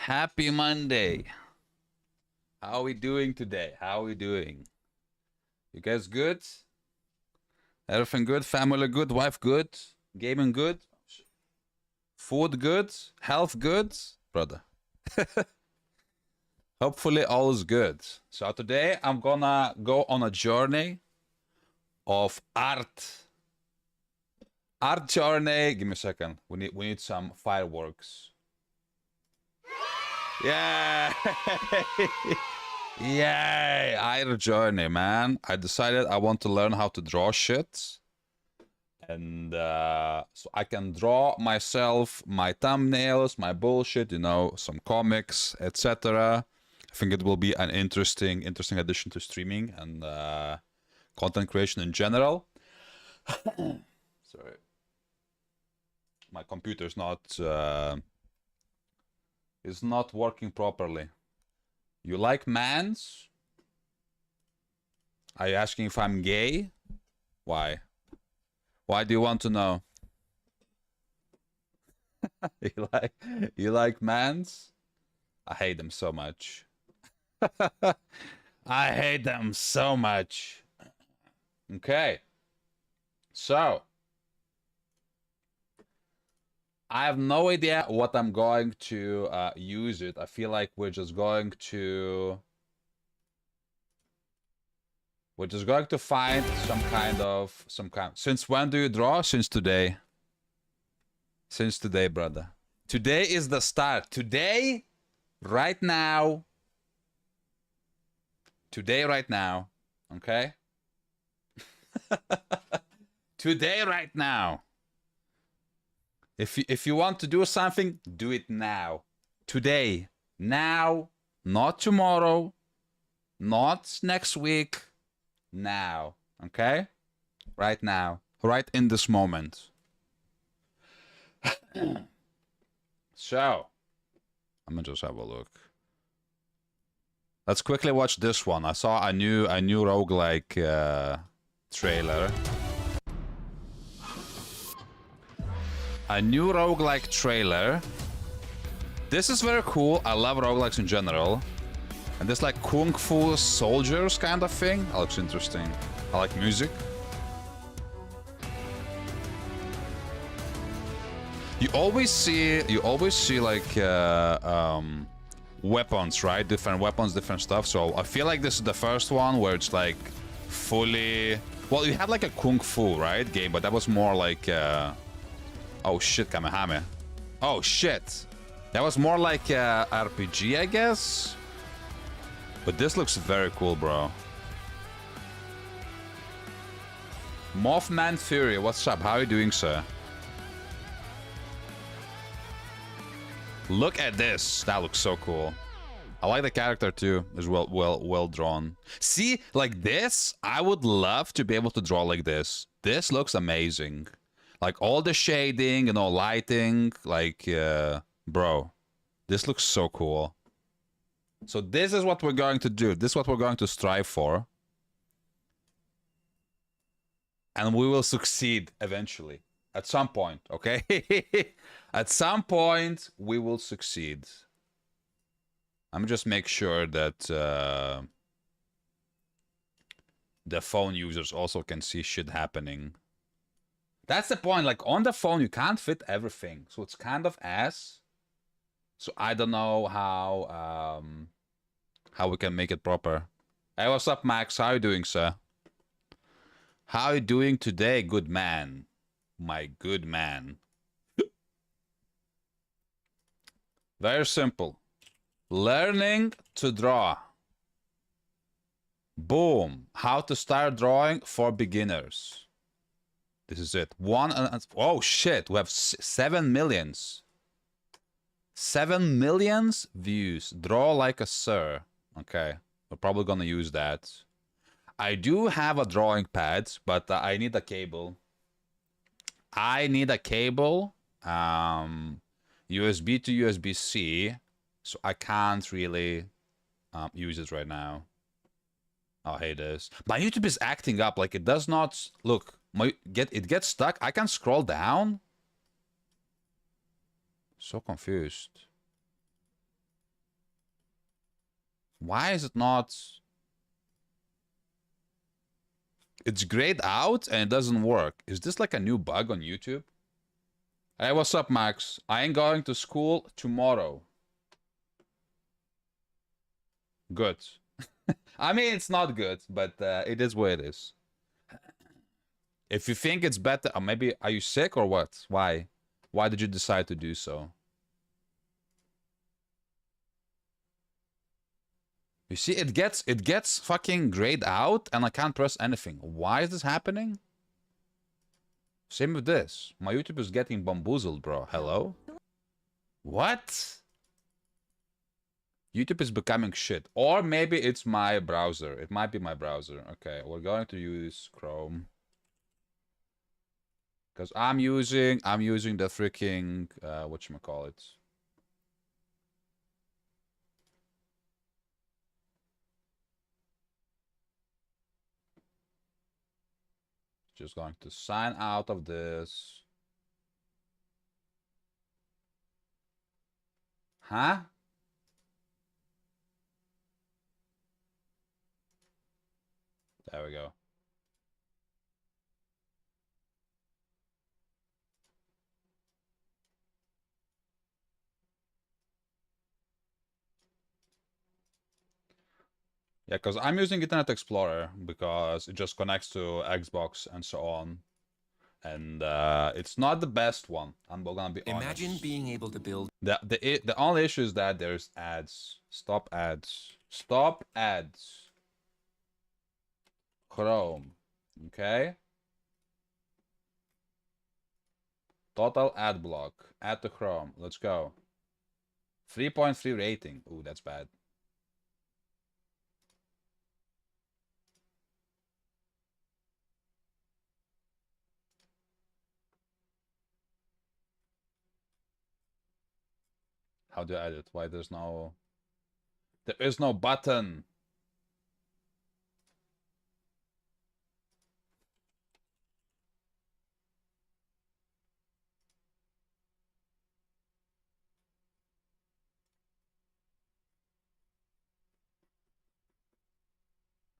Happy Monday. How are we doing today? How are we doing? You guys good? Everything good? Family good? Wife good? Gaming good? Food good? Health good? Brother. Hopefully all is good. So today I'm gonna go on a journey of art. Art journey. Give me a second. We need some fireworks. Yeah. Yay! Art journey, man. I decided I want to learn how to draw shit. And so I can draw myself, my thumbnails, my bullshit, you know, some comics, etc. I think it will be an interesting addition to streaming and content creation in general. Sorry. My computer's is not working properly. You like mans? Are you asking if I'm gay? Why? Why do you want to know? you like mans? I hate them so much. I hate them so much. Okay. So I have no idea what I'm going to use it. I feel like we're just going to find some kind. Since when do you draw? Since today. Since today, brother. Today is the start. Today, right now. Today, right now. Okay? Today, right now. If you want to do something, do it now. Today. Now. Not tomorrow. Not next week. Now. Okay? Right now. Right in this moment. So. I'm gonna just have a look. Let's quickly watch this one. I saw a new roguelike trailer. A new roguelike trailer. This is very cool. I love roguelikes in general. And this like Kung Fu soldiers kind of thing. That looks interesting. I like music. You always see like weapons, right? Different weapons, different stuff. So I feel like this is the first one where it's like fully. Well, you had like a Kung Fu, right, game, but that was more like. Oh shit, Kamehame. Oh shit. That was more like RPG, I guess. But this looks very cool, bro. Mothman Fury, what's up? How are you doing, sir? Look at this. That looks so cool. I like the character too. Is well drawn. See, like this, I would love to be able to draw like this. This looks amazing. Like all the shading and all lighting, like, bro, this looks so cool. So this is what we're going to do. This is what we're going to strive for. And we will succeed eventually. At some point, okay? At some point, we will succeed. I'm just make sure that the phone users also can see shit happening. That's the point, like on the phone you can't fit everything, so it's kind of ass. So I don't know how we can make it proper. Hey, what's up, Max? How are you doing, sir? How are you doing today, good man? My good man. Very simple. Learning to draw. Boom. How to start drawing for beginners. This is it. Oh shit, we have 7 millions. 7 millions views. Draw like a sir. Okay, we're probably gonna use that. I do have a drawing pad, but I need a cable. I need a cable. USB to USB-C. So I can't really use it right now. Oh, I hate this. My YouTube is acting up. Like it does not look. It gets stuck. I can scroll down. So confused. Why is it not? It's grayed out and it doesn't work. Is this like a new bug on YouTube? Hey, what's up, Max? I ain't going to school tomorrow. Good. I mean, it's not good, but it is what it is. If you think it's better, maybe are you sick or what? Why? Why did you decide to do so? You see, it gets fucking grayed out, and I can't press anything. Why is this happening? Same with this. My YouTube is getting bamboozled, bro. Hello? What? YouTube is becoming shit. Or maybe it's my browser. It might be my browser. Okay, we're going to use Chrome. Because I'm using the freaking whatchamacallit. Just going to sign out of this. Huh? There we go. Yeah, because I'm using Internet Explorer because it just connects to Xbox and so on. And it's not the best one. I'm gonna be honest. Imagine being able to build. The only issue is that there's ads. Stop ads. Stop ads. Chrome. Okay. Total ad block. Add to Chrome. Let's go. 3.3 rating. Ooh, that's bad. How do I edit? Why there's no... There is no button.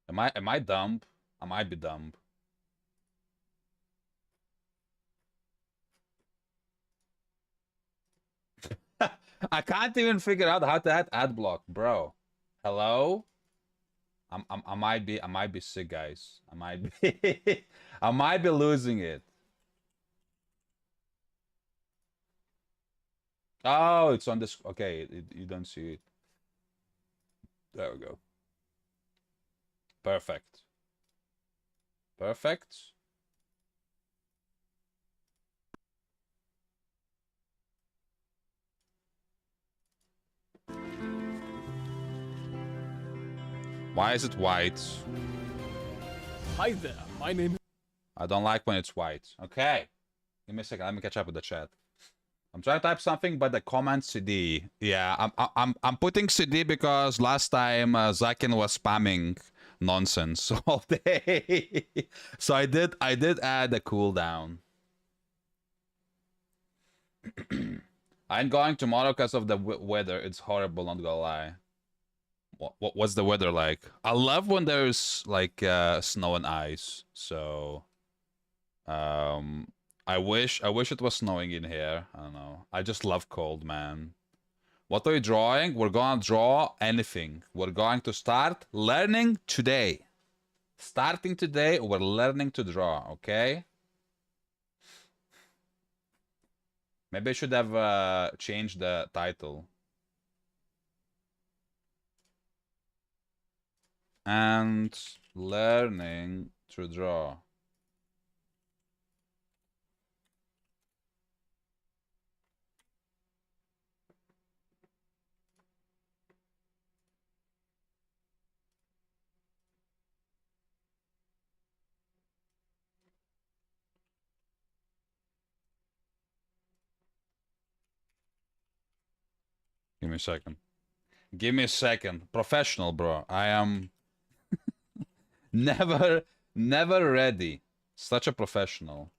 Am I dumb? I might be dumb. I can't even figure out how to add ad block, bro. Hello? I might be sick, guys. I might be I might be losing it. Oh, it's on this. Okay, you don't see it. There we go. Perfect. Perfect. Why is it white? Hi there, my name is... I don't like when it's white. Okay. Give me a second. Let me catch up with the chat. I'm trying to type something, but the comment CD. Yeah, I'm putting CD because last time Zakin was spamming nonsense all day. So I did add a cooldown. I'm going tomorrow because of the weather. It's horrible, not gonna lie. What's the weather like? I love when there's like snow and ice. So I wish it was snowing in here. I don't know. I just love cold, man. What are we drawing? We're gonna draw anything. We're going to start learning today. Starting today, we're learning to draw, okay? Maybe I should have changed the title. And learning to draw. Give me a second. Give me a second. Professional, bro. I am never ready. Such a professional.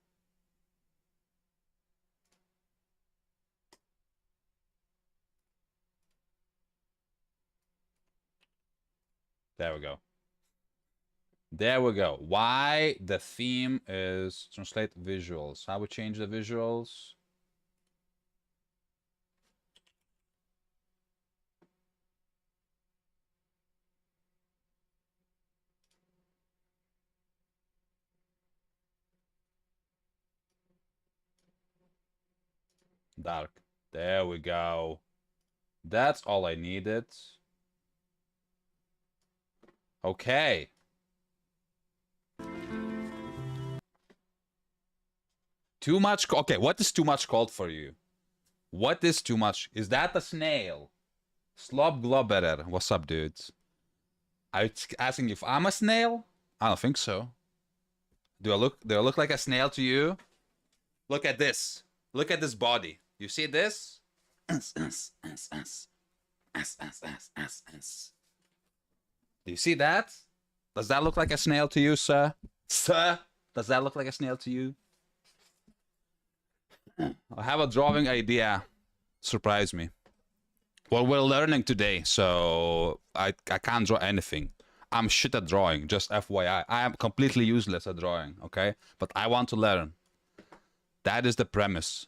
There we go. There we go. Why the theme is translate visuals. How we change the visuals? Dark. There we go. That's all I needed. Okay. Too much. Okay, what is too much called for you? What is too much? Is that a snail? Slob Globberer. What's up, dudes? Are you asking if I'm a snail? I don't think so. Do I look like a snail to you? Look at this. Look at this body. You see this? Do you see that? Does that look like a snail to you, sir? Sir? Does that look like a snail to you? I have a drawing idea. Surprise me. Well, we're learning today, so I can't draw anything. I'm shit at drawing, just FYI. I am completely useless at drawing, okay? But I want to learn. That is the premise.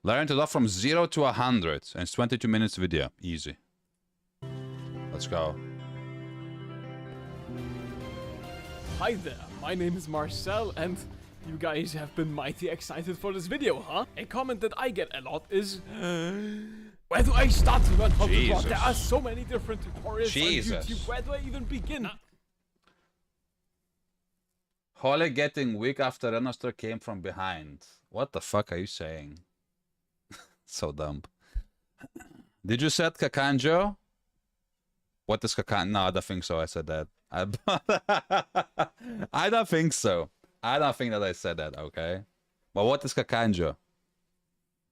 Learn to draw from 0 to 100. And it's 22 minutes video. Easy. Let's go. Hi there, my name is Marcel, and you guys have been mighty excited for this video, huh? A comment that I get a lot is... where do I start to learn how to draw? There are so many different tutorials on YouTube. Where do I even begin? Holly getting weak after Renoster came from behind. What the fuck are you saying? So dumb. Did you set Kakanjo? What is Kakan? No, I don't think so. I said that. I don't think so. I don't think that I said that, okay? But what is Kakanjo?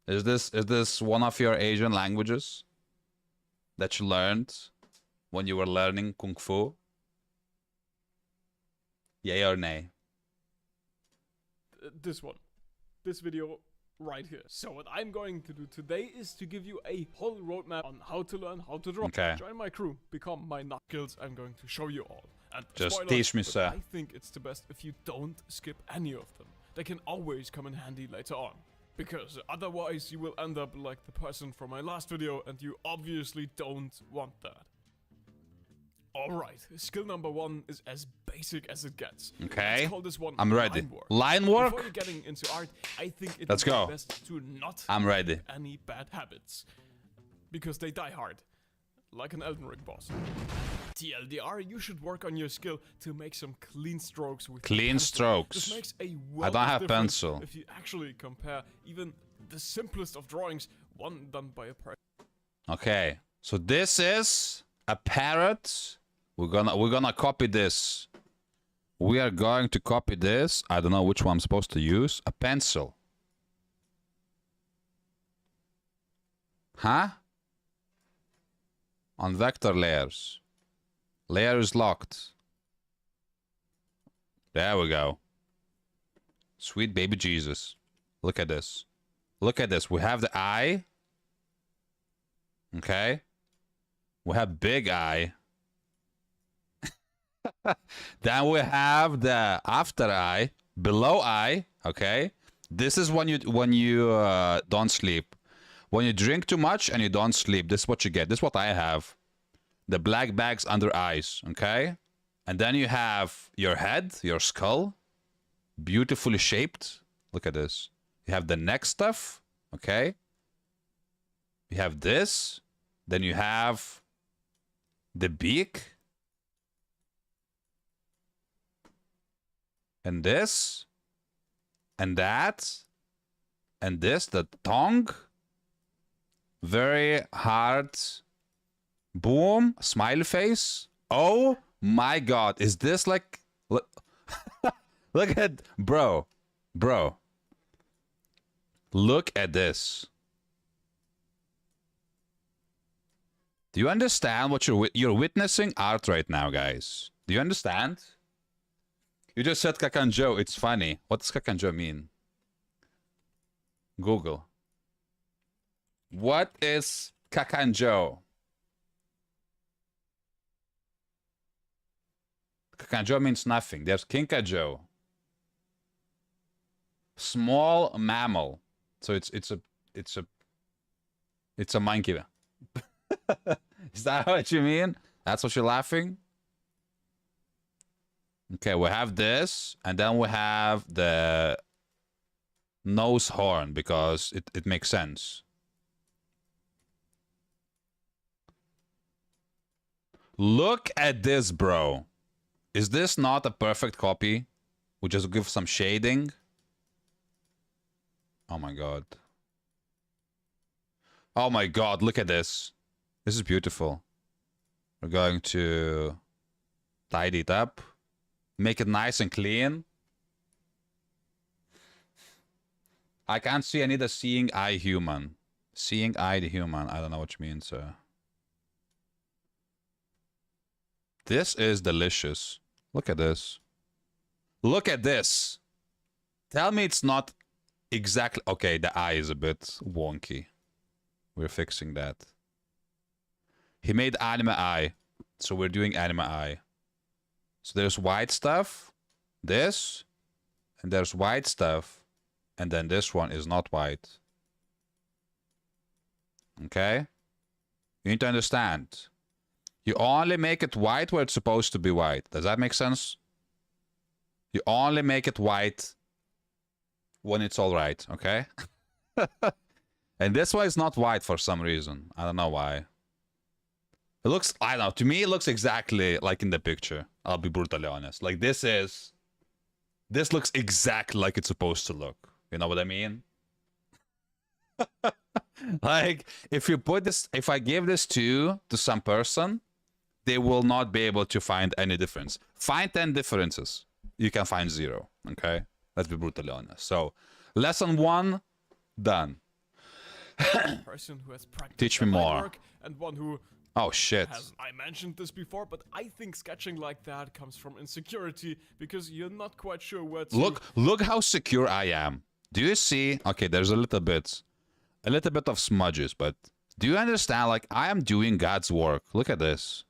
Is this one of your Asian languages that you learned when you were learning Kung Fu? Yay or nay? This one. This video right here. So what I'm going to do today is to give you a whole roadmap on how to learn how to draw. Okay. Join my crew, become my nut skills. I'm going to show you all. And just spoiler, teach me, sir. I think it's the best if you don't skip any of them. They can always come in handy later on. Because otherwise you will end up like the person from my last video, and you obviously don't want that. Alright, skill number 1 is as basic as it gets. Okay, let's call this one I'm ready. line work. Line work? Before you're getting into art, I think it Let's would go. be best to not I'm ready. have any bad habits. Because they die hard. Like an Elden Ring boss. TLDR, you should work on your skill to make some clean strokes with clean pencil. strokes. This makes a I don't have difference pencil. if you actually compare even the simplest of drawings, one done by a person. Okay, so this is a parrot. We're gonna copy this. We are going to copy this. I don't know which one I'm supposed to use. A pencil. Huh? On vector layers. Layer is locked. There we go. Sweet baby Jesus. Look at this. Look at this. We have the eye. Okay. We have big eye. Then we have the after eye, below eye. Okay. This is when you don't sleep. When you drink too much and you don't sleep, this is what you get. This is what I have. The black bags under eyes, okay? And then you have your head, your skull, beautifully shaped. Look at this. You have the neck stuff, okay? You have this. Then you have the beak. And this. And that. And this, the tongue. Very hard. Boom. Smiley face. Oh my god. Is this like... Look, look at... Bro. Bro. Look at this. Do you understand what you're witnessing? Art right now, guys. Do you understand? You just said Kakanjo. It's funny. What does Kakanjo mean? Google. What is Kakanjo? Kakanjo means nothing. There's Kinkajo. Small mammal. So it's a monkey. Is that what you mean? That's what you're laughing? Okay, we have this, and then we have the nose horn because it makes sense. Look at this, bro. Is this not a perfect copy? We just give some shading. Oh my god. Oh my god, look at this. This is beautiful. We're going to tidy it up. Make it nice and clean. I can't see. I need a seeing eye human. Seeing eye the human. I don't know what you mean, sir. This is delicious. Look at this. Look at this. Tell me it's not exactly... Okay, the eye is a bit wonky. We're fixing that. He made anime eye. So we're doing anime eye. So there's white stuff. This. And there's white stuff. And then this one is not white. Okay? You need to understand. You only make it white where it's supposed to be white. Does that make sense? You only make it white when it's all right, okay? And this one is not white for some reason. I don't know why. It looks, I don't know, to me it looks exactly like in the picture. I'll be brutally honest. Like this looks exactly like it's supposed to look. You know what I mean? Like, if you put this, if I give this to some person, they will not be able to find any difference. Find 10 differences. You can find 0, okay? Let's be brutally honest. So, lesson 1, done. Person who has practiced Teach me more. work and one who Oh, shit. I mentioned this before, but I think sketching like that comes from insecurity because you're not quite sure where to... Look how secure I am. Do you see? Okay, there's a little bit of smudges, but do you understand? Like, I am doing God's work. Look at this.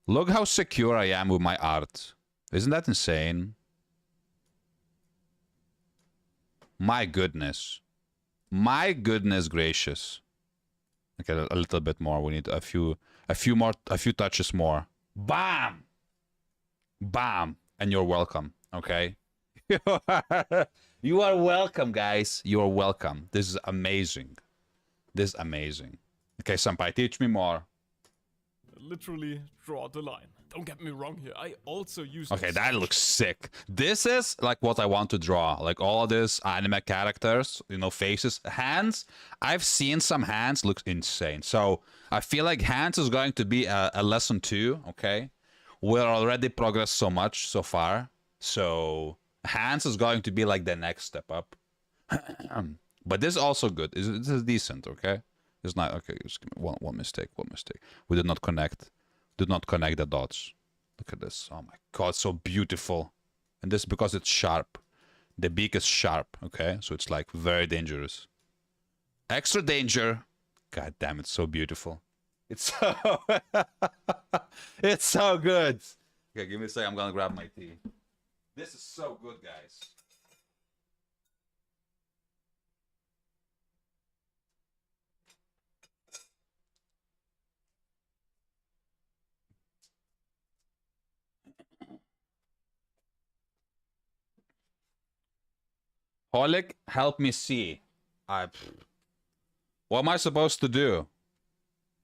Look how secure I am with my art. Isn't that insane? My goodness. My goodness gracious. Okay, a little bit more. We need a few touches more. Bam! Bam! And you're welcome, okay? You are welcome, guys. You are welcome. This is amazing. This is amazing. Okay, Senpai, teach me more. Literally draw the line. Don't get me wrong here. I also use... Okay, that looks sick. This is like what I want to draw. Like all of these anime characters, you know, faces, hands. I've seen some hands look insane. So I feel like hands is going to be a lesson 2, okay? We're already progressed so much so far. So hands is going to be like the next step up. But this is also good. This is decent, okay? It's not okay. Just give me one mistake. We did not connect. Did not connect the dots. Look at this. Oh my god, so beautiful. And this because it's sharp. The beak is sharp. Okay, so it's like very dangerous. Extra danger. God damn, it's so beautiful. It's so it's so good. Okay, give me a second. I'm gonna grab my tea. This is so good, guys. Holik, help me see. What am I supposed to do?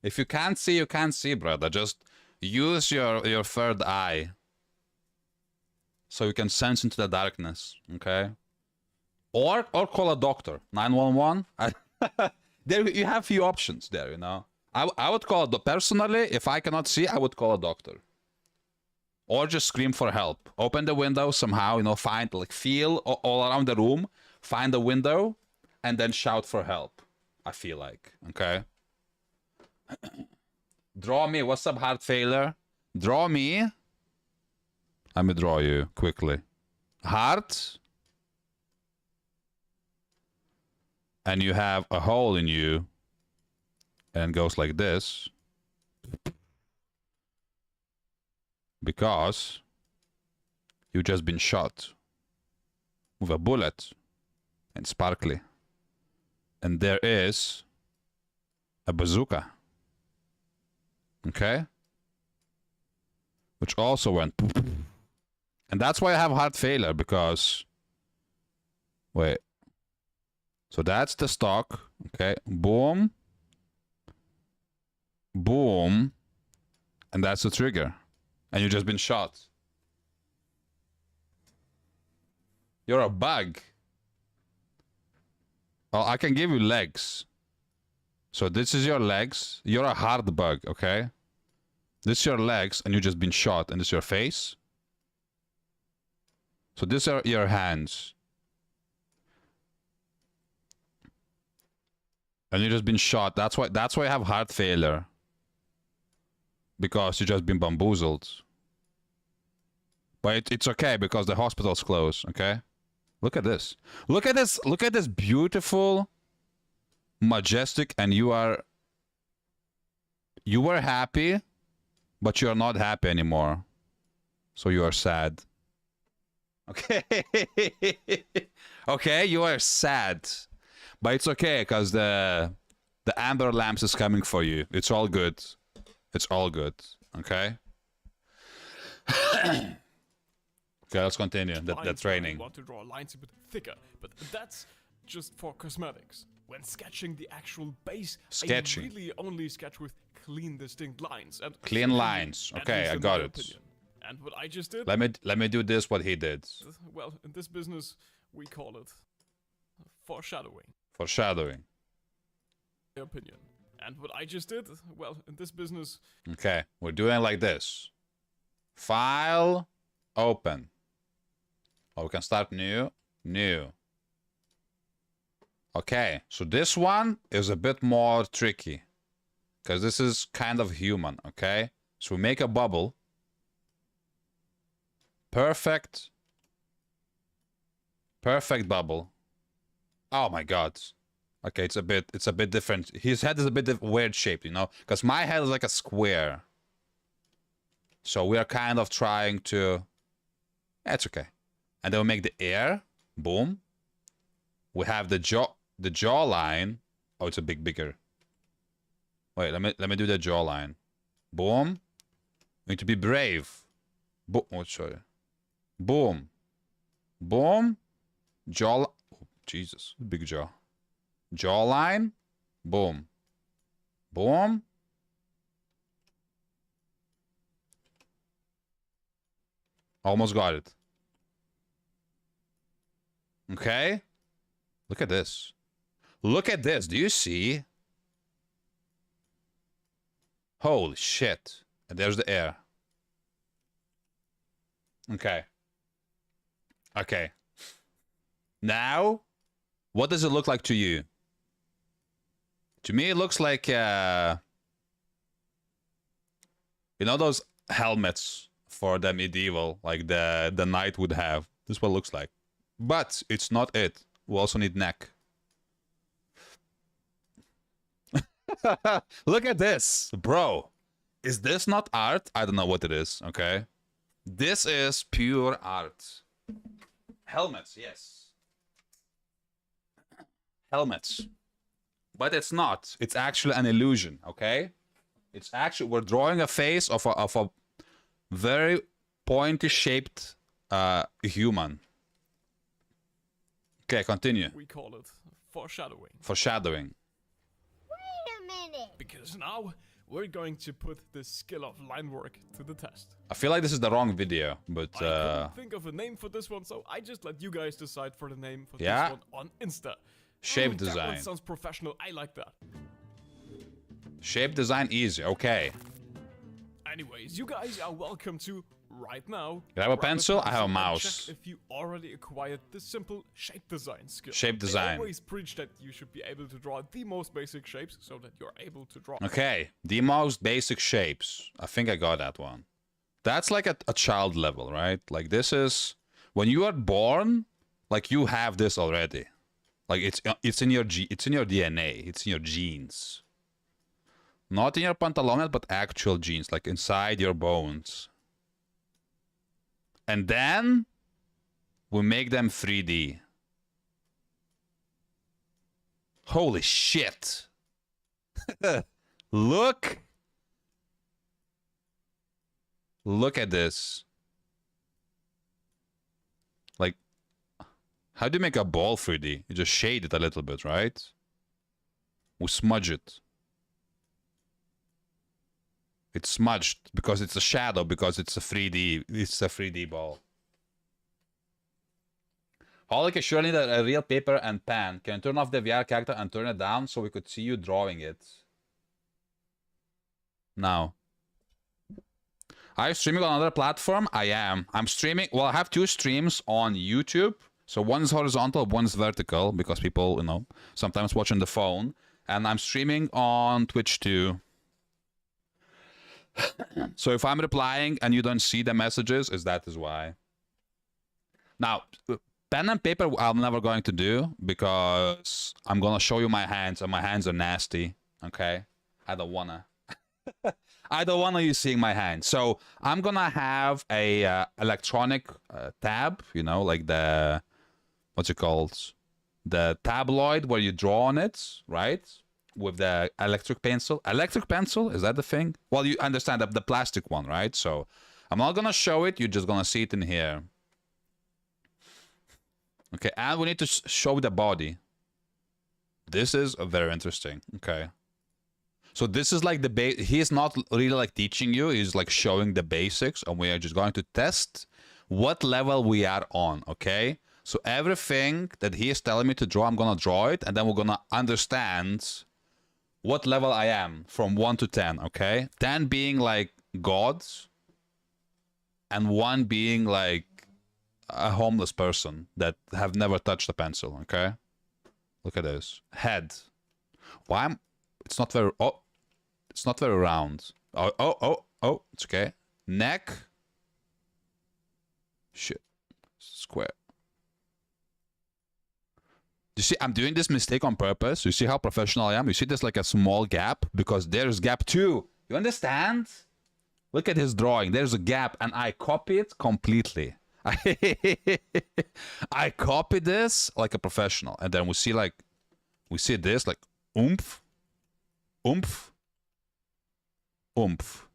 If you can't see, you can't see, brother. Just use your third eye. So you can sense into the darkness, okay? Or call a doctor. 911. There you have few options there, you know. I would call it, personally, if I cannot see, I would call a doctor. Or just scream for help. Open the window somehow, you know, find, like, feel all around the room, find the window, and then shout for help. I feel like, okay? Draw me. What's up, heart failure? Draw me. Let me draw you quickly. Heart. and you have a hole in you, and it goes like this, because you've just been shot with a bullet and sparkly, and there is a bazooka, okay, which also went, and that's why I have heart failure, because wait, so that's the stock, okay, boom, boom, and that's the trigger, and you've just been shot. You're a bug. Oh, I can give you legs. So this is your legs. You're a hard bug, okay? This is your legs, and you've just been shot, and this is your face. So these are your hands. And you've just been shot. That's why I have heart failure. Because you've just been bamboozled. But it's okay, because the hospital's closed, okay? Look at this. Look at this. Look at this beautiful, majestic, and you were happy, but you are not happy anymore. So you are sad. Okay. Okay, you are sad. But it's okay, because the amber lamps is coming for you. It's all good. It's all good. Okay? Okay, let's continue the training. I want to draw lines a bit thicker, but that's just for cosmetics. When sketching the actual base, Sketching. I really only sketch with clean, distinct lines. And Clean lines. Okay, I got it. Opinion. And what I just did... Let me do this, what he did. Well, in this business, we call it foreshadowing. Foreshadowing. My opinion. And what I just did, well, in this business... Okay, we're doing it like this. File, open. Oh, we can start new. New. Okay, so this one is a bit more tricky. Because this is kind of human, okay? So we make a bubble. Perfect. Perfect bubble. Oh my god. Okay, it's a bit different. His head is a bit weird shaped, you know? Because my head is like a square. So we are kind of trying to... Yeah, it's okay. And then we make the ear. Boom. We have the jawline. Oh, it's a bit bigger. Wait, let me do the jawline. Boom. We need to be brave. Boom. Oh, sorry. Boom. Boom. Jaw. Oh, Jesus. Big jaw. Jawline. Boom. Boom. Almost got it. Okay. Look at this. Look at this. Do you see? Holy shit. And there's the air. Okay. Okay. Now, what does it look like to you? To me, it looks like, you know those helmets for the medieval, like the knight would have. This is what it looks like. But it's not it. We also need neck. Look at this, bro. Is this not art? I don't know what it is, okay? This is pure art. Helmets, yes. Helmets. But it's not. It's actually an illusion, okay? It's actually, we're drawing a face of a very pointy shaped human. Okay, continue. We call it foreshadowing. Foreshadowing. Wait a minute. Because now we're going to put the skill of line work to the test. I feel like this is the wrong video, but I couldn't think of a name for this one, so I just let you guys decide for the name for Yeah? this one on Insta. shape That design. one sounds professional. I like that. Shape design easy. Okay. Anyways, you guys are welcome to right now. Grab a pencil, I have a and mouse. check if you already acquired the simple shape design skill. Shape design. They always preach that you should be able to draw the most basic shapes so that you're able to draw. Okay. The most basic shapes. I think I got that one. That's like a child level, right? Like this is when you are born, like you have this already. Like it's in your it's in your DNA. It's in your genes. Not in your pantalones, but actual genes, like inside your bones. And then we make them 3D. Holy shit. Look. Look at this. Like, how do you make a ball 3D? You just shade it a little bit, right? We smudge it. It's smudged because it's a shadow, because it's a 3D. It's a 3D ball. Holic is surely a real paper and pen. Can you turn off the VR character and turn it down so we could see you drawing it? Now. Are you streaming on another platform? I am. I'm streaming. Well, I have 2 streams on YouTube. So one is horizontal, one is vertical, because people, you know, sometimes watch on the phone. And I'm streaming on Twitch too. So if I'm replying and you don't see the messages, that is why. Now, pen and paper I'm never going to do, because I'm going to show you my hands, and my hands are nasty. Okay? I don't want to. I don't want you seeing my hands. So I'm going to have a electronic tab, you know, like the, what's it called? The tabloid where you draw on it, right? With the electric pencil. Electric pencil, is that the thing? Well, you understand the plastic one, right? So I'm not going to show it. You're just going to see it in here. Okay, and we need to show the body. This is very interesting. Okay. So this is like the base. He's not really like teaching you. He's like showing the basics, and we are just going to test what level we are on, okay? So everything that he is telling me to draw, I'm going to draw it, and then we're going to understand what level I am from 1 to 10, okay? 10 being like gods, and 1 being like a homeless person that have never touched a pencil, okay? Look at this. Head. Why am... It's not very... Oh, it's not very round. Oh, it's okay. Neck. Shit. Square. You see, I'm doing this mistake on purpose. You see how professional I am? You see there's like a small gap? Because there's gap too. You understand? Look at his drawing. There's a gap, and I copy it completely. I copy this like a professional. And then we see like... We see this like... Oomph. Oomph. Oomph.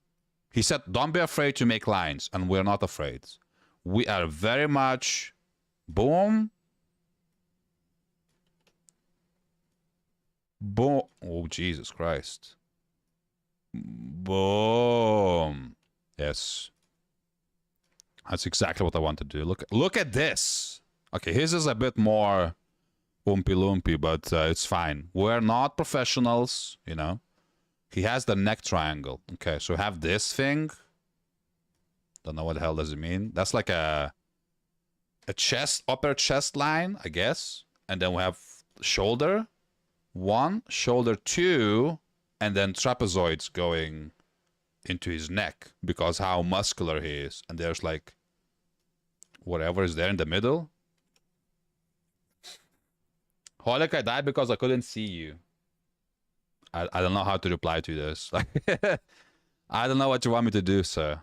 He said, don't be afraid to make lines. And we're not afraid. We are very much... Boom. Boom. Oh, Jesus Christ. Boom. Yes. That's exactly what I want to do. Look at this. Okay, his is a bit more oompy-loompy, but it's fine. We're not professionals, you know. He has the neck triangle. Okay, so we have this thing. Don't know what the hell does it mean. That's like a chest, upper chest line, I guess. And then we have shoulder 1, shoulder 2, and then trapezoids going into his neck because how muscular he is. And there's like whatever is there in the middle. Holic, I died because I couldn't see you. I don't know how to reply to this. I don't know what you want me to do, sir.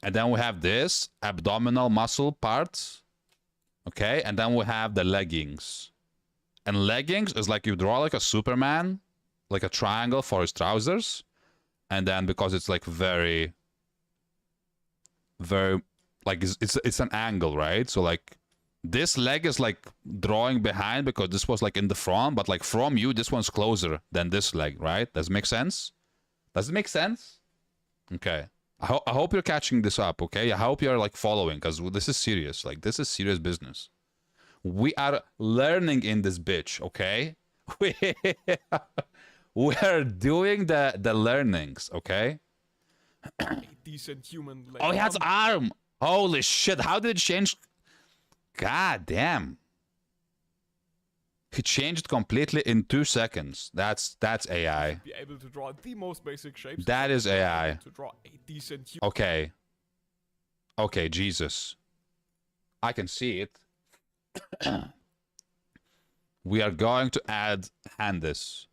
And then we have this abdominal muscle part. Okay, and then we have the leggings. And leggings is like you draw like a Superman, like a triangle for his trousers. And then because it's like very, like it's an angle, right? So like this leg is like drawing behind because this was like in the front, but like from you, this one's closer than this leg, right? Does it make sense? Does it make sense? Okay. I hope you're catching this up, okay? I hope you're like following, because this is serious. Like, this is serious business. We are learning in this bitch, okay? We are doing the learnings, okay? A decent human. Like, Oh, he has arm! Holy shit, how did it change? God damn. He changed completely in 2 seconds. That's AI. Be able to draw the most basic shapes. That is AI. To draw a decent human. Okay. Okay, Jesus. I can see it. we are going to add Handis.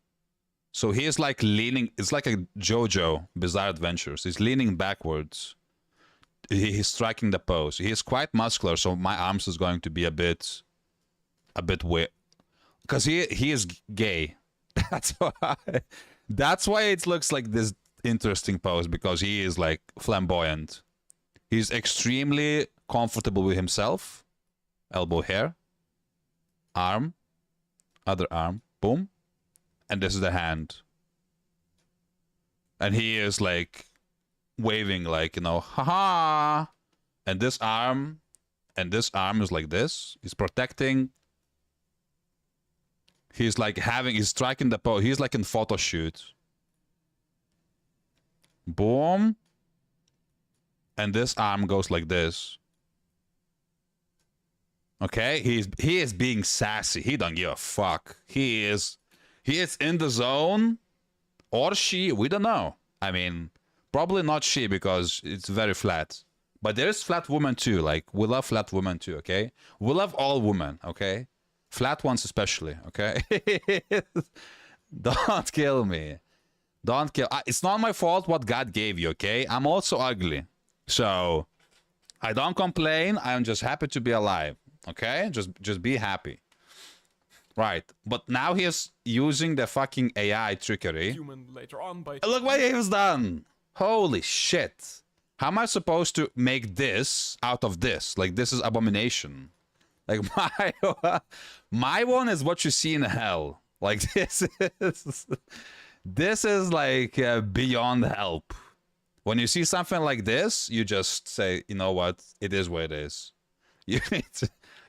So he is like leaning, it's like a JoJo Bizarre Adventures. He's leaning backwards. He's striking the pose. He is quite muscular, so my arms is going to be a bit weird. Because he is gay. That's why it looks like this interesting pose, because he is like flamboyant. He's extremely comfortable with himself. Elbow here. Arm. Other arm. Boom. And this is the hand. And he is like waving like, you know, haha. And this arm is like this. He's protecting. He's like he's striking the pose. He's like in photo shoot. Boom. And this arm goes like this. Okay, he is being sassy. He don't give a fuck. He is in the zone, or she, we don't know. I mean, probably not she, because it's very flat. But there is flat women too. Like, we love flat women too, okay? We love all women, okay? Flat ones especially, okay? Don't kill me. Don't kill. It's not my fault what God gave you, okay? I'm also ugly. So, I don't complain. I'm just happy to be alive, okay? Just be happy. Right, but now he is using the fucking AI trickery. Human later on by... Look what he was done! Holy shit. How am I supposed to make this out of this? Like, this is abomination. Like, my one is what you see in hell. Like, this is like beyond help. When you see something like this, you just say, you know what? It is what it is. You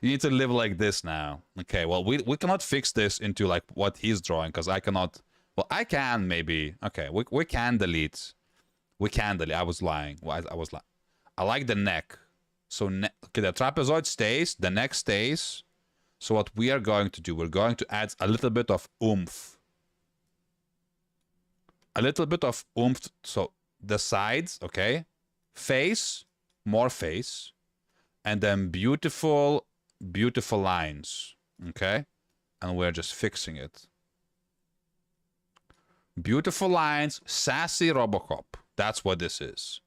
need to live like this now. Okay, well, we cannot fix this into like what he's drawing, because I cannot. Well, I can maybe. Okay, we can delete. We can delete. I was lying. Well, I was lying. I like the neck. So okay, the trapezoid stays. The neck stays. So what we are going to do, we're going to add a little bit of oomph. A little bit of oomph. So the sides, okay, face, more face, and then beautiful lines, okay? And we're just fixing it. Beautiful lines, sassy Robocop. That's what this is.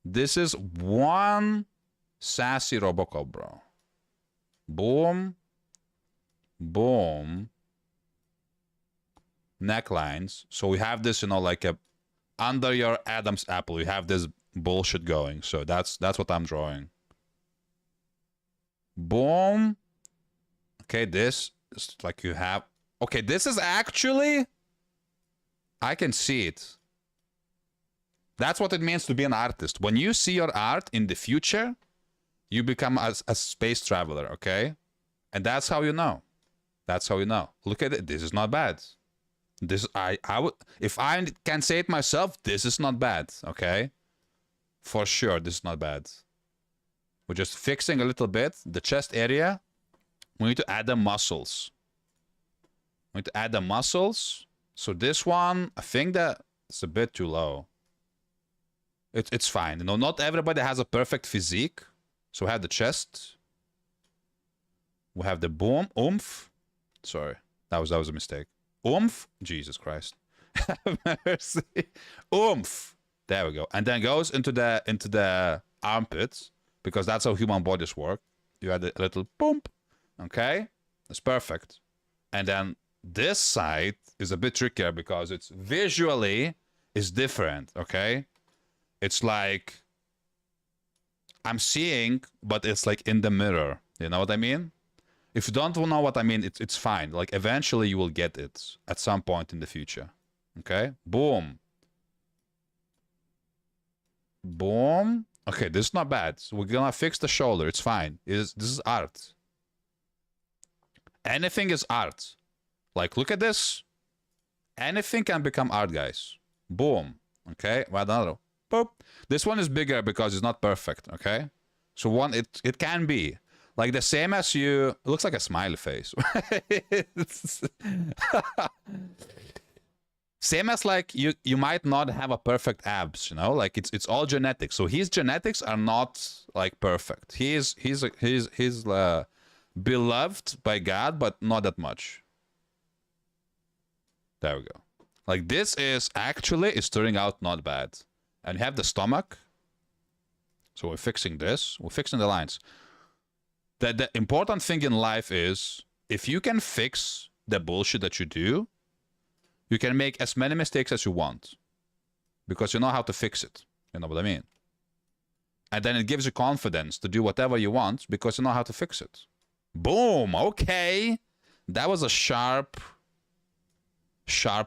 This is one sassy Robocop, bro. Boom. Boom. Necklines. So we have this, you know, like a under your Adam's apple. We have this bullshit going. So that's what I'm drawing. Boom. Okay, this is like you have... Okay, this is actually... I can see it. That's what it means to be an artist. When you see your art in the future, you become a space traveler, okay? And that's how you know. That's how you know. Look at it. This is not bad. This I would, if I can say it myself, this is not bad, okay? For sure, this is not bad. We're just fixing a little bit the chest area. We need to add the muscles. We need to add the muscles. So this one, I think that it's a bit too low. It's fine. You know, not everybody has a perfect physique. So we have the chest. We have the boom, oomph. Sorry, that was a mistake. Oomph. Jesus Christ. Have mercy. Oomph. There we go. And then goes into the armpits, because that's how human bodies work. You add a little boom. Okay? That's perfect. And then this side is a bit trickier because it's visually is different, okay? It's like I'm seeing, but it's like in the mirror. You know what I mean? If you don't know what I mean, it's fine. Like eventually you will get it at some point in the future. Okay? Boom. Boom. Okay, this is not bad. So we're gonna fix the shoulder. It's fine. This is art. Anything is art. Like, look at this. Anything can become art, guys. Boom. Okay? Well, another. Boop. This one is bigger because it's not perfect. Okay? So one, it can be. Like the same as you... It looks like a smiley face. Same as like you might not have a perfect abs, you know? Like it's all genetics. So his genetics are not like perfect. He's beloved by God, but not that much. There we go. Like this is actually is turning out not bad. And you have the stomach. So we're fixing this. We're fixing the lines. The important thing in life is if you can fix the bullshit that you do, you can make as many mistakes as you want. Because you know how to fix it. You know what I mean? And then it gives you confidence to do whatever you want because you know how to fix it. Boom! Okay! That was a sharp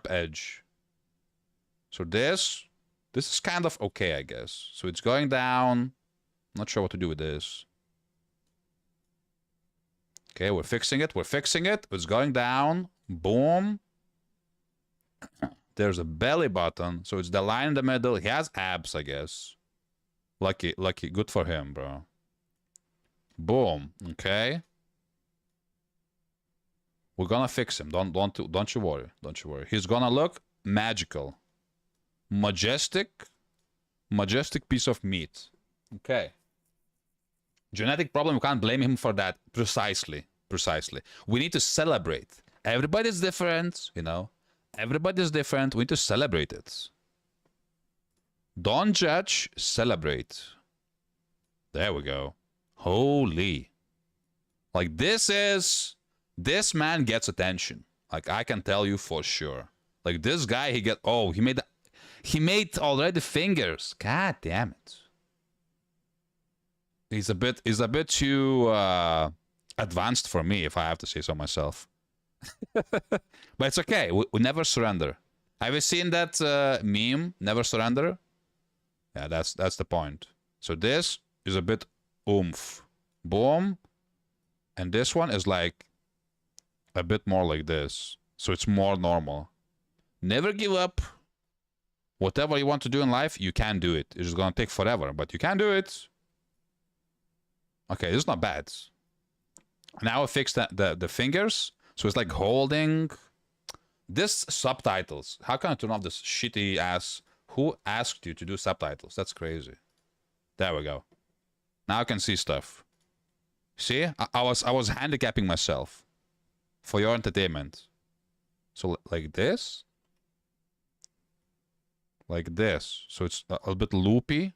edge. So this is kind of okay, I guess. So it's going down. Not sure what to do with this. Okay, we're fixing it. We're fixing it. It's going down. Boom. There's a belly button. So it's the line in the middle. He has abs, I guess. Lucky. Good for him, bro. Boom. Okay. We're gonna fix him. Don't you worry. Don't you worry. He's gonna look magical. Majestic piece of meat. Okay. Genetic problem, we can't blame him for that. Precisely. We need to celebrate. Everybody's different, you know. Everybody's different. We need to celebrate it. Don't judge, celebrate. There we go. Holy. Like this man gets attention. Like I can tell you for sure. Like this guy, he made already fingers. God damn it. He's a bit too advanced for me, if I have to say so myself. But it's okay. We never surrender. Have you seen that meme? Never surrender. Yeah, that's the point. So this is a bit oomph. Boom. And this one is like a bit more like this. So it's more normal. Never give up. Whatever you want to do in life, you can do it. It's just gonna take forever, but you can do it. Okay, this is not bad. Now I fixed the fingers. So it's like holding. This subtitles. How can I turn off this shitty ass? Who asked you to do subtitles? That's crazy. There we go. Now I can see stuff. See? I was handicapping myself. For your entertainment. So like this. Like this. So it's a bit loopy.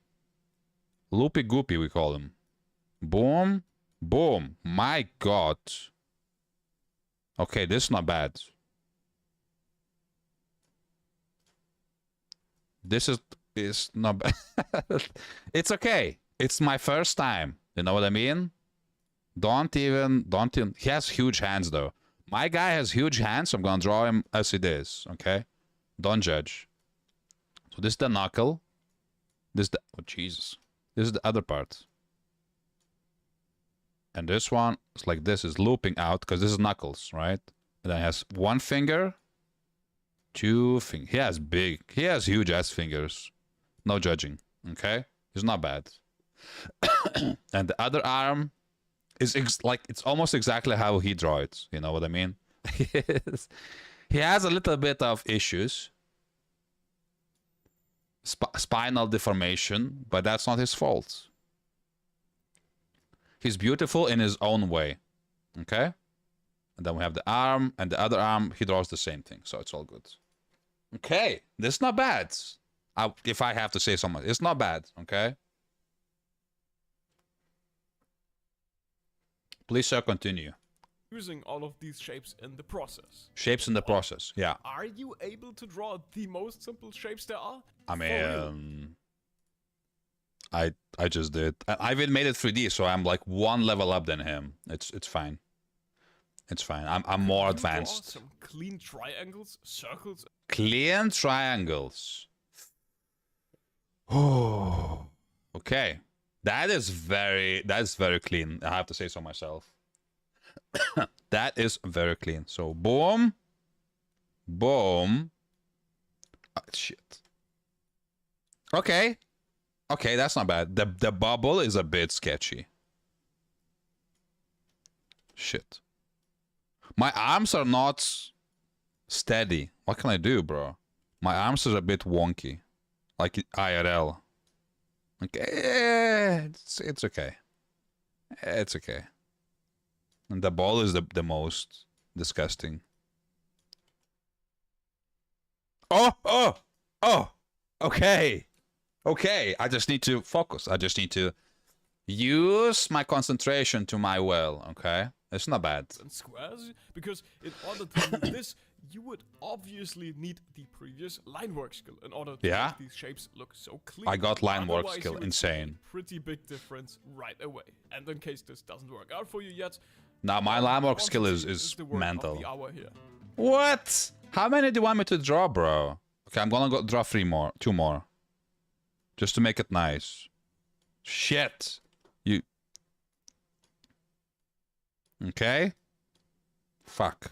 Loopy goopy we call him. Boom. Boom. My god. Okay, this is not bad. This is not bad. It's okay. It's my first time. You know what I mean? Don't even. He has huge hands though. My guy has huge hands, so I'm gonna draw him as it is. Okay? Don't judge. So this is the knuckle. Oh Jesus. This is the other part. And this one is like this, is looping out, because this is knuckles, right? And then he has one finger, two fingers. He has huge ass fingers. No judging, okay? It's not bad. And the other arm is like, it's almost exactly how he draw it. You know what I mean? He has a little bit of issues. Spinal deformation, but that's not his fault. He's beautiful in his own way. Okay? And then we have the arm, and the other arm, he draws the same thing. So it's all good. Okay. This is not bad. If I have to say something, it's not bad. Okay? Please, sir, continue. Using all of these shapes in the process. Shapes in the process, yeah. Are you able to draw the most simple shapes there are? I mean, I just did. I even made it 3D, so I'm like one level up than him. It's fine. It's fine. I'm more advanced. Draw some clean triangles, circles. Clean triangles. Oh, okay. That is very clean. I have to say so myself. That is very clean. So boom, boom. Oh, shit. Okay. Okay, that's not bad. The bubble is a bit sketchy. Shit. My arms are not steady. What can I do, bro? My arms are a bit wonky. Like IRL. Okay, it's okay. It's okay. And the ball is the most disgusting. Oh, oh, oh. Okay. Okay. I just need to focus. I just need to use my concentration to my will. Okay. It's not bad. And squares, because in order to do this, you would obviously need the previous line work skill in order to Yeah. make these shapes look so clean. I got line work Otherwise, skill. you would see a Insane. pretty big difference right away. And in case this doesn't work out for you yet, Now my line work skill quantity is the word of mental. the hour here. What? How many do you want me to draw, bro? Okay, I'm gonna go draw 2 more. Just to make it nice. Shit. You... Okay. Fuck.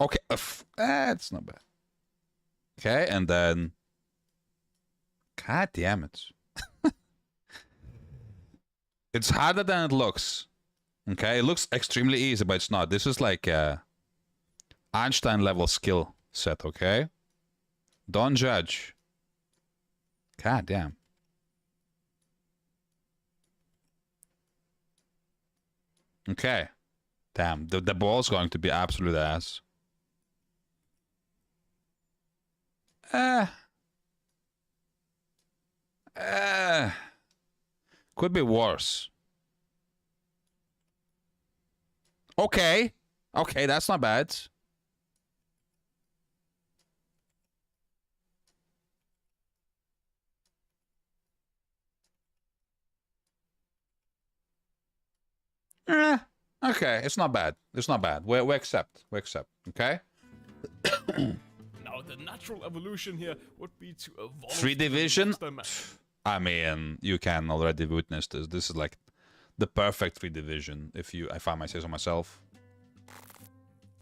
Okay, it's not bad. Okay, and then... God damn it. It's harder than it looks. Okay, it looks extremely easy, but it's not. This is like a Einstein level skill set, okay? Don't judge. God damn. Okay. Damn, the ball's going to be absolute ass. Could be worse. Okay. Okay, that's not bad. Okay, it's not bad. It's not bad. We accept. We accept. Okay? Now, the natural evolution here would be to evolve 3 to the division? next dimension. I mean, you can already witness this. This is like the perfect 3 division, if I might say so myself.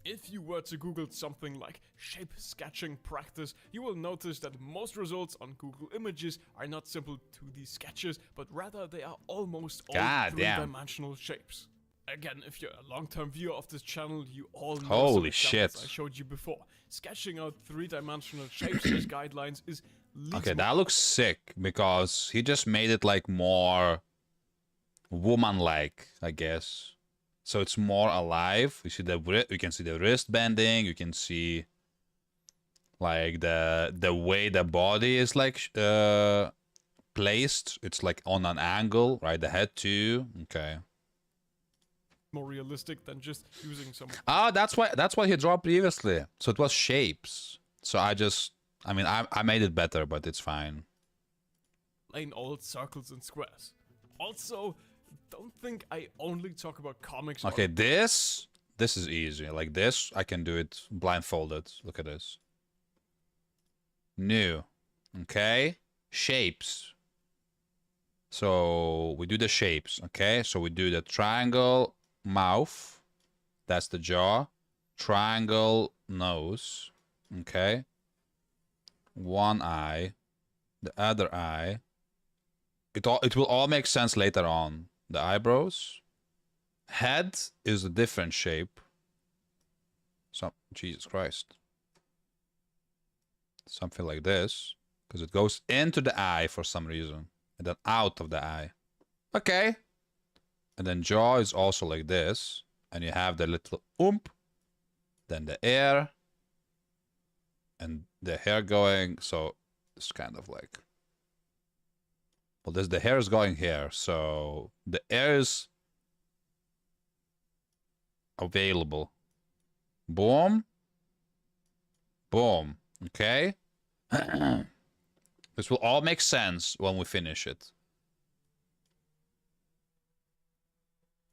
If you were to Google something like shape sketching practice, you will notice that most results on Google Images are not simple 2D sketches, but rather they are almost all God damn. 3-dimensional shapes. Again, if you're a long-term viewer of this channel, you all know Holy some examples shit. I showed you before. Sketching out 3-dimensional shapes as guidelines is Okay, that looks sick because he just made it like more woman-like, I guess. So it's more alive. You see you can see the wrist bending. You can see like the way the body is like placed. It's like on an angle, right? The head too. Okay. more realistic than just using some Ah, that's why he drew previously. So it was shapes. So I mean I made it better, but it's fine. plain old circles and squares. Also, don't think I only talk about comics. Okay, this is easy. Like this, I can do it blindfolded. Look at this. New. Okay. Shapes. So we do the shapes. Okay. So we do the triangle mouth. That's the jaw. Triangle nose. Okay. One eye. The other eye. It will all make sense later on. The eyebrows. Head is a different shape. So, Jesus Christ. Something like this. Because it goes into the eye for some reason. And then out of the eye. Okay. And then jaw is also like this. And you have the little oomph. Then the air. And the hair going. So, it's kind of like... Well, the hair is going here. So, the air is... available. Boom. Boom. Okay. This will all make sense when we finish it.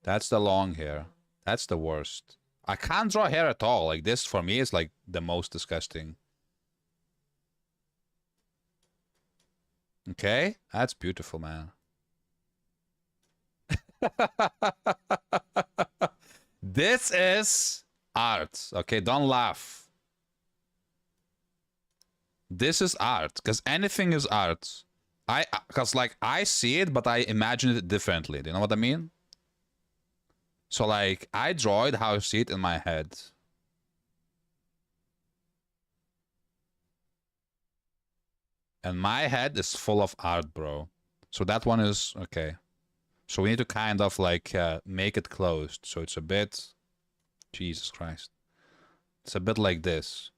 That's the long hair. That's the worst. I can't draw hair at all. Like this for me is like the most disgusting. Okay. That's beautiful, man. This is art. Okay, don't laugh. This is art, because anything is art. Because like I see it, but I imagine it differently. Do you know what I mean? So like I draw it how I see it in my head. And my head is full of art, bro. So that one is okay. So we need to kind of like make it closed. So it's a bit, Jesus Christ. It's a bit like this,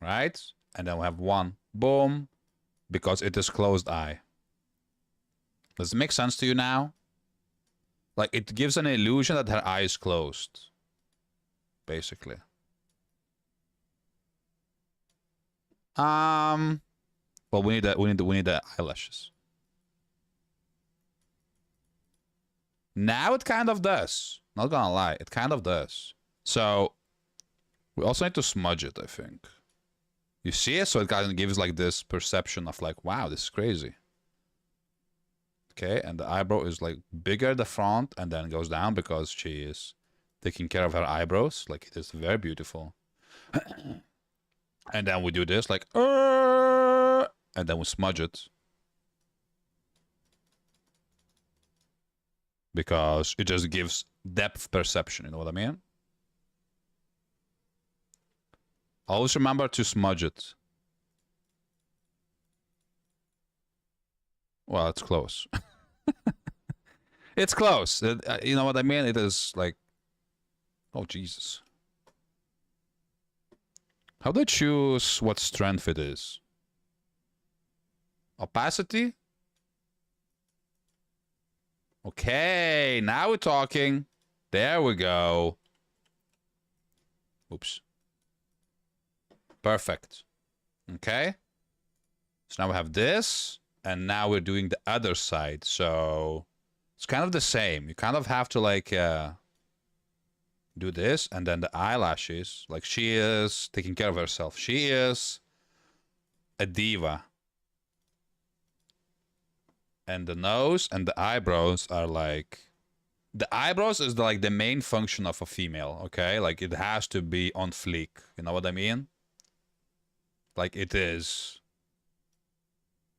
right? And then we have one, boom, because it is closed eye. Does it make sense to you now? Like it gives an illusion that her eye is closed, basically. Well, we need the eyelashes. Now it kind of does. Not gonna lie, it kind of does. So we also need to smudge it, I think. You see it? So it kind of gives like this perception of like, wow, this is crazy. Okay, and the eyebrow is like bigger at the front and then goes down because she is taking care of her eyebrows. Like it is very beautiful. And then we do this like, and then we smudge it. Because it just gives depth perception, you know what I mean? Always remember to smudge it. Well, it's close. It's close. You know what I mean? It is like... Oh, Jesus. How do I choose what strength it is? Opacity? Okay, now we're talking. There we go. Oops. Perfect. Okay. So now we have this, and now we're doing the other side. So it's kind of the same. You kind of have to like do this, and then the eyelashes. Like she is taking care of herself. She is a diva. And the nose and the eyebrows are like... The eyebrows is like the main function of a female, okay? Like it has to be on fleek. You know what I mean? Like it is.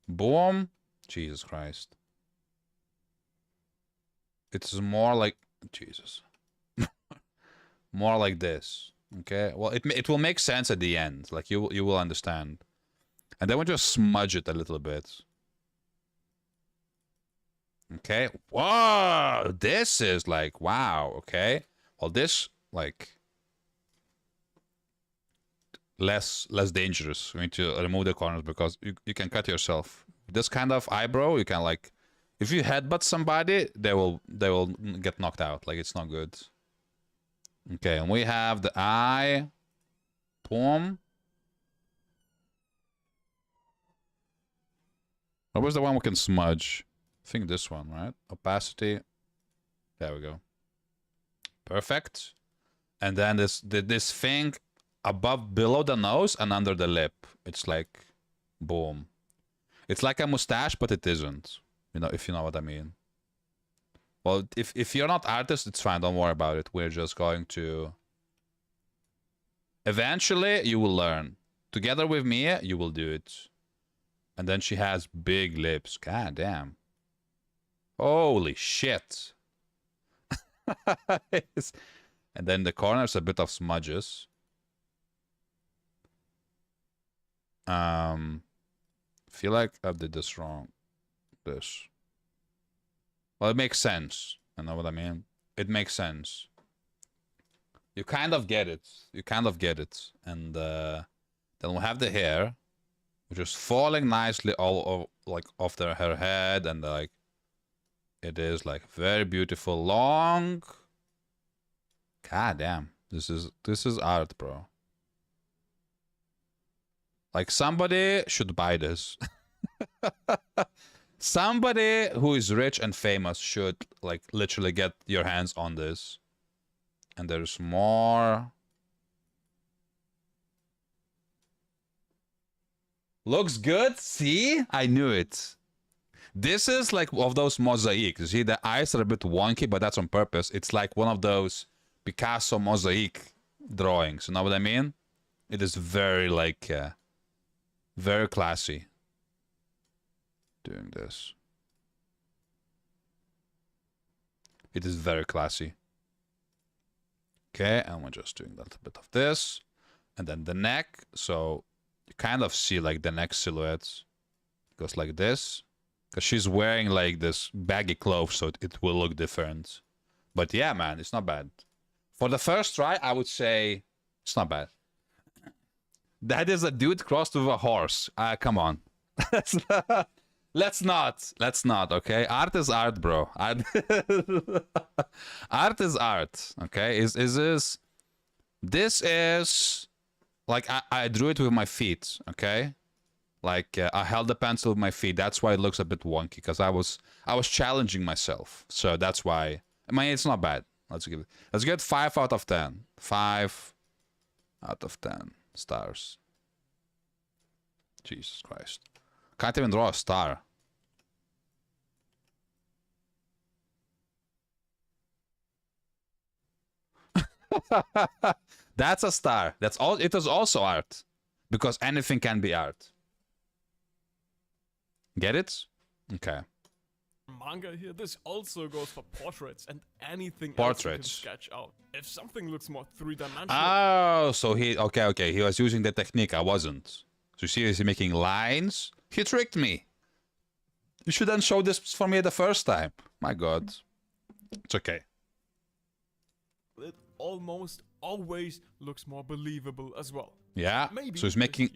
Boom. Jesus Christ. It's more like... Jesus. More like this. Okay? Well, it will make sense at the end. Like you will understand. And then we just smudge it a little bit. Okay. Whoa! This is like, wow. Okay. Well, this, like... less dangerous. We need to remove the corners because you can cut yourself. This kind of eyebrow, you can like... If you headbutt somebody, they will get knocked out. Like, it's not good. Okay, and we have the eye. Boom. What was the one we can smudge? I think this one, right? Opacity. There we go. Perfect. And then this thing below the nose and under the lip. It's like, boom. It's like a mustache, but it isn't. You know, if you know what I mean. Well, if you're not artist, it's fine. Don't worry about it. We're just going to... Eventually, you will learn. Together with me, you will do it. And then she has big lips. God damn. Holy shit. And then the corners, a bit of smudges. Feel like I did this wrong. This. Well, it makes sense. You know what I mean? It makes sense. You kind of get it. You kind of get it. And then we'll have the hair, which is falling nicely all like off her head, and like it is like very beautiful, long. God damn, this is art, bro. Like somebody should buy this. Somebody who is rich and famous should like literally get your hands on this. And there's more. Looks good. See? I knew it. This is like of those mosaics. You see, the eyes are a bit wonky, but that's on purpose. It's like one of those Picasso mosaic drawings. You know what I mean? It is very like very classy. Doing this. It is very classy. Okay, and we're just doing a little bit of this. And then the neck. So you kind of see like the neck silhouettes. Goes like this. Because she's wearing like this baggy clothes, so it will look different. But yeah, man, it's not bad. For the first try, I would say it's not bad. That is a dude crossed with a horse. Come on. Let's not, okay? Art is art, bro. Art, art is art, okay? Is this is like I drew it with my feet, okay? Like I held the pencil with my feet. That's why it looks a bit wonky, because I was challenging myself. So that's why. I mean, it's not bad. Let's get 5 out of 10. 5 out of 10 stars. Jesus Christ. Can't even draw a star. That's a star. That's all. It is also art, because anything can be art. Get it? Okay. Manga here, this also goes for portraits and anything else Portraits. you can sketch out. If something looks more three-dimensional... Oh, so he... Okay. He was using the technique. I wasn't. So you see, he's making lines. He tricked me. You shouldn't show this for me the first time. My God. It's okay. It almost always looks more believable as well. Yeah. Maybe So he's making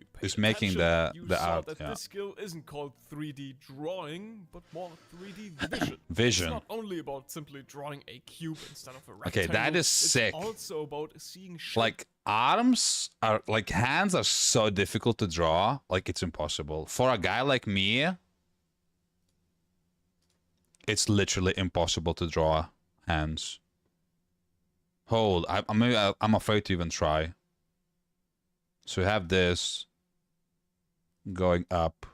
the art. That Yeah. this skill isn't called 3D drawing, but more 3D vision. Vision. It's not only about simply drawing a cube instead of a rectangle. Okay, that is sick. It's also about seeing shape. Like arms are like hands are so difficult to draw. Like it's impossible for a guy like me. It's literally impossible to draw hands. Hold, I'm afraid to even try. So you have this going up,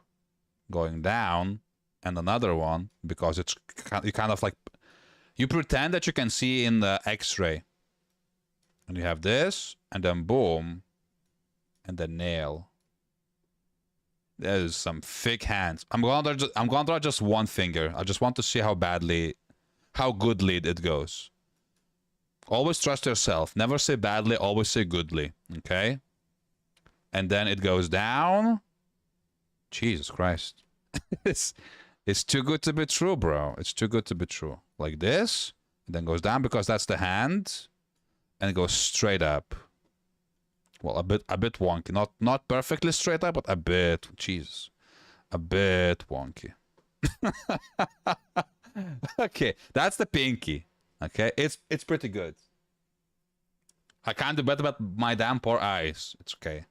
going down, and another one, because it's you kind of like you pretend that you can see in the X-ray. And you have this, and then boom, and then nail. There's some thick hands. I'm gonna draw just one finger. I just want to see how goodly it goes. Always trust yourself. Never say badly, always say goodly. Okay? And then it goes down. Jesus Christ. it's too good to be true, bro. It's too good to be true. Like this. And then goes down because that's the hand. And it goes straight up. Well, a bit wonky. Not perfectly straight up, but a bit. Jesus. A bit wonky. Okay, that's the pinky. Okay, it's pretty good. I can't do better about my damn poor eyes. It's okay.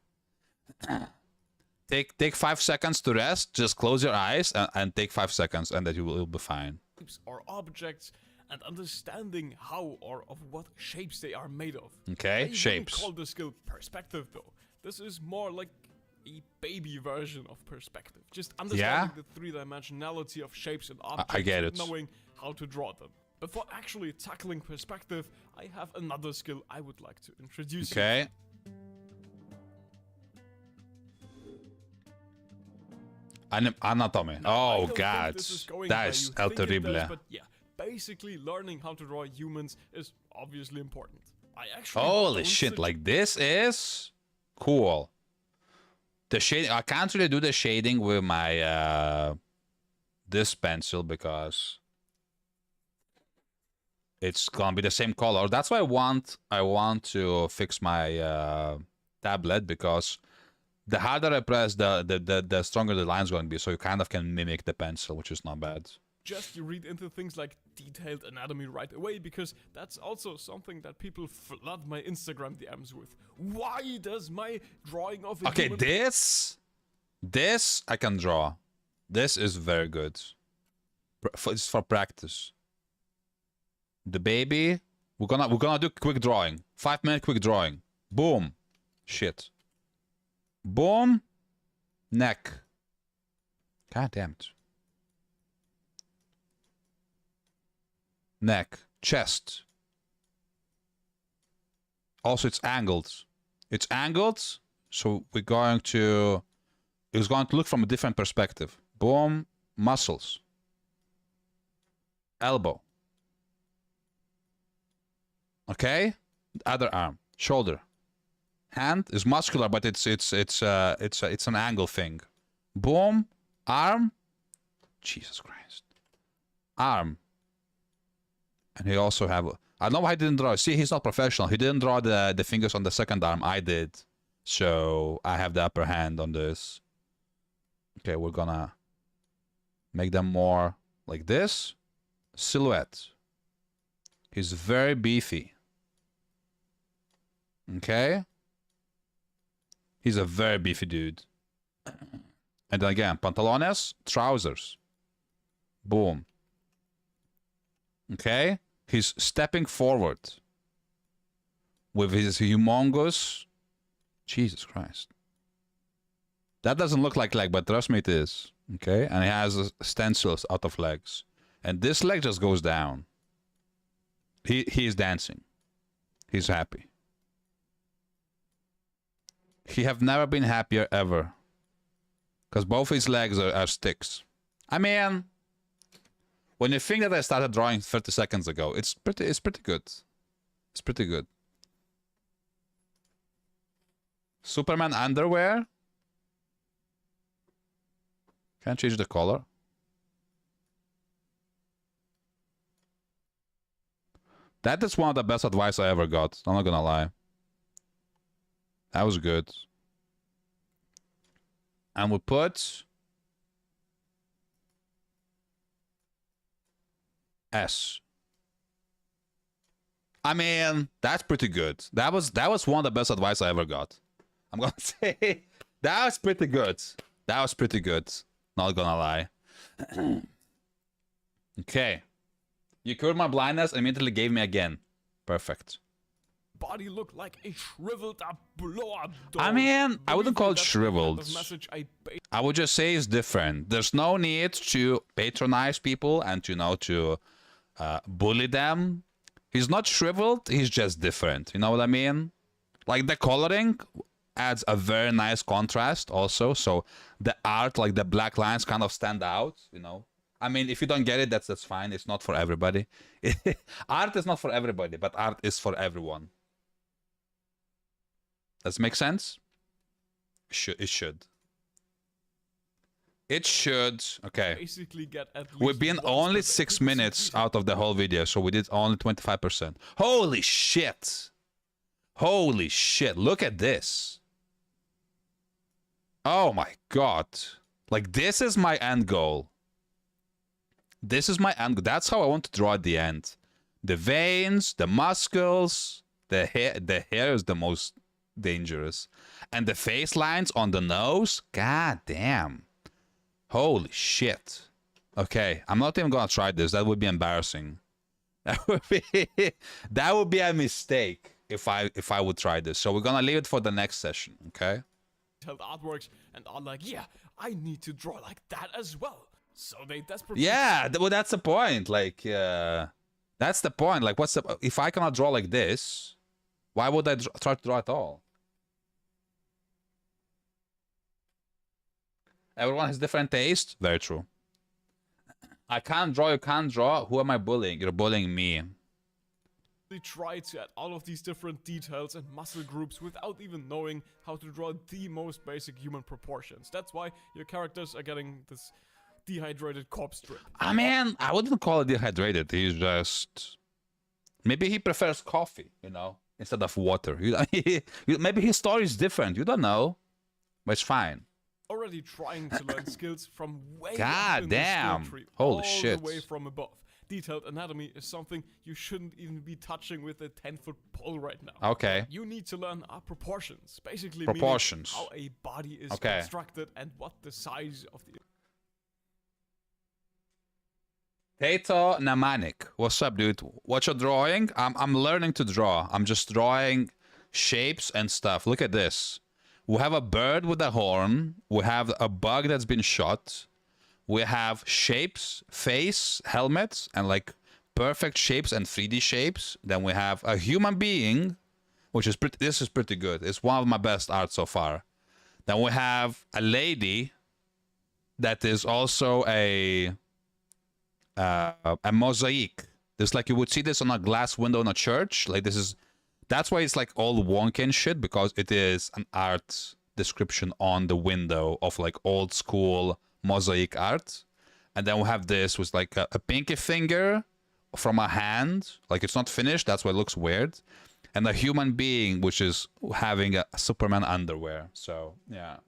Take 5 seconds to rest. Just close your eyes and take 5 seconds, and that you'll be fine. Or objects, and understanding how or of what shapes they are made of. Okay, I shapes. wouldn't call this skill perspective though. This is more like a baby version of perspective. Just understanding the three-dimensionality of shapes and objects, I get it. and knowing how to draw them. But for actually tackling perspective, I have another skill I would like to introduce you. Okay. Anatomy. Oh God, that is el terrible. But yeah, basically learning how to draw humans is obviously important. I actually Holy shit! Like this is cool. The shading. I can't really do the shading with my this pencil because it's gonna be the same color. That's why I want to fix my tablet, because the harder I press, the stronger the line's going to be. So you kind of can mimic the pencil, which is not bad. Just you read into things like detailed anatomy right away, because that's also something that people flood my Instagram DMs with. Why does my drawing of a human... this I can draw. This is very good. It's for practice. The baby, we're gonna do quick drawing. 5-minute quick drawing. Boom. Shit. Boom. Neck. God damn it. Neck. Chest. Also, it's angled. It's angled, so we're going to... It's going to look from a different perspective. Boom. Muscles. Elbow. Okay? Other arm. Shoulder. Hand is muscular, but it's an angle thing. Boom. Arm. Jesus Christ. Arm. And he also have... I don't know why he didn't draw. See, he's not professional. He didn't draw the fingers on the second arm. I did. So I have the upper hand on this. Okay, we're gonna make them more like this. Silhouette. He's very beefy. Okay? He's a very beefy dude. And then again, pantalones, trousers. Boom. Okay? He's stepping forward with his humongous... Jesus Christ. That doesn't look like leg, but trust me it is. Okay? And he has stencils out of legs. And this leg just goes down. He's dancing. He's happy. He have never been happier ever. Because both his legs are sticks. I mean, when you think that I started drawing 30 seconds ago, it's pretty good. It's pretty good. Superman underwear. Can I change the color? That is one of the best advice I ever got. I'm not gonna lie. That was good. And we put S. I mean, that's pretty good. That was one of the best advice I ever got. I'm gonna say that was pretty good. That was pretty good. Not gonna lie. Okay. You cured my blindness and immediately gave me again. Perfect. Body look like a shriveled up blow-up doll. I mean, I wouldn't call it That's the shriveled. kind of message I would just say it's different. There's no need to patronize people and to bully them. He's not shriveled, he's just different. You know what I mean? Like the coloring adds a very nice contrast also. So the art, like the black lines kind of stand out, you know. I mean, if you don't get it, that's fine. It's not for everybody. Art is not for everybody, but art is for everyone. Does it make sense? It should. It should. Okay. basically get at least We've been once only per day. 6 minutes out of the whole video, so we did only 25%. Holy shit! Holy shit! Look at this. Oh my god! Like this is my end goal. This is my end. That's how I want to draw at the end. The veins, the muscles, the hair. The hair is the most dangerous, and the face lines on the nose. God damn! Holy shit! Okay, I'm not even gonna try this. That would be embarrassing. That would be a mistake if I would try this. So we're gonna leave it for the next session. Okay. Detailed artworks and are like, yeah, I need to draw like that as well. So they desperately. Yeah, well, that's the point. Like, that's the point. Like, what's the... If I cannot draw like this, why would I try to draw at all? Everyone has different taste. Very true. I can't draw, you can't draw. Who am I bullying? You're bullying me. They try to add all of these different details and muscle groups without even knowing how to draw the most basic human proportions. That's why your characters are getting this dehydrated corpse strip. I mean, I wouldn't call it dehydrated. He's just... Maybe he prefers coffee, you know, instead of water. Maybe his story is different. You don't know. But it's fine. Already trying to learn skills from way God up in the damn. skill tree, Holy all shit. the way from above. Detailed anatomy is something you shouldn't even be touching with a 10-foot pole right now. Okay. You need to learn proportions, basically Proportions. meaning how a body is Okay. constructed and what the size of the... Tato Namanik. What's up, dude? What you're drawing? I'm learning to draw. I'm just drawing shapes and stuff. Look at this. We have a bird with a horn. We have a bug that's been shot. We have shapes, face, helmets, and like perfect shapes and 3D shapes. Then we have a human being, which is pretty... This is pretty good. It's one of my best art so far. Then we have a lady that is also a mosaic. This, like, you would see this on a glass window in a church. Like, this is... That's why it's like all wonky and shit, because it is an art description on the window of like old school mosaic art. And then we have this with like a pinky finger from a hand. Like it's not finished. That's why it looks weird. And a human being, which is having a Superman underwear. So, yeah.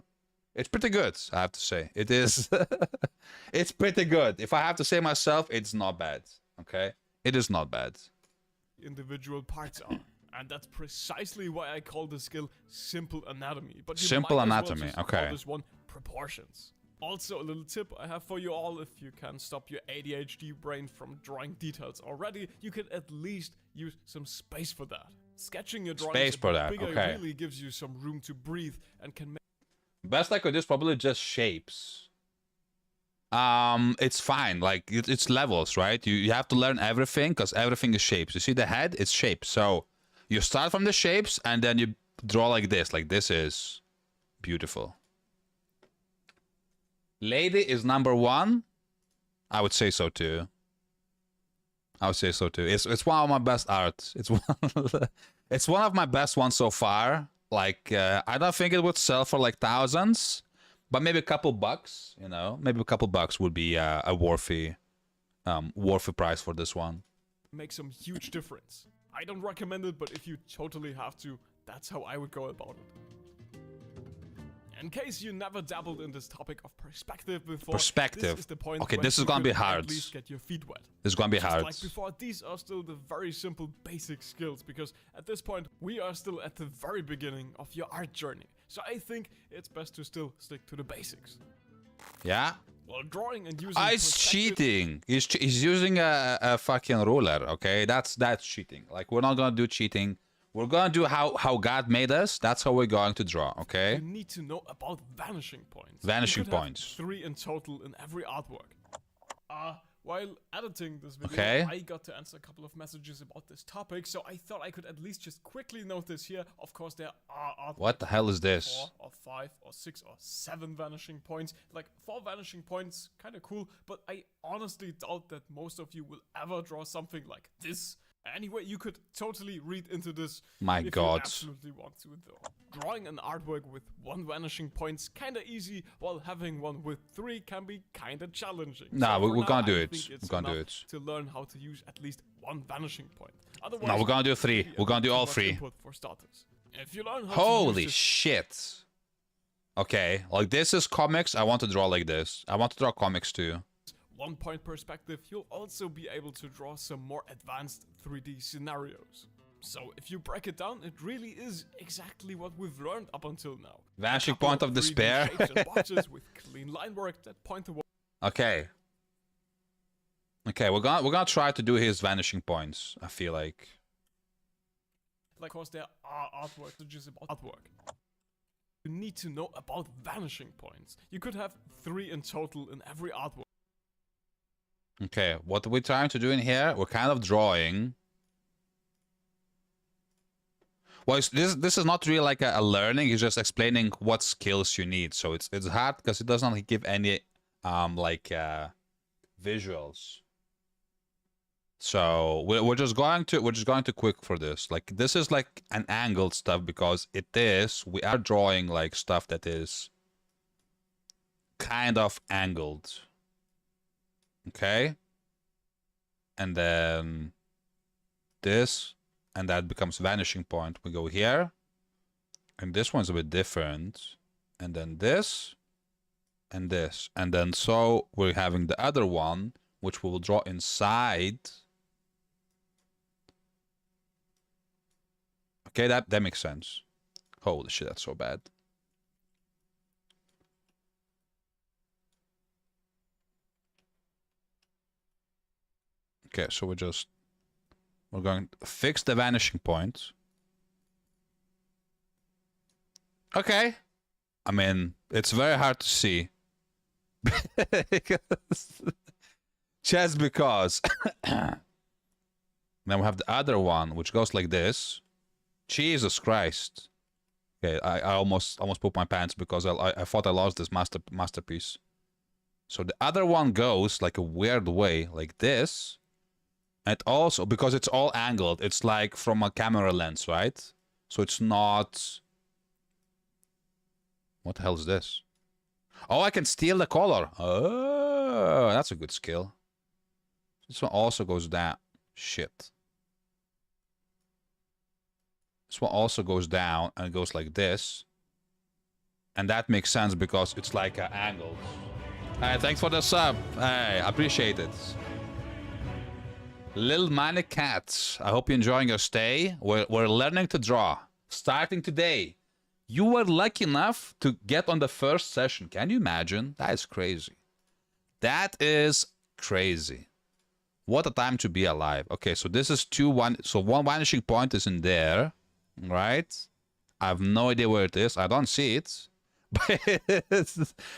It's pretty good, I have to say. It is. It's pretty good. If I have to say myself, it's not bad. Okay? It is not bad. Individual parts are. And that's precisely why I call the skill Simple Anatomy. But you Simple might as well Anatomy, just call okay. this one Proportions. Also, a little tip I have for you all: if you can stop your ADHD brain from drawing details already, you can at least use some space for that. Sketching your drawings Space a for bit that, bigger okay. really gives you some room to breathe and can make Best I could do is probably just shapes. It's fine. Like it's levels, right? You have to learn everything because everything is shapes. You see the head, it's shapes. So you start from the shapes and then you draw like this. Like this is beautiful. Lady is number 1. I would say so too. I would say so too. It's one of my best art. It's one. It's one of my best ones so far. Like I don't think it would sell for like thousands, but maybe a couple bucks. You know, maybe a couple bucks would be a worthy price for this one. make some huge difference. I don't recommend it, but if you totally have to, that's how I would go about it. In case you never dabbled in this topic of perspective before, Perspective. this is the point Okay, when this is you gonna be can hard. At least get your feet wet. This is gonna be Just hard. like before, these are still the very simple basic skills, because at this point we are still at the very beginning of your art journey. So I think it's best to still stick to the basics. Yeah. While drawing and using It's perspective- cheating. He's using a fucking ruler. Okay, that's cheating. Like we're not gonna do cheating. We're gonna do how God made us. That's how we're going to draw. Okay. You need to know about vanishing points. Vanishing You could have points. 3 in total in every artwork. While editing this video, Okay. I got to answer a couple of messages about this topic, so I thought I could at least just quickly note this here. Of course, there are artworks What the hell is this? 4 or 5 or 6 or 7 vanishing points. Like 4 vanishing points, kind of cool, but I honestly doubt that most of you will ever draw something like this. Anyway, you could totally read into this My if God. you absolutely want to, though. Drawing an artwork with 1 vanishing point's kinda easy, while having one with 3 can be kinda challenging. Nah, So we're for now, gonna do I it. think it's We're gonna do enough it. to learn how to use at least 1 vanishing point. Otherwise, No, we're gonna do 3. maybe We're gonna do too all much 3. input for starters. If you learn how Holy to use this shit. Okay, like this is comics. I want to draw like this. I want to draw comics too. 1 point perspective, you'll also be able to draw some more advanced 3D scenarios. So if you break it down, it really is exactly what we've learned up until now. Vanishing A couple point of 3D despair. shapes and boxes with clean line work that point towards Okay. Okay, we're gonna try to do his vanishing points. I feel like. of course there are artwork just about artwork. You need to know about vanishing points. You could have 3 in total in every artwork. Okay, what we're trying to do in here, we're kind of drawing. Well, this is not really like a learning. It's just explaining what skills you need. So it's hard because it doesn't give any visuals. So we're just going to quick for this. Like this is like an angled stuff because we are drawing like stuff that is kind of angled. Okay. And then this, and that becomes vanishing point. We go here. And this one's a bit different. And then this. And this. And then so we're having the other one, which we will draw inside. Okay, that makes sense. Holy shit, that's so bad. Okay, so we're going to fix the vanishing point. Okay. I mean, it's very hard to see. Just because. Then we have the other one, which goes like this. Jesus Christ. Okay, I almost pooped my pants because I thought I lost this masterpiece. So the other one goes like a weird way, like this. And also, because it's all angled, it's like from a camera lens, right? So it's not... What the hell is this? Oh, I can steal the color. Oh. Oh, that's a good skill. This one also goes down. Shit. This one also goes down and goes like this. And that makes sense because it's like angles. Hey, thanks for the sub. Hey, I appreciate it. Little Manic Cat, I hope you're enjoying your stay. We're learning to draw. Starting today. You were lucky enough to get on the first session. Can you imagine? That is crazy. That is crazy. What a time to be alive. Okay, so this is so one vanishing point is in there, right? I have no idea where it is. I don't see it. But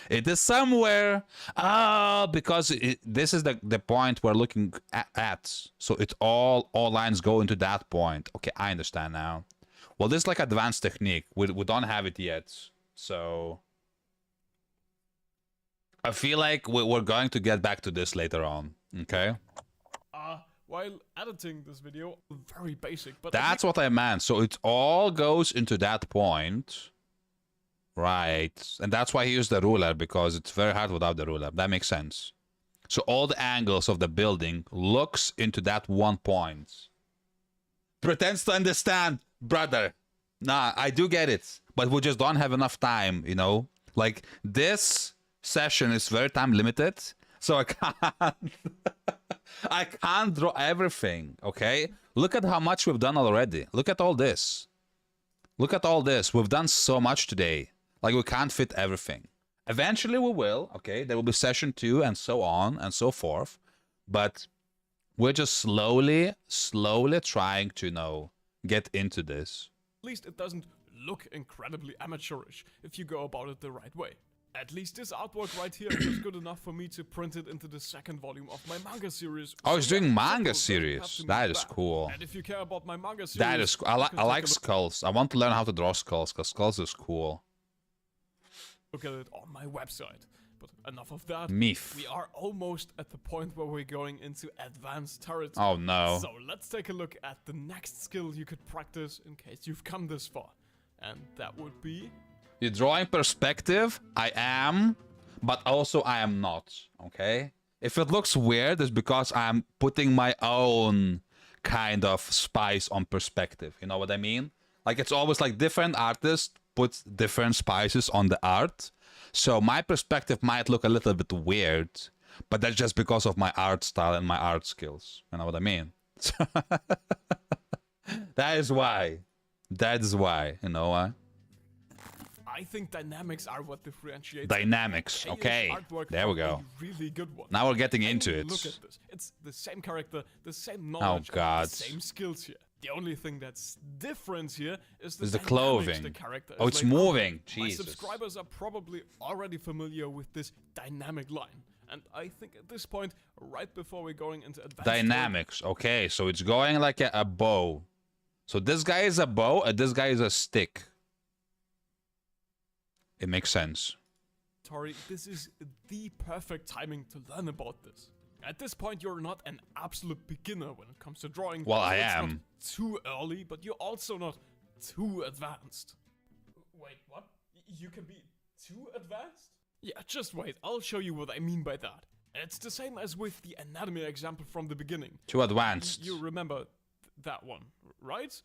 it is somewhere. Ah, because this is the point we're looking at. So it's all lines go into that point. Okay, I understand now. Well, this is like advanced technique. We don't have it yet. So I feel like we're going to get back to this later on. Okay? While editing this video, very basic, but that's what I meant. So it all goes into that point. Right. And that's why he used the ruler, because it's very hard without the ruler. That makes sense. So all the angles of the building looks into that one point. Pretends to understand, brother. Nah, I do get it. But we just don't have enough time, you know? Like, this session is very time limited. So I can't... I can't draw everything, okay? Look at how much we've done already. Look at all this. Look at all this. We've done so much today. Like, we can't fit everything. Eventually we will, okay? There will be session 2 and so on and so forth. But we're just slowly trying to, you know, get into this. At least it doesn't look incredibly amateurish if you go about it the right way. At least this artwork right here was good enough for me to print it into the second volume of my manga series. Oh, he's doing manga series. That is cool. And if you care about my manga series, that is cool. I like skulls. I want to learn how to draw skulls, because skulls is cool. Look at it on my website. But enough of that. Meef. We are almost at the point where we're going into advanced territory. Oh no. So let's take a look at the next skill you could practice in case you've come this far. And that would be... You're drawing perspective. I am, but also I am not, okay? If it looks weird, it's because I'm putting my own kind of spice on perspective. You know what I mean? Like, it's always like different artists put different spices on the art. So my perspective might look a little bit weird, but that's just because of my art style and my art skills. You know what I mean? That is why. That is why, you know why? I think dynamics are what differentiates. Dynamics, okay. There we go. Really good one. Now we're getting into it. Look at this. It's the same character, the same knowledge, oh God. the same skills here. The only thing that's different here is the clothing. The character oh, it's moving. Jesus. My subscribers are probably already familiar with this dynamic line. And I think at this point, right before we're going into advanced dynamics, okay. So it's going like a bow. So this guy is a bow and this guy is a stick. It makes sense. Tori, this is the perfect timing to learn about this. At this point, you're not an absolute beginner when it comes to drawing. Well, I it's am. Not too early, but you're also not too advanced. Wait, what? You can be too advanced? Yeah, just wait. I'll show you what I mean by that. It's the same as with the anatomy example from the beginning. Too advanced. You remember that one, right?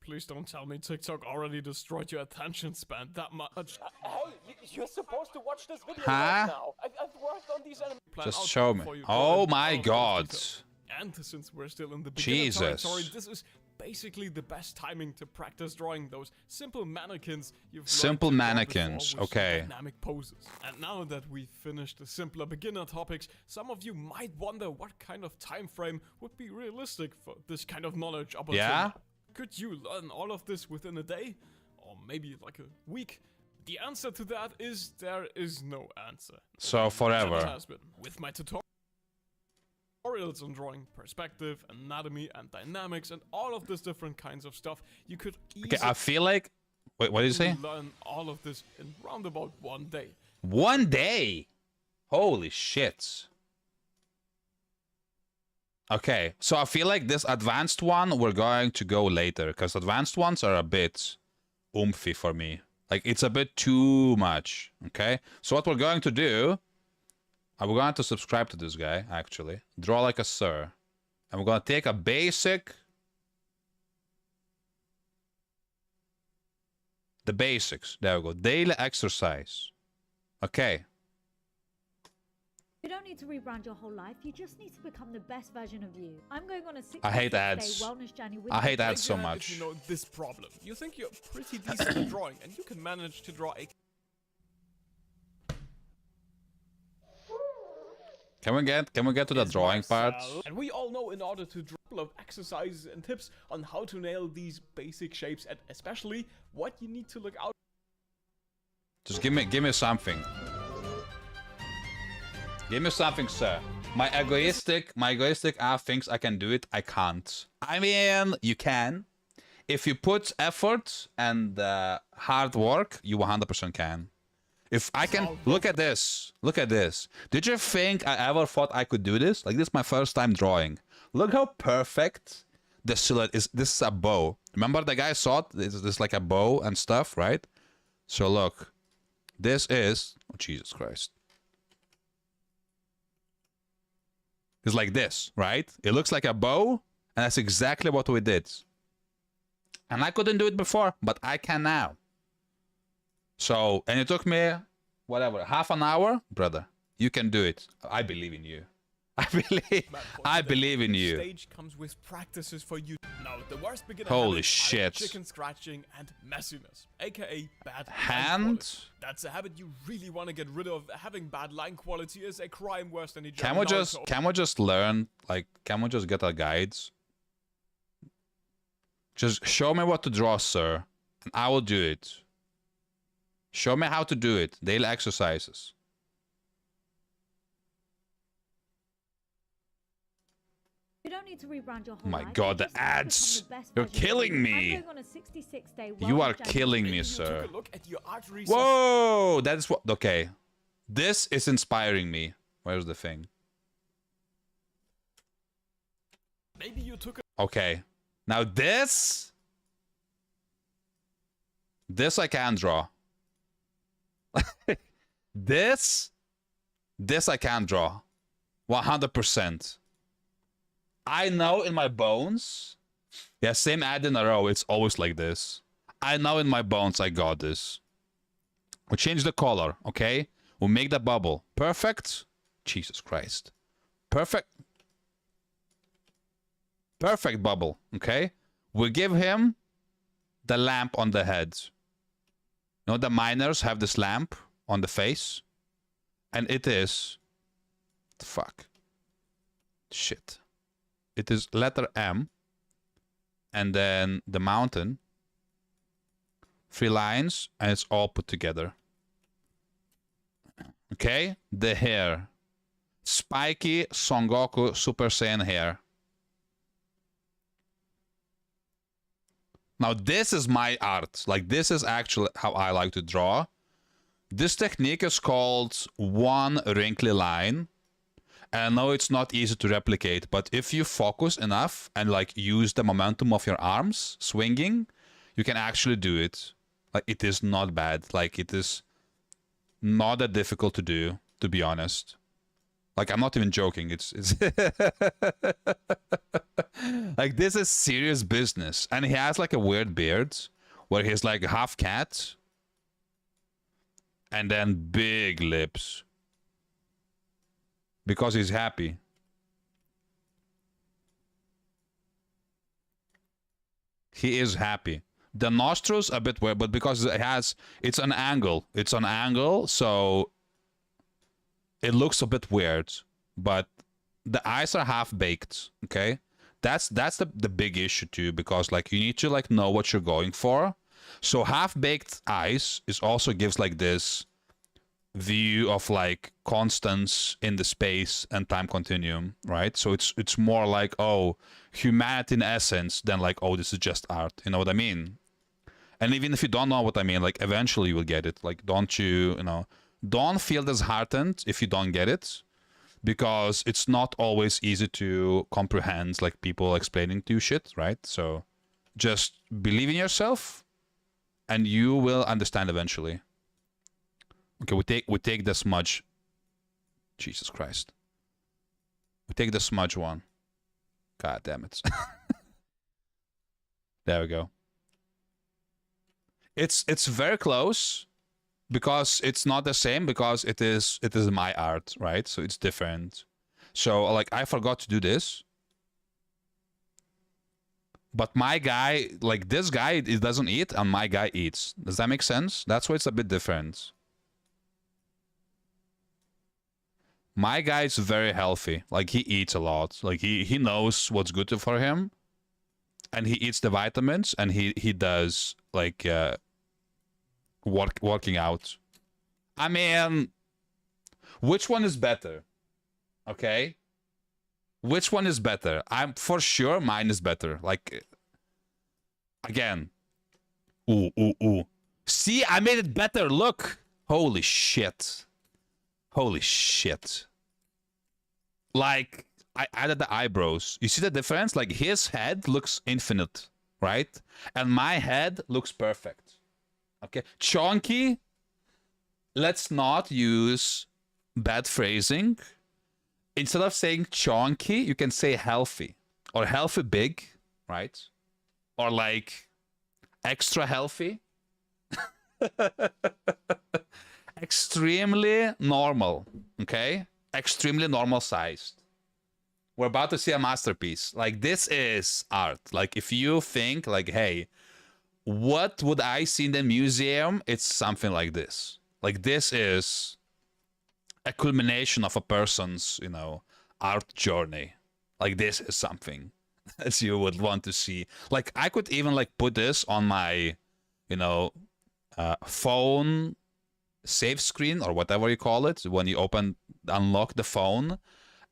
Please don't tell me TikTok already destroyed your attention span that much. Hey, you're supposed to watch this video huh? right now. I've worked on these animations. Just show me. Oh my God. And since we're still in the beginner territory, this is basically the best timing to practice drawing those simple mannequins you've simple mannequins, okay. Dynamic poses. And now that we've finished the simpler beginner topics, some of you might wonder what kind of time frame would be realistic for this kind of knowledge up until now. Could you learn all of this within a day? Or maybe like a week? The answer to that is there is no answer. So forever. It has been. With my tutorials on drawing perspective, anatomy, and dynamics, and all of these different kinds of stuff, you could easily I feel like... Wait, what did you say? learn all of this in round about 1 day. 1 day? Holy shit. Okay, so I feel like this advanced one, we're going to go later, because advanced ones are a bit oomphy for me. Like, it's a bit too much, okay? So what we're going to do, we're going to subscribe to this guy, actually. Draw like a sir. And we're going to take a basic... The basics. There we go. Daily exercise. Okay. You don't need to rebrand your whole life. You just need to become the best version of you. I'm going on a 66-day I hate ads. wellness journey with I hate you. ads so Like that, much. If you know this problem, you think you're pretty decent at drawing, and you can manage to draw a Can we get to the drawing part? And we all know in order to draw a couple of exercises and tips on how to nail these basic shapes, and especially what you need to look out. Just give me something. Give me something, sir. My egoistic thinks I can do it. I can't. I mean, you can. If you put effort and hard work, you 100% can. If I can, look at this. Look at this. Did you think I ever thought I could do this? Like, this is my first time drawing. Look how perfect the silhouette is. This is a bow. Remember the guy saw it? This is like a bow and stuff, right? So look, this is, oh, Jesus Christ. It's like this, right? It looks like a bow, and that's exactly what we did. And I couldn't do it before, but I can now. So, and it took me, whatever, half an hour? Brother, you can do it. I believe in you. I believe in you. Stage comes with practices for you. Now, the worst beginner Holy habits shit. are chicken scratching and messiness, aka bad line Hand? quality. That's a habit you really want to get rid of. Having bad line quality is a crime worse than a Can we just learn, like, can we just get our guides? Just show me what to draw, sir, and I will do it. Show me how to do it. Daily exercises. You don't need to rebrand your whole Oh my life. God, You the just need to become ads. the best You're version of killing you. me. I'm going on a 66-day You are wellness journey. killing me, You sir. took a look at your art research. Whoa! That is what... Okay. This is inspiring me. Where's the thing? Maybe you took a Okay. Now this... This I can draw. This I can draw. 100%. I know in my bones. Yeah, same ad in a row. It's always like this. I know in my bones I got this. We'll change the color, okay? We'll make the bubble. Perfect. Jesus Christ. Perfect. Perfect bubble, okay? We'll give him the lamp on the head. You know, the miners have this lamp on the face. And it is... Fuck. Shit. It is letter M. And then the mountain. 3 lines. And it's all put together. Okay? The hair. Spiky Son Goku Super Saiyan hair. Now this is my art. Like, this is actually how I like to draw. This technique is called one wrinkly line. And I know it's not easy to replicate, but if you focus enough and like use the momentum of your arms swinging, you can actually do it. Like, it is not bad. Like, it is not that difficult to do, to be honest. Like, I'm not even joking. It's like, this is serious business. And he has like a weird beard where he's like half cat and then big lips because he's happy. He is happy. The nostrils a bit weird, but because it's an angle. It's an angle, so it looks a bit weird, but the eyes are half baked, okay? That's the big issue too, because like you need to like know what you're going for. So half baked eyes is also gives like this view of like constants in the space and time continuum, right? So it's more like, oh, humanity in essence than like, oh, this is just art. You know what I mean? And even if you don't know what I mean, like eventually you will get it. Like, don't feel disheartened if you don't get it, because it's not always easy to comprehend, like people explaining to you shit, right? So just believe in yourself and you will understand eventually. Okay, we take the smudge Jesus Christ. We take the smudge one. God damn it. There we go. It's very close because it's not the same because it is my art, right? So it's different. So like I forgot to do this. But my guy, like this guy, it doesn't eat, and my guy eats. Does that make sense? That's why it's a bit different. My guy is very healthy. Like he eats a lot. Like he knows what's good for him, and he eats the vitamins, and he does like working out. I mean, which one is better? Okay. Which one is better? I'm for sure mine is better. Like, again. Ooh. See, I made it better. Look. Holy shit. Holy shit. Like, I added the eyebrows. You see the difference? Like, his head looks infinite, right? And my head looks perfect. Okay. Chonky. Let's not use bad phrasing. Instead of saying chonky, you can say healthy. Or healthy big, right? Or like extra healthy. Extremely normal, okay? Extremely normal sized. We're about to see a masterpiece. Like this is art. Like if you think like, hey, what would I see in the museum? It's something like this. Like this is a culmination of a person's, you know, art journey. Like this is something that you would want to see. Like I could even like put this on my, you know, phone save screen or whatever you call it when you unlock the phone,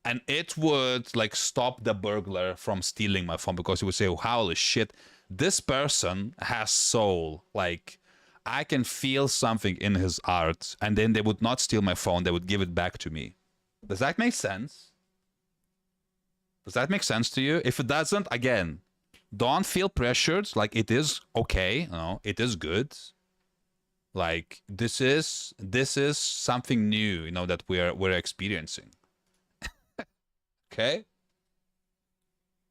and it would like stop the burglar from stealing my phone because he would say, holy shit, this person has soul. Like I can feel something in his art, and then they would not steal my phone. They would give it back to me. Does that make sense? Does that make sense to you? If it doesn't, again, don't feel pressured. Like it is okay. You know, it is good. Like this is something new, you know, that we're experiencing. Okay?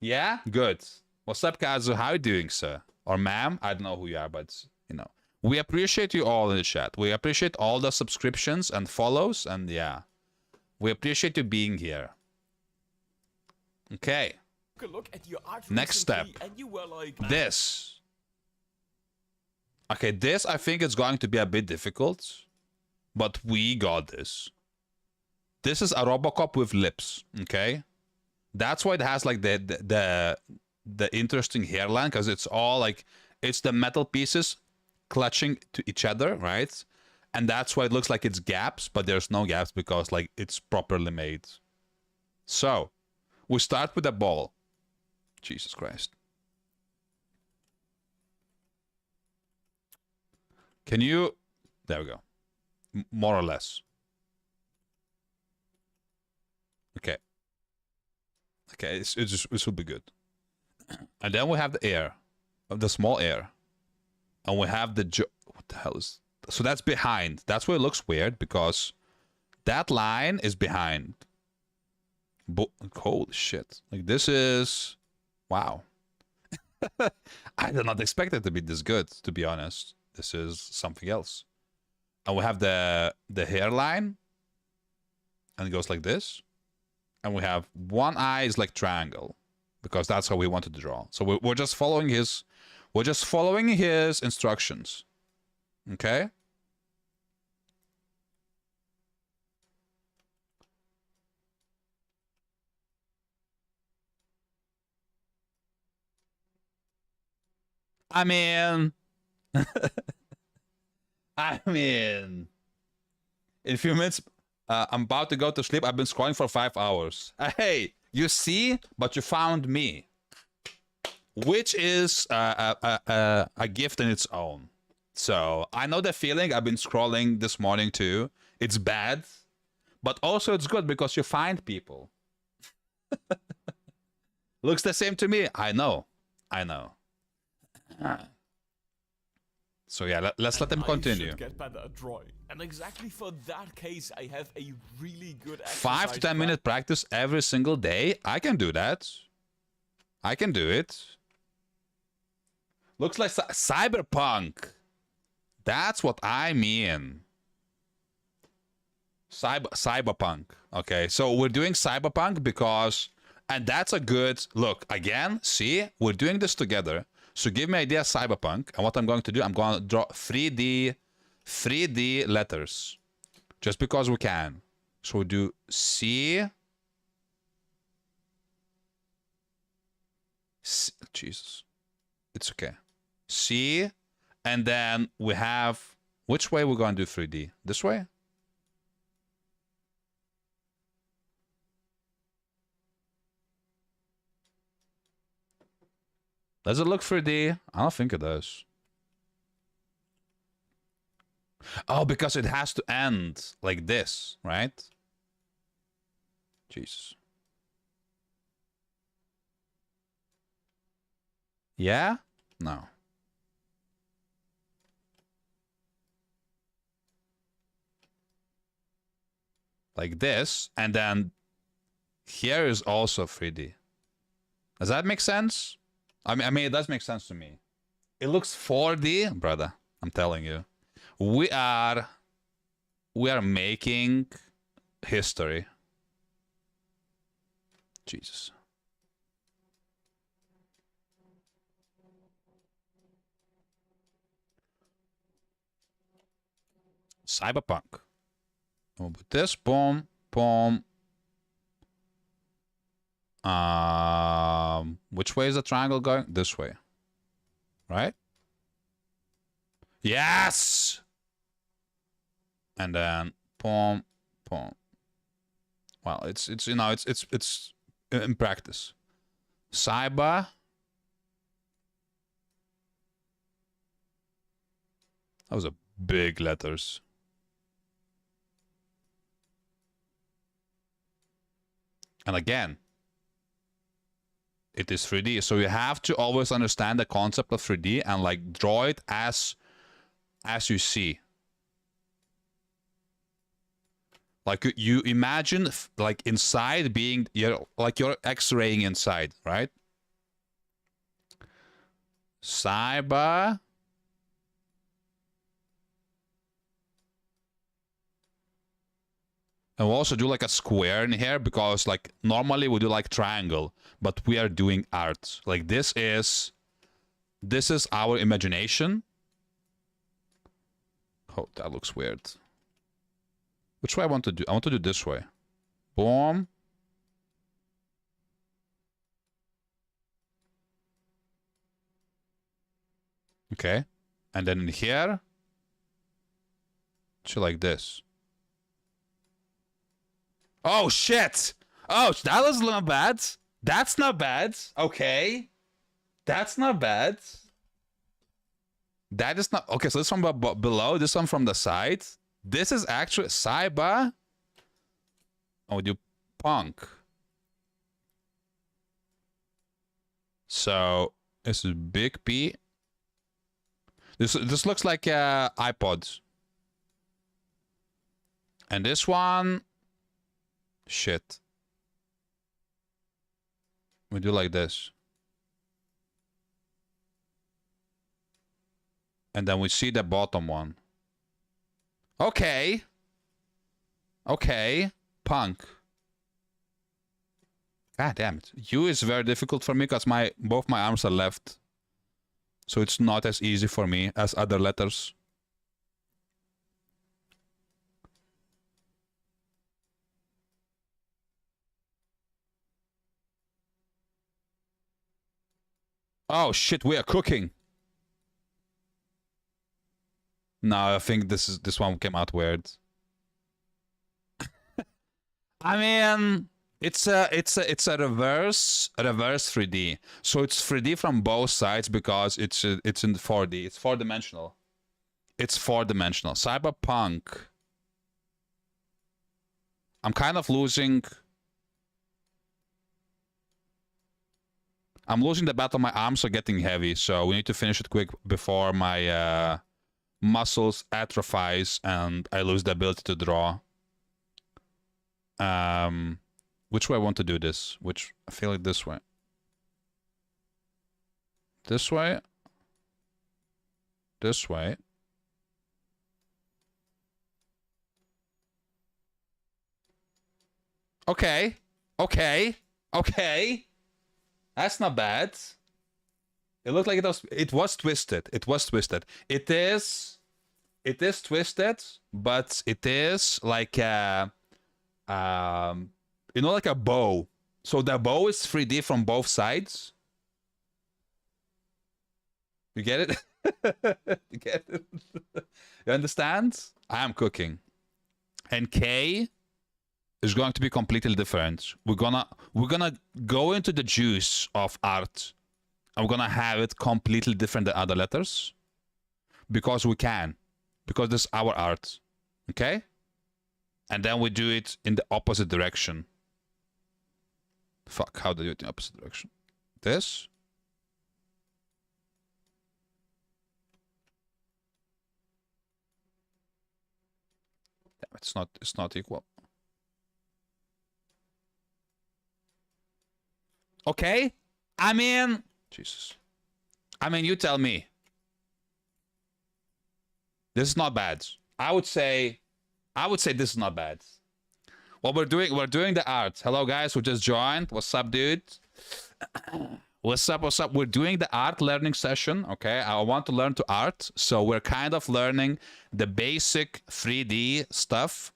Yeah? Good. What's up, Kazu? How are you doing, sir? Or ma'am? I don't know who you are, but you know. We appreciate you all in the chat. We appreciate all the subscriptions and follows, and yeah. We appreciate you being here. Okay. Look at your art Next step. recently and you were like, This. Okay, this I think is going to be a bit difficult, but we got this. This is a Robocop with lips, okay? That's why it has like the interesting hairline, because it's all like, it's the metal pieces clutching to each other, right? And that's why it looks like it's gaps, but there's no gaps because like it's properly made. So, we start with a ball. Jesus Christ. Can you... There we go. More or less. Okay. Okay, it should be good. And then we have the air. The small air. And we have the... What the hell is... So that's behind. That's where it looks weird, because that line is behind. Holy shit. Like, this is... Wow. I did not expect it to be this good, to be honest. This is something else. And we have the hairline. And it goes like this. And we have one eye is like triangle. Because that's how we wanted to draw. So we're just following his... We're just following his instructions. Okay? I mean... in a few minutes, I'm about to go to sleep. I've been scrolling for 5 hours. Hey, you see? But you found me. Which is a gift in its own. So, I know the feeling. I've been scrolling this morning too. It's bad. But also it's good because you find people. Looks the same to me. I know. So So yeah, let's let them I continue. should get better at drawing. And exactly for that case, I have a really good 5 to 10 minute practice every single day. I can do that. I can do it. Looks like cyberpunk. That's what I mean. Cyberpunk. Okay, so we're doing cyberpunk because, and that's a good look. Again, see, we're doing this together. So give me an idea of cyberpunk, and what I'm going to do, I'm going to draw 3D letters, just because we can. So we do C. Jesus, it's okay. C, and then we have, which way we're going to do 3D? This way? Does it look 3D? I don't think it does. Oh, because it has to end like this, right? Jesus. Yeah? No. Like this, and then here is also 3D. Does that make sense? I mean, it does make sense to me. It looks 4D, brother. I'm telling you, we are making history. Jesus. Cyberpunk. We'll put this, boom, boom. Which way is the triangle going? This way, right? Yes. And then boom, boom. Well, it's you know it's in practice. Cyber. Those are big letters. And again, it is 3D, so you have to always understand the concept of 3D and like draw it as you see. Like you imagine like inside being like you're X-raying inside, right? Cyber. And we'll also do like a square in here because like normally we do like triangle, but we are doing art. Like this is our imagination. Oh, that looks weird. Which way I want to do? I want to do this way. Boom. Okay. And then in here, to like this. Oh, shit! Oh, that was not bad. That's not bad. Okay. That's not bad. That is not... Okay, so this one below, this one from the side. This is actually cyber. Oh, we do punk. So, this is big P. This looks like iPods. And this one... Shit. We do like this. And then we see the bottom one. Okay. Okay. Punk. God damn it. U is very difficult for me because both my arms are left. So it's not as easy for me as other letters. Oh shit, we are cooking. No, I think this one came out weird. I mean, it's a reverse 3D. So it's 3D from both sides because it's in 4D. It's 4-dimensional. It's 4-dimensional. Cyberpunk. I'm kind of losing. I'm losing the battle. My arms are getting heavy, so we need to finish it quick before my muscles atrophies and I lose the ability to draw. Which way I want to do this? Which I feel like this way. This way. This way. Okay. Okay. Okay. That's not bad. It looked like it was twisted. It was twisted. It is twisted, but it is like a you know, like a bow. So the bow is 3D from both sides. You get it? You get it? You understand? I am cooking. And K is going to be completely different. We're gonna go into the juice of art. And we're gonna have it completely different than other letters. Because we can. Because this is our art. Okay? And then we do it in the opposite direction. Fuck, how do you do it in the opposite direction? This? Damn, it's not equal. Okay? I mean, Jesus. I mean, you tell me. This is not bad. I would say this is not bad. What we're doing the art. Hello guys who just joined. What's up, dude? What's up? What's up? We're doing the art learning session. Okay, I want to learn to art, so we're kind of learning the basic 3D stuff,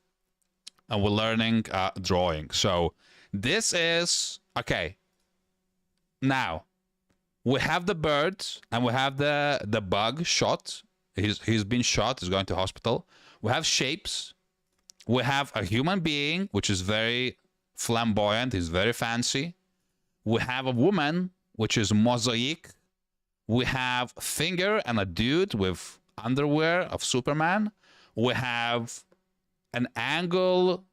and we're learning drawing. So this is okay. Now we have the bird and we have the bug shot. He's been shot. He's going to hospital. We have shapes. We have a human being, which is very flamboyant. He's very fancy. We have a woman, which is mosaic. We have a finger and a dude with underwear of Superman. We have an angle,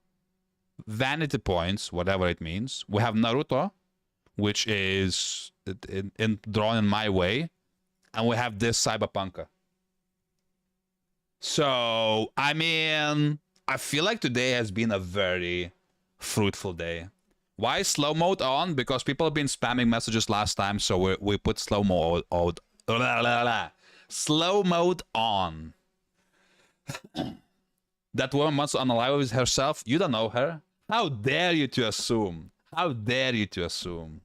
vanity points, whatever it means. We have Naruto, which is drawn in my way. And we have this cyberpunker. So, I mean, I feel like today has been a very fruitful day. Why slow mode on? Because people have been spamming messages last time, so we put slow mode on. Slow mode on. That woman wants to unalive with herself. You don't know her. How dare you to assume? How dare you to assume?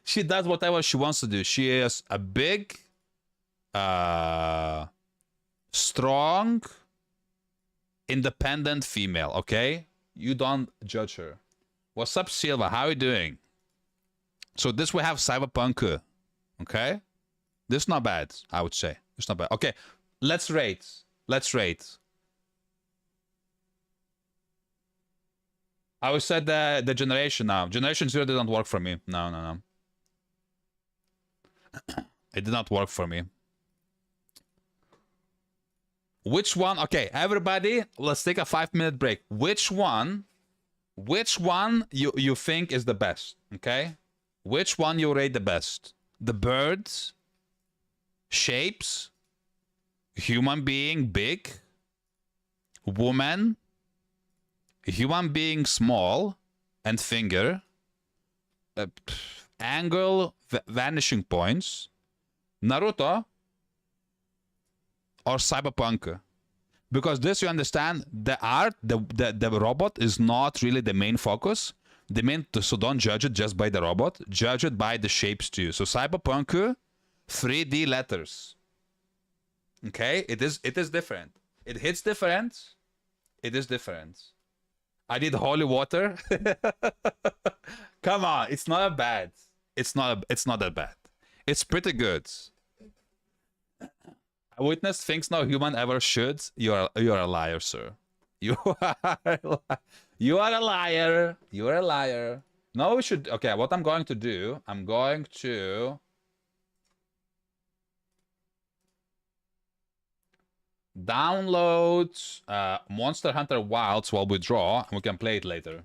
She does whatever she wants to do. She is a big, strong, independent female, okay? You don't judge her. What's up, Silva? How are you doing? So this we have cyberpunk, okay? This is not bad, I would say. It's not bad. Okay, let's rate. Let's rate. I would say the generation now. Generation 0 didn't work for me. No. It did not work for me. Which one? Okay, everybody, let's take a 5-minute break. Which one you think is the best? Okay? Which one you rate the best? The birds, shapes, human being big, woman, human being small, and finger, angle, vanishing points, Naruto, or cyberpunk? Because this, you understand, the art, the robot is not really the main focus. So don't judge it just by the robot. Judge it by the shapes too. So cyberpunk, 3D letters. Okay, it is different. It hits different. It is different. I need holy water. Come on, it's not bad. It's not that bad. It's pretty good. A witness thinks no human ever should. You're a liar, sir. You are a liar. You are a liar. No, we should. Okay, what I'm going to do, I'm going to download Monster Hunter Wilds while we draw, and we can play it later.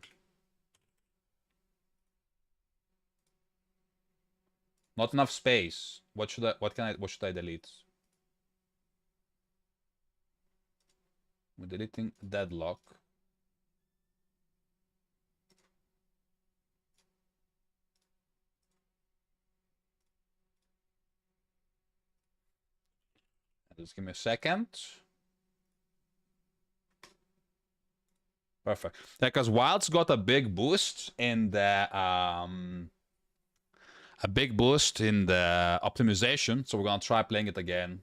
Not enough space. What should I delete? We're deleting deadlock. Just give me a second. Perfect. Because Wild's got a big boost in the optimization, so we're gonna try playing it again.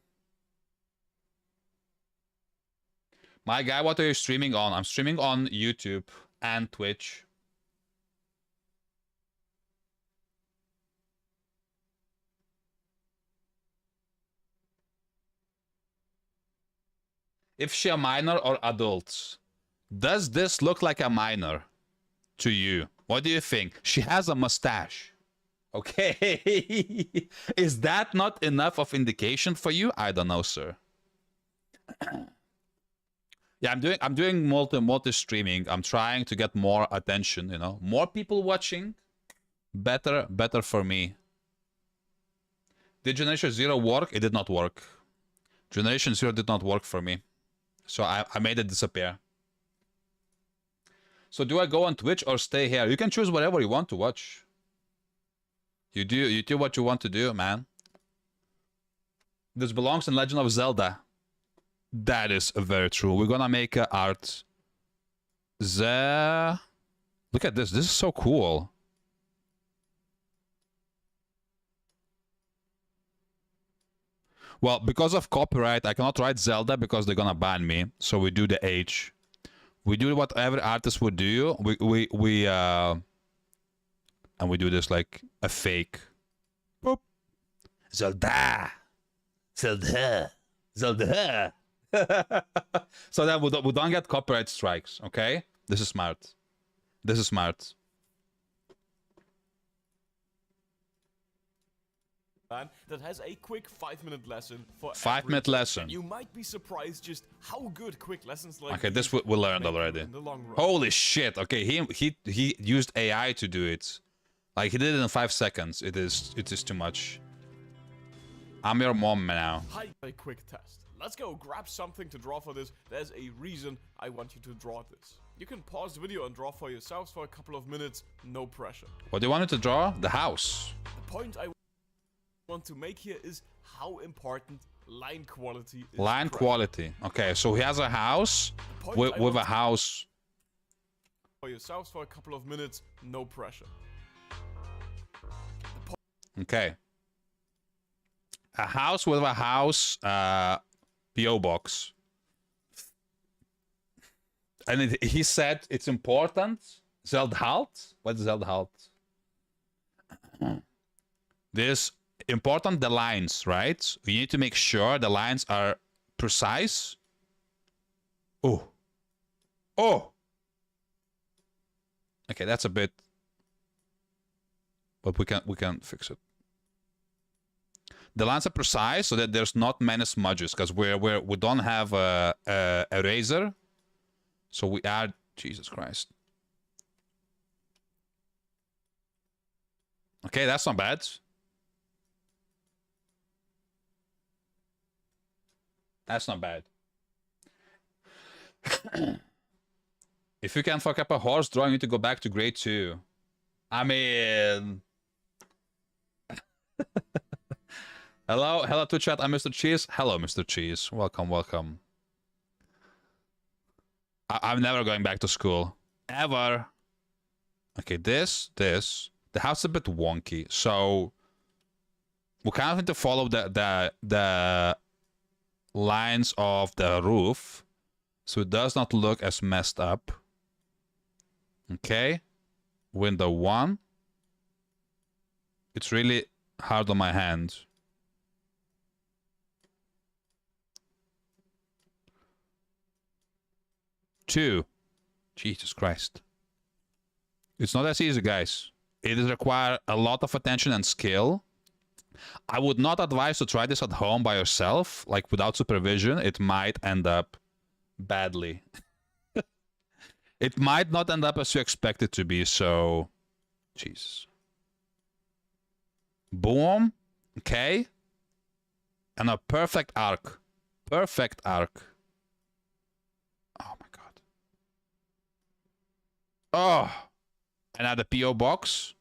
My guy, what are you streaming on? I'm streaming on YouTube and Twitch. If she a minor or adult? Does this look like a minor to you? What do you think? She has a mustache. Okay. Is that not enough of indication for you? I don't know, sir. Yeah, I'm doing multi streaming. I'm trying to get more attention, you know. More people watching. Better for me. Did Generation Zero work? It did not work. Generation Zero did not work for me. So I made it disappear. So do I go on Twitch or stay here? You can choose whatever you want to watch. You do what you want to do, man. This belongs in Legend of Zelda. That is very true. We're gonna make art. Look at this. This is so cool. Well, because of copyright, I cannot write Zelda because they're gonna ban me. So we do the H. We do what every artist would do. And we do this like a fake. Boop. Zelda. Zelda. Zelda. So that we don't get copyright strikes, okay? This is smart. This is smart. That has a quick 5-minute lesson for 5-minute lesson. You might be surprised just how good quick lessons like Okay, this we learned already. in the long run. Holy shit. Okay, he used AI to do it. Like he did it in 5 seconds. It is too much. I'm your mom now. Hi, a quick test. Let's go grab something to draw for this. There's a reason I want you to draw this. You can pause the video and draw for yourselves for a couple of minutes, no pressure. What do you want me to draw? The house. The point I want to make here is how important line quality is. Line quality. Okay, so he has a house with a house. For yourselves for a couple of minutes, no pressure. Okay. A house with a house PO box. And he said it's important. Zeldhalt? What's Zeldhalt? This important the lines, right? We need to make sure the lines are precise. Oh. Oh. Okay, that's a bit, but we can fix it. The lines are precise so that there's not many smudges, because we don't have a eraser, so we add Jesus Christ. Okay, that's not bad. That's not bad. If you can fuck up a horse drawing, you need to go back to grade 2. I mean... Hello to chat. I'm Mr. Cheese. Hello, Mr. Cheese. Welcome. I'm never going back to school. Ever. Okay, this. The house is a bit wonky, so we kind of need to follow the lines of the roof, so it does not look as messed up. Okay, window 1. It's really hard on my hand. Two. Jesus Christ. It's not as easy, guys. It is require a lot of attention and skill. I would not advise to try this at home by yourself, like without supervision. It might end up badly. It might not end up as you expect it to be, so... Jesus. Boom. Okay. And a perfect arc. Perfect arc. Oh, another PO box.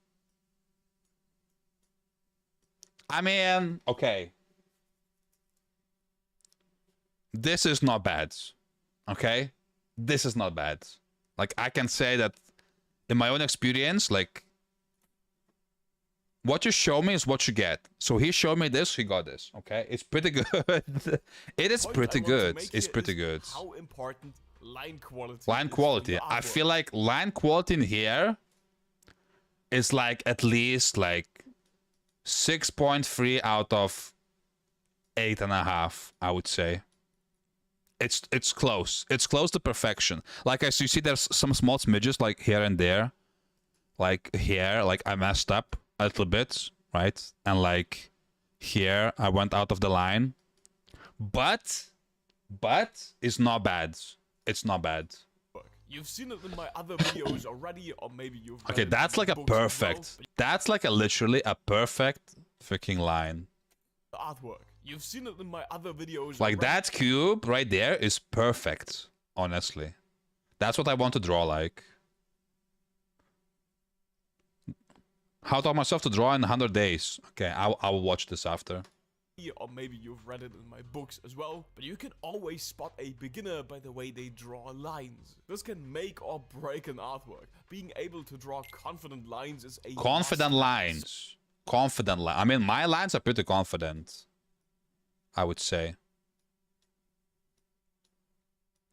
I mean, okay. This is not bad. Okay? This is not bad. Like, I can say that in my own experience, like, what you show me is what you get. So he showed me this, he got this. Okay? It's pretty good. It is Point pretty I want to good. make It's here pretty is good. How important line quality Line is in quality. the I artwork. feel like line quality in here is like at least like 6.3 out of 8.5, I would say. It's close. It's close to perfection. Like as you see, there's some small smidges like here and there. Like here, like I messed up a little bit, right? And like here, I went out of the line. But it's not bad. It's not bad. You've seen it in my other videos already, or maybe you've read Okay, it in that's my like a books as well, perfect. but That's like a literally a perfect freaking line. the artwork. You've seen it in my other videos Like already. that cube right there is perfect, honestly. That's what I want to draw like. How taught myself to draw in 100 days. Okay, I will watch this after. Or maybe you've read it in my books as well, but you can always spot a beginner by the way they draw lines. This can make or break an artwork. Being able to draw confident lines is a Confident must-have. lines. Confident line. I mean, my lines are pretty confident, I would say.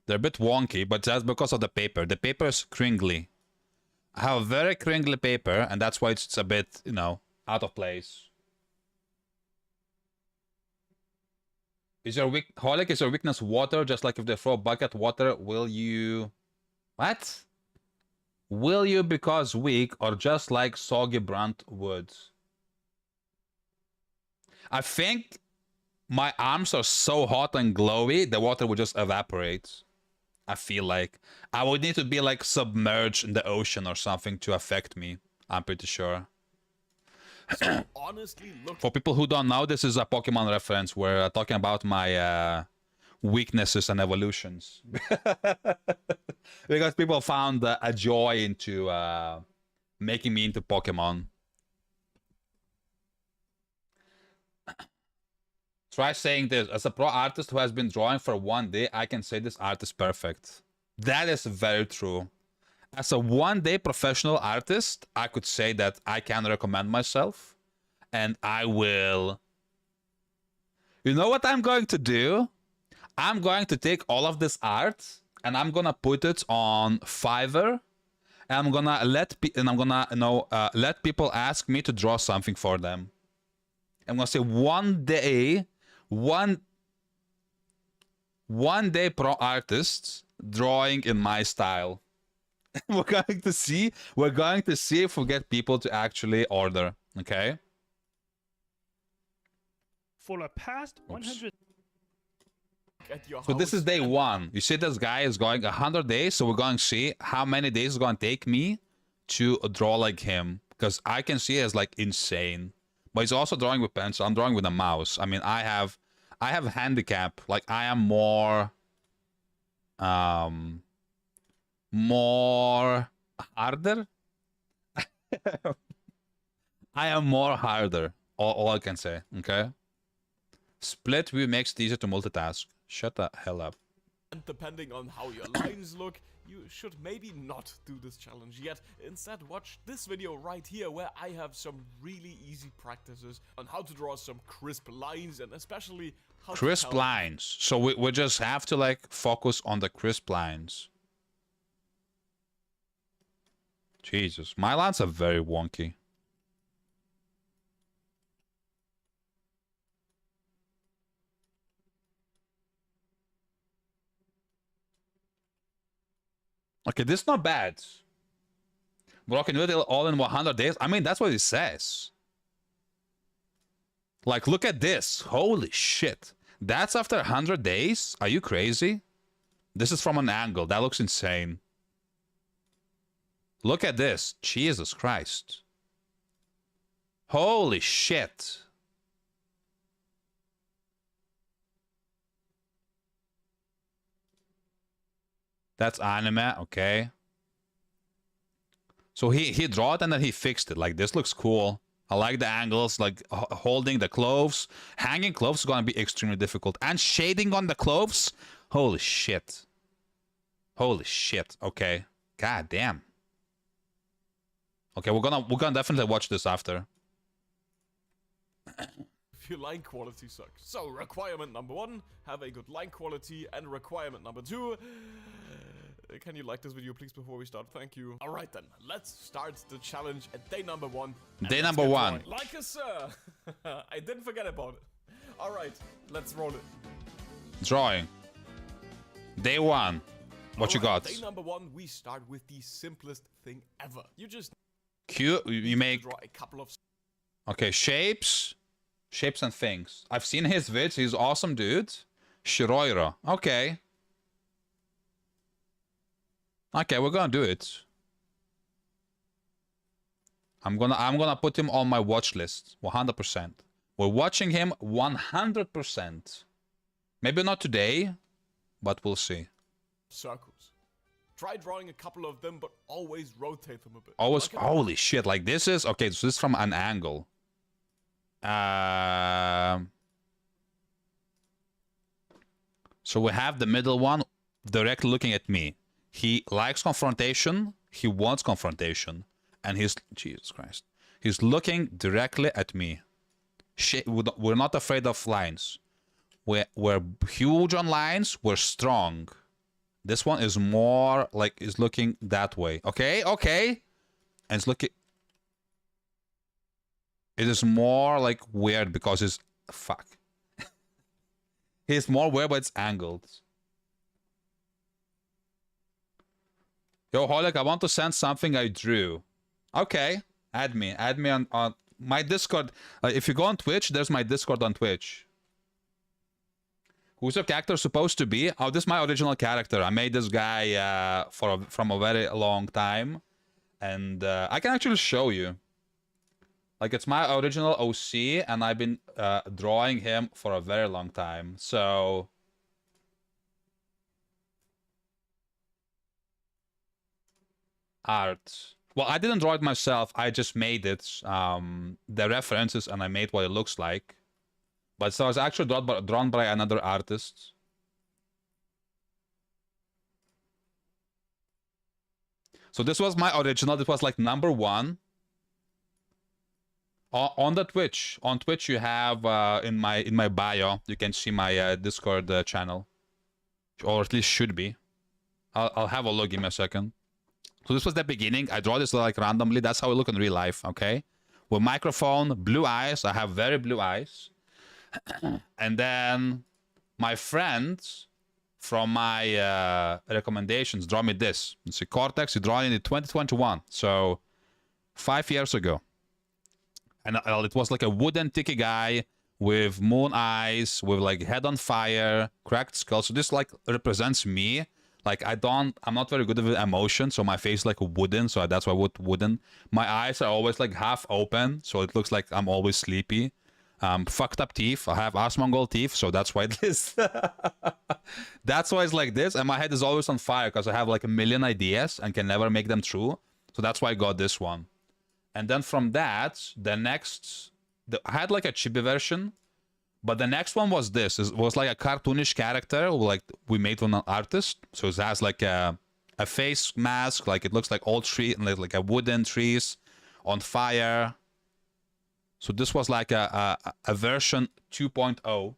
They're a bit wonky, but that's because of the paper. The paper is cringly. I have a very cringly paper, and that's why it's a bit, you know, out of place. Is your Holic, is your weakness water? Just like if they throw a bucket water, will you... What? Will you because weak, or just like soggy burnt wood? I think my arms are so hot and glowy, the water would just evaporate. I feel like I would need to be like submerged in the ocean or something to affect me. I'm pretty sure. So honestly, look For people who don't know, this is a Pokemon reference. We're talking about my weaknesses and evolutions. Because people found a joy into making me into Pokemon. Try saying this. As a pro artist who has been drawing for 1 day, I can say this art is perfect. That is very true. As a 1 day professional artist, I could say that I can recommend myself. And I will... You know what I'm going to do? I'm going to take all of this art and I'm gonna put it on Fiverr. And I'm gonna let people ask me to draw something for them. I'm gonna say 1 day, one day pro artist drawing in my style. We're going to see if we get people to actually order. Okay. For the past 100 at your So this house is day and 1. You see this guy is going 100 days, so we're going to see how many days it's going to take me to draw like him. Because I can see it's like insane. But he's also drawing with pencil. I'm drawing with a mouse. I mean, I have handicap. Like I am more harder. I am more harder. All I can say. Okay. Split view makes it easier to multitask. Shut the hell up. depending on how your lines look, you should maybe not do this challenge yet. Instead, watch this video right here where I have some really easy practices on how to draw some crisp lines and especially how Crisp to tell lines. So we just have to like focus on the crisp lines. Jesus, my lines are very wonky. Okay, this is not bad. But I can do it all in 100 days. I mean, that's what it says. Like, look at this. Holy shit. That's after 100 days? Are you crazy? This is from an angle. That looks insane. Look at this. Jesus Christ. Holy shit. That's anime, okay. So he drew it and then he fixed it. Like, this looks cool. I like the angles, like holding the clothes. Hanging clothes is going to be extremely difficult. And shading on the clothes, holy shit. Holy shit. Okay. God damn. Okay, we're gonna definitely watch this after. If your line quality sucks. So, requirement number 1, have a good line quality, and requirement number 2, can you like this video please before we start? Thank you. Alright then, let's start the challenge at day number 1. Day number 1. Like a sir! I didn't forget about it. Alright, let's roll it. Drawing. Day 1. What you got? Day number 1, we start with the simplest thing ever. You just You make... draw a couple of... Okay, shapes. Shapes and things. I've seen his vids. He's awesome, dude. Shiroira. Okay. Okay, we're gonna do it. I'm gonna put him on my watch list. 100%. We're watching him 100%. Maybe not today, but we'll see. circles. Try drawing a couple of them, but always rotate them a bit. Always, Like holy shit, like this is, okay, so this is from an angle. So we have the middle one directly looking at me. He likes confrontation, he wants confrontation, and he's, Jesus Christ, he's looking directly at me. We're not afraid of lines. We're huge on lines, we're strong. This one is more like, is looking that way. Okay, okay. And it's looking... It is more like weird because it's... Fuck. It's more weird, but it's angled. Yo, Holik, I want to send something I drew. Okay. Add me. Add me on my Discord. If you go on Twitch, there's my Discord on Twitch. Who's your character supposed to be? Oh, this is my original character. I made this guy from a very long time. And I can actually show you. Like, it's my original OC, and I've been drawing him for a very long time. So... Art. Well, I didn't draw it myself. I just made it. The references, and I made what it looks like. But so it was actually drawn by another artist. So this was my original. This was like #1. On the Twitch. On Twitch you have in my bio, you can see my Discord channel. Or at least should be. I'll have a look, give me a second. So this was the beginning. I draw this like randomly. That's how I look in real life, okay? With microphone, blue eyes. I have very blue eyes. And then my friends from my recommendations draw me this. It's a Cortex. You draw it in 2021, so 5 years ago. And it was like a wooden tiki guy with moon eyes, with like head on fire, cracked skull. So this like represents me. Like I'm not very good with emotion, so my face is like wooden, so that's why I put wooden. My eyes are always like half open, so it looks like I'm always sleepy. Fucked up teeth. I have Asmongold teeth, so that's why this. That's why it's like this, and my head is always on fire because I have like a million ideas and can never make them true. So that's why I got this one. And then from that, the next, I had like a chibi version, but the next one was this. It was like a cartoonish character, like we made from an artist. So it has like a face mask, like it looks like old tree, like a wooden trees on fire. So this was like a version 2.0.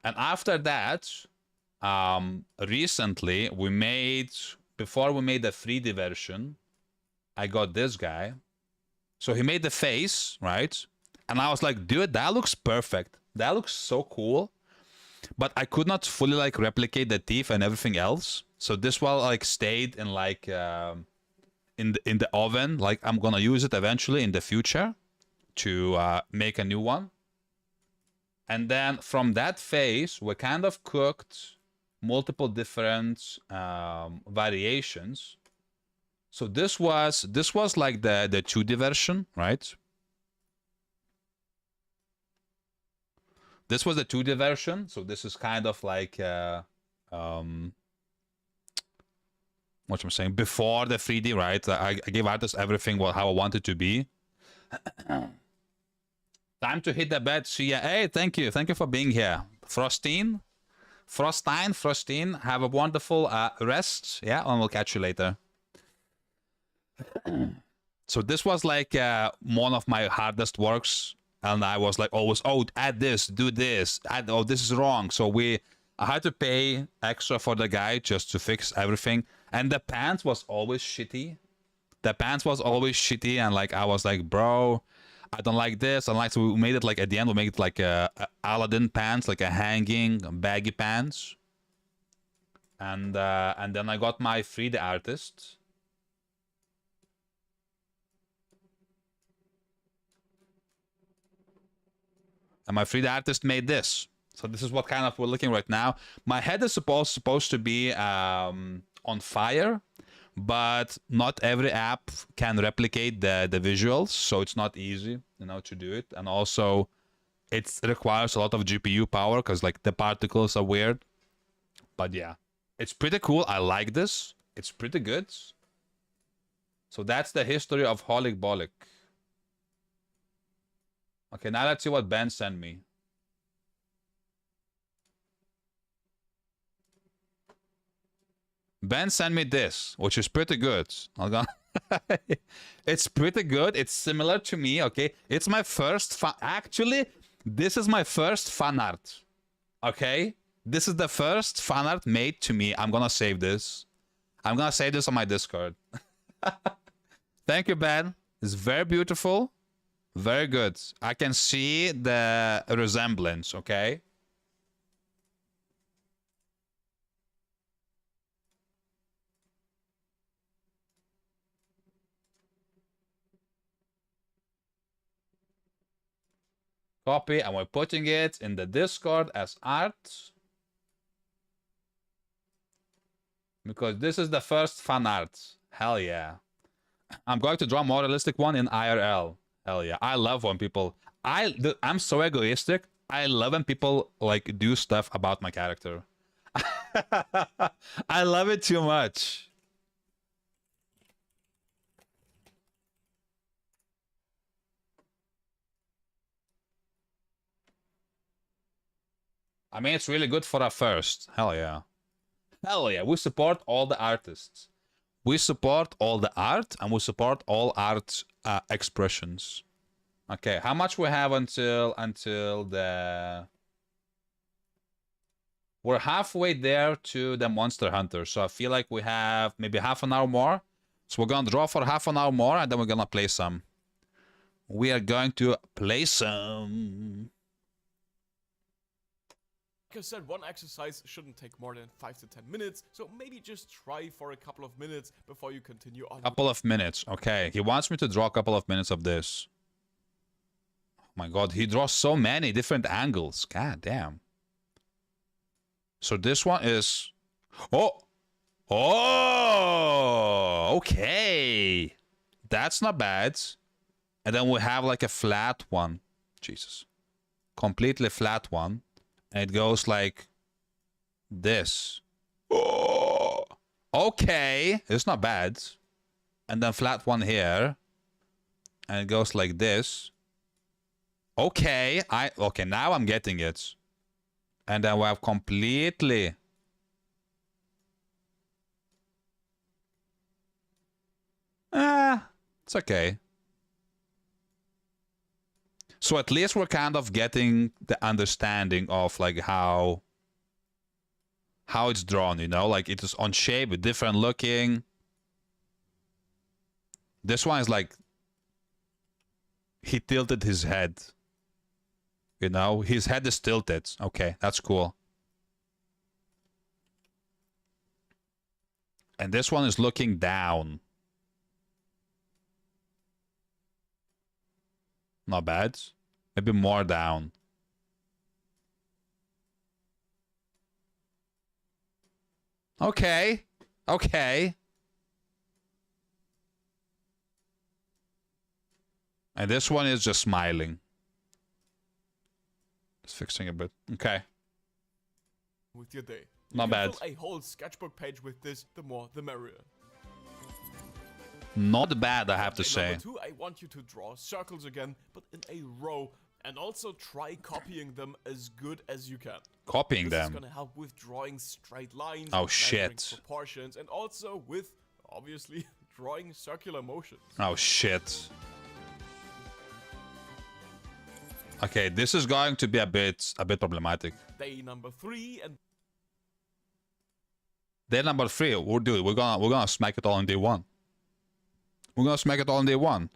And after that, recently we made, before we made the 3D version, I got this guy. So he made the face, right? And I was like, dude, that looks perfect. That looks so cool. But I could not fully like replicate the teeth and everything else. So this one like stayed in like in the oven. Like I'm gonna use it eventually in the future to make a new one. And then from that phase, we kind of cooked multiple different variations. So this was like the 2D version, right? This was the 2D version. So this is kind of like what I'm saying, before the 3D, right? I gave artists everything how I want it to be. Time to hit the bed. See ya. Hey, thank you. Thank you for being here. Frostine. Have a wonderful rest. Yeah, and we'll catch you later. So this was like one of my hardest works. And I was like always, oh, add this, do this. Oh, this is wrong. So I had to pay extra for the guy just to fix everything. And the pants was always shitty. And like I was like, bro, I don't like this. So we made it like at the end, we made it like a Aladdin pants, like a hanging baggy pants. And then I got my 3D artist. And my 3D artist made this. So this is what kind of we're looking right now. My head is supposed to be on fire, but not every app can replicate the visuals, so it's not easy, you know, to do it. And also, it requires a lot of GPU power because like the particles are weird. But yeah, it's pretty cool. I like this. It's pretty good. So that's the history of Holic Bolic. Okay, now let's see what Ben sent me. Ben sent me this, which is pretty good. It's pretty good. It's similar to me, okay? It's my first actually, this is my first fan art. Okay? This is the first fan art made to me. I'm gonna save this. I'm gonna save this on my Discord. Thank you, Ben. It's very beautiful. Very good. I can see the resemblance, okay? Copy, and we're putting it in the Discord as art. Because this is the first fan art. Hell yeah. I'm going to draw a more realistic one in IRL. Hell yeah. I love when people... I'm so egoistic. I love when people like do stuff about my character. I love it too much. I mean, it's really good for a first. Hell yeah. Hell yeah. We support all the artists. We support all the art, and we support all art expressions. Okay, how much we have until the... We're halfway there to the Monster Hunter, so I feel like we have maybe half an hour more. So we're gonna draw for half an hour more, and then we're gonna play some. We are going to play some. Like I said, one exercise shouldn't take more than 5 to 10 minutes, so maybe just try for a couple of minutes before you continue on. Couple of minutes, okay. He wants me to draw a couple of minutes of this. Oh my god, he draws so many different angles. God damn. So this one is... Oh! Oh! Okay! That's not bad. And then we have like a flat one. Jesus. Completely flat one. And it goes like this. Oh, okay, it's not bad. And then flat one here, and it goes like this. Okay, okay, now I'm getting it. And then we have completely. It's okay. So at least we're kind of getting the understanding of like how it's drawn, you know? Like it is on shape, different looking. This one is like he tilted his head. You know, his head is tilted. Okay, that's cool. And this one is looking down. Not bad. Maybe more down. Okay. Okay. And this one is just smiling. Just fixing a bit. Okay. With your day. Not bad. Fill a whole sketchbook page with this, the more the merrier. Not bad, I have to Day say. number 2, I want you to draw circles again, but in a row, and also try copying them as good as you can. Copying This is them. gonna help with drawing straight lines, Oh, measuring shit. proportions, and also with, obviously, drawing circular motions. Oh shit. Okay, this is going to be a bit problematic. Day number 3, and Day number 3, we'll do it. We're gonna smack it all on day 1. We're gonna smack it all on day 1.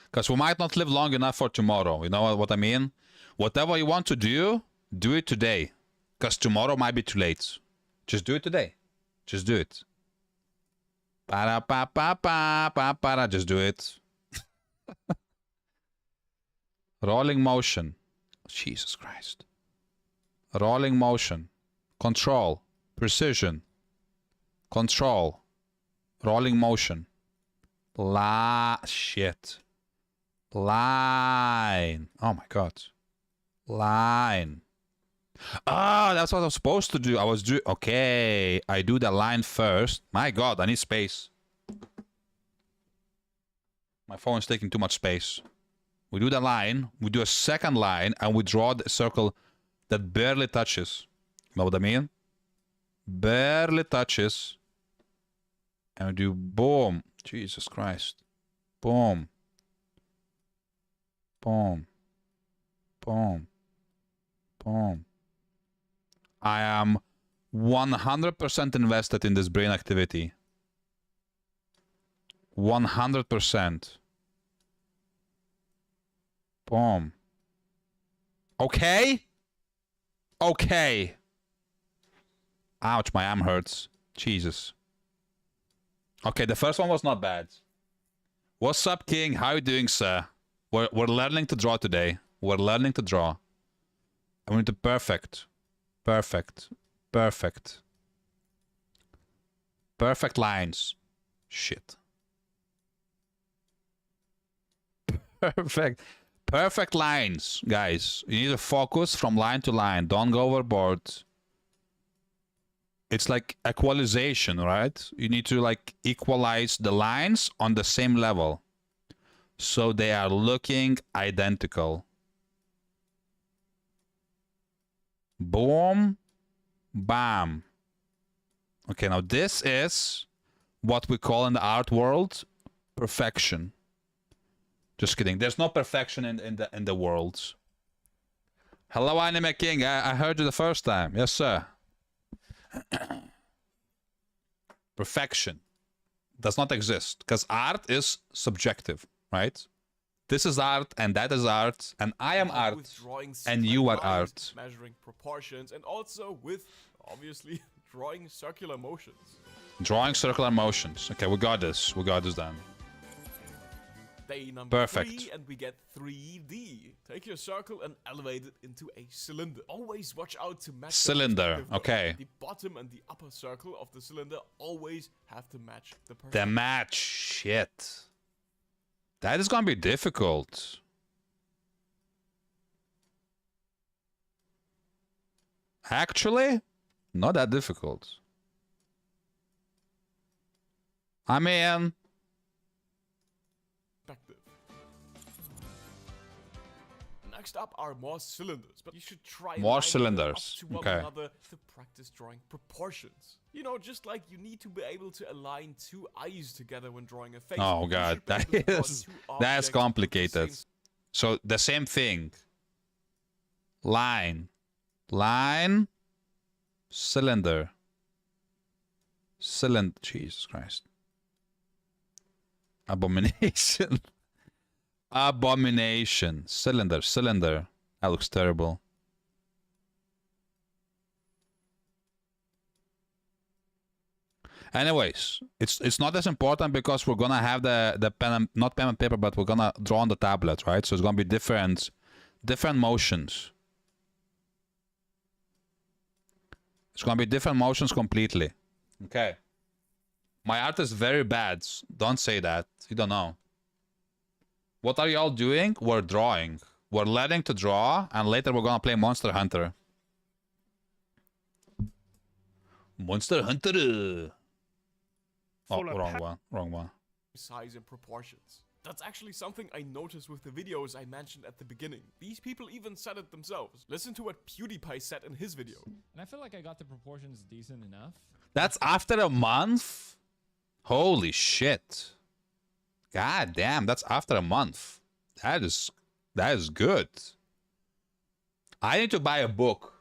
Because we might not live long enough for tomorrow. You know what I mean? Whatever you want to do it today. Because tomorrow might be too late. Just do it today. Just do it. Para pa pa pa pa para. Just do it. Rolling motion. Jesus Christ. Rolling motion. Control. Precision. Control. Rolling motion. Shit. Line. Oh my god. Line. Ah, that's what I was supposed to do. Okay. I do the line first. My god, I need space. My phone is taking too much space. We do the line. We do a second line. And we draw the circle that barely touches. You know what I mean? Barely touches. And we do boom. Jesus Christ. Boom. Boom. Boom. Boom. I am 100% invested in this brain activity. 100%. Boom. Okay? Okay. Ouch, my arm hurts. Jesus. Okay, the first one was not bad. What's up, King? How you doing, sir? We're learning to draw today. We're learning to draw. I want to perfect. Perfect. Perfect. Perfect lines. Shit. Perfect. Perfect lines, guys. You need to focus from line to line. Don't go overboard. It's like equalization, right? You need to like equalize the lines on the same level. So they are looking identical. Boom. Bam. Okay, now this is what we call in the art world perfection. Just kidding. There's no perfection in the world. Hello, Anime King. I heard you the first time. Yes, sir. Perfection does not exist because art is subjective, right? This is art and that is art and I am art and you are art. Measuring proportions and also with, obviously, drawing circular motions. Drawing circular motions. Okay, we got this. We got this done. Day number Perfect. 3 and we get 3D. Take your circle and elevate it into a cylinder. Always watch out to match Cylinder, the okay. The bottom and the upper circle of the cylinder always have to match the perfect. The match. Shit. That is gonna be difficult. Actually, not that difficult. I mean, perspective. Next up are more cylinders, but you should try More lining them cylinders, up to one okay. another to practice drawing proportions. You know, just like you need to be able to align two eyes together when drawing a face. oh you god, should be that able to draw is two that's objects with the complicated. same So the same thing. Line, line, cylinder, cylinder. Jesus Christ. Abomination. Abomination. Cylinder, cylinder. That looks terrible. Anyways, it's not as important because we're gonna have the pen and, not pen and paper, but we're gonna draw on the tablet, right? So it's gonna be different motions. It's gonna be different motions completely. Okay. My art is very bad. Don't say that. You don't know. What are y'all doing? We're drawing. We're learning to draw, and later we're gonna play Monster Hunter. Monster Hunter. Oh, for a wrong one. Wrong one. size and proportions. That's actually something I noticed with the videos I mentioned at the beginning. These people even said it themselves. Listen to what PewDiePie said in his video. And I feel like I got the proportions decent enough. That's after a month? Holy shit. God damn, that's after a month. That is good. I need to buy a book.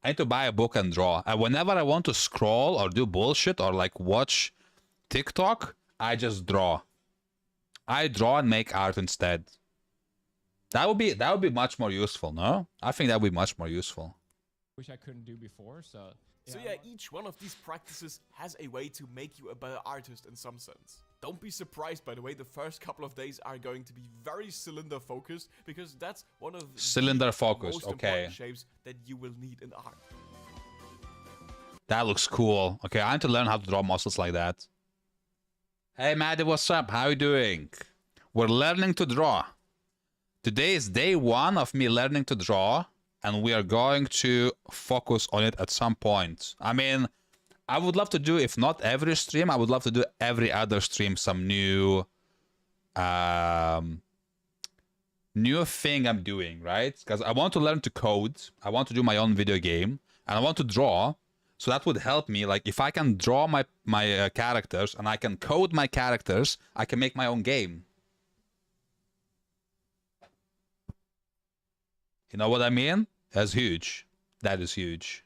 I need to buy a book and draw. And whenever I want to scroll or do bullshit or like watch TikTok, I just draw. I draw and make art instead. That would be much more useful, no? I think that would be much more useful. Which I couldn't do before, so... So yeah, each one of these practices has a way to make you a better artist in some sense. Don't be surprised, by the way, the first couple of days are going to be very cylinder focused, because that's one of Cylinder the focused, most okay. important shapes that you will need in art. That looks cool. Okay, I need to learn how to draw muscles like that. Hey Maddie, what's up? How you doing? We're learning to draw. Today is day 1 of me learning to draw, and we are going to focus on it at some point. I mean, I would love to do, if not every stream, I would love to do every other stream some new new thing I'm doing, right? Because I want to learn to code, I want to do my own video game, and I want to draw. So that would help me. Like, if I can draw my characters and I can code my characters, I can make my own game. You know what I mean? That's huge. That is huge.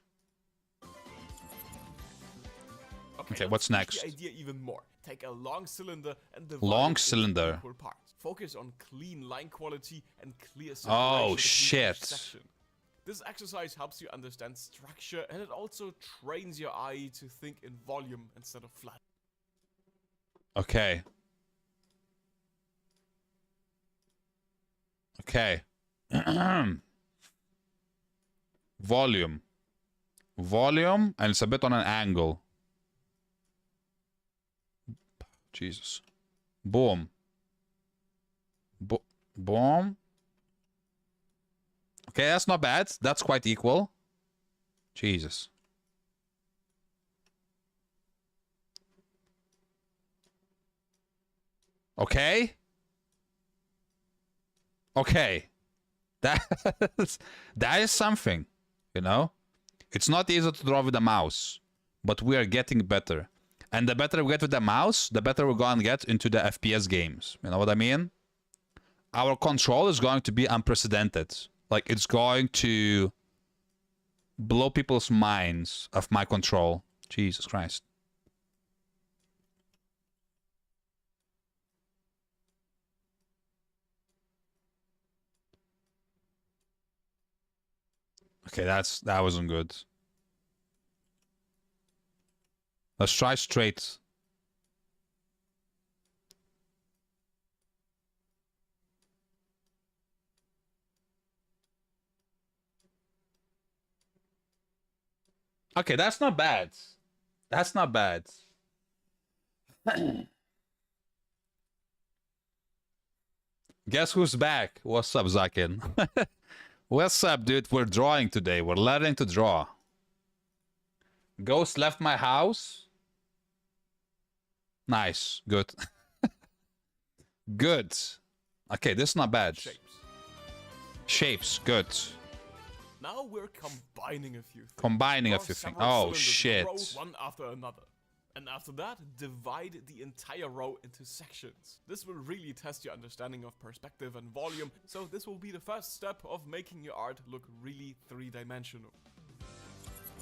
Okay, let's what's push next? The idea even more. Take a long cylinder and divide Long it into cylinder. equal parts. Focus on clean line quality and clear Oh, separation between each shit. section. This exercise helps you understand structure, and it also trains your eye to think in volume instead of flat. Okay. Okay. Volume. Volume, and it's a bit on an angle. Jesus. Boom. Boom. Okay, that's not bad. That's quite equal. Jesus. Okay. Okay. That is something, you know? It's not easy to draw with a mouse, but we are getting better. And the better we get with the mouse, the better we're going to get into the FPS games. You know what I mean? Our control is going to be unprecedented. Like, it's going to blow people's minds of my control. Jesus Christ. Okay, that wasn't good. Let's try straight. Okay, that's not bad. That's not bad. Guess who's back? What's up, Zakin? What's up, dude? We're drawing today. We're learning to draw. Ghost left my house. Nice. Good. Good. Okay, this is not bad. Shapes. Shapes. Good. Now we're combining a few things. Combining a Draw few things. several Oh, cylinders shit. in a row, one after another. And after that, divide the entire row into sections. This will really test your understanding of perspective and volume, so this will be the first step of making your art look really three-dimensional.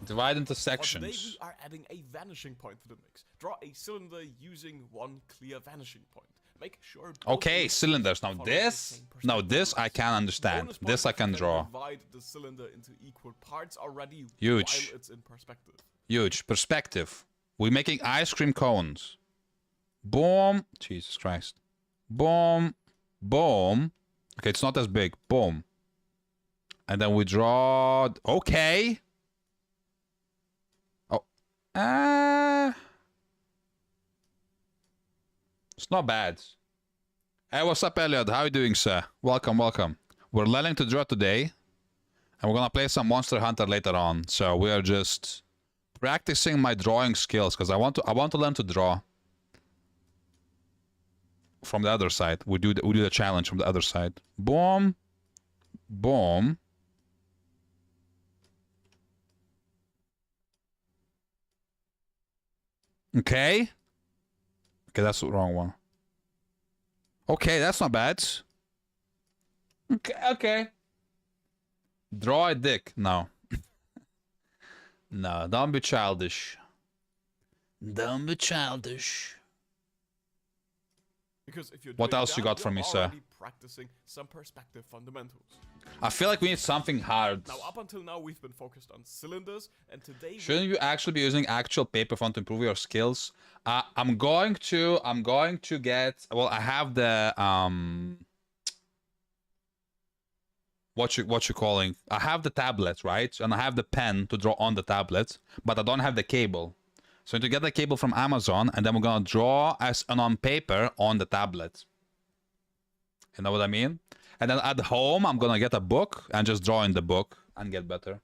Divide into For today, sections. we are adding a vanishing point to the mix. Draw a cylinder using one clear vanishing point. Make sure both Okay, ends cylinders. Now follow the this, same now perspective this I lines. can understand. Bonus This point I can if you draw. Divide the cylinder into equal parts already Huge. while it's in perspective. Huge. Perspective. We're making ice cream cones. Boom. Jesus Christ. Boom. Boom. Okay, it's not as big. Boom. And then we draw... Okay. Oh. It's not bad. Hey, what's up, Elliot? How are you doing, sir? Welcome, welcome. We're learning to draw today. And we're gonna play some Monster Hunter later on. So we are just practicing my drawing skills because I want to learn to draw. from the other side. We do the challenge from the other side. Boom. Boom. Okay. Okay, that's the wrong one. Okay, that's not bad. Okay, okay. Draw a dick. No. No, don't be childish. Don't be childish. Because if you're What doing else that, you got from me, you're sir? already practicing some perspective fundamentals. I feel like we need something hard. Now, up until now, we've been focused on cylinders, and today Shouldn't you actually be using actual paper font to improve your skills? I'm going to get. Well, I have the what you calling? I have the tablet, right? And I have the pen to draw on the tablet, but I don't have the cable. So I need to get the cable from Amazon, and then we're gonna draw as an on paper on the tablet. You know what I mean? And then at home, I'm gonna get a book and just draw in the book and get better.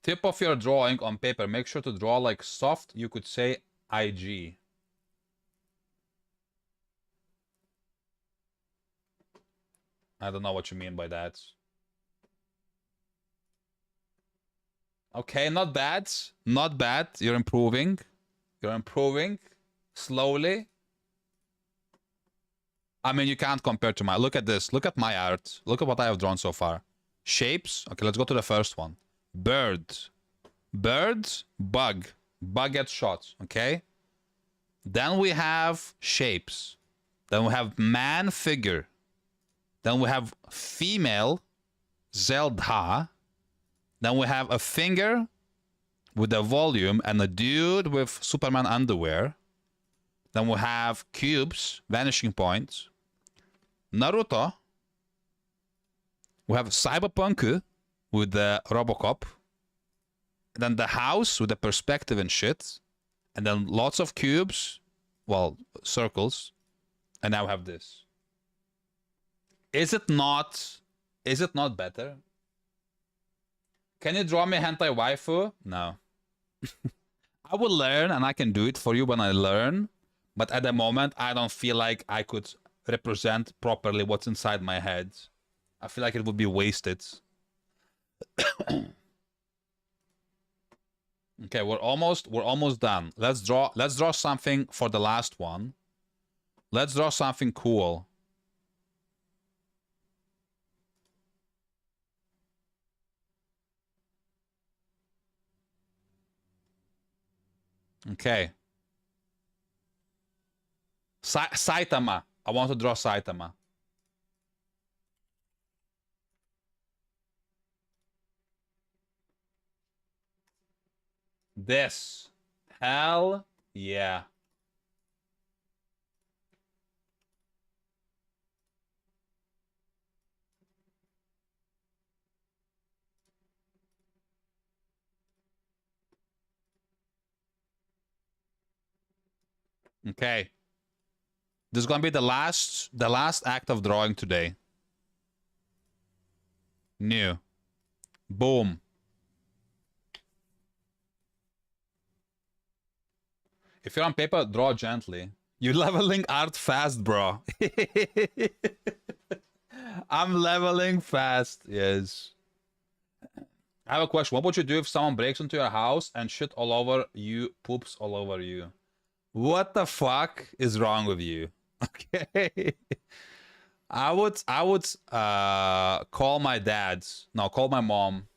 Tip of your drawing on paper, make sure to draw like soft, you could say IG. I don't know what you mean by that. Okay, not bad. Not bad. You're improving. You're improving. Slowly. I mean, you can't compare to my... Look at this. Look at my art. Look at what I have drawn so far. Shapes. Okay, let's go to the first one. Bird. Bird. Bug. Bug gets shot. Okay? Then we have shapes. Then we have man figure. Then we have female. Zelda. Then we have a finger with a volume and a dude with Superman underwear. Then we have cubes, vanishing points. Naruto. We have Cyberpunk with the Robocop. And then the house with the perspective and shit. And then lots of cubes. Well, circles. And now we have this. Is it not better? Can you draw me hentai waifu? No. I will learn and I can do it for you when I learn. But at the moment, I don't feel like I could represent properly what's inside my head. I feel like it would be wasted. Okay, we're almost done. Let's draw something for the last one. Let's draw something cool. Okay. Saitama. I want to draw Saitama. This. Hell yeah. Okay. This is gonna be the last act of drawing today. New. Boom. If you're on paper, draw gently. You're leveling art fast, bro. I'm leveling fast, yes. I have a question. What would you do if someone breaks into your house and shit all over you, poops all over you? What the fuck is wrong with you? Okay. I would call my dad. No, call my mom.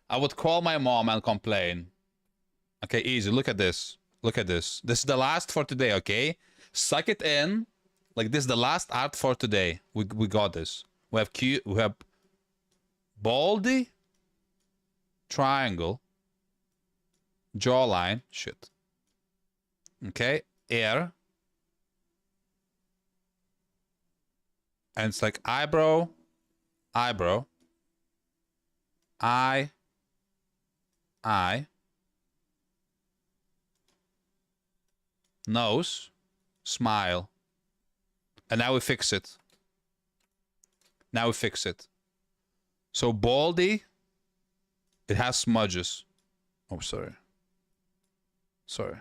I would call my mom and complain. Okay, easy. Look at this. Look at this. This is the last for today, okay? Suck it in. Like this is the last art for today. We got this. We have baldy, triangle, jawline, shit. Okay, air. And it's like eyebrow, eyebrow, eye, nose, smile. And now we fix it. Now we fix it. So baldy, it has smudges. Oh, sorry. Sorry.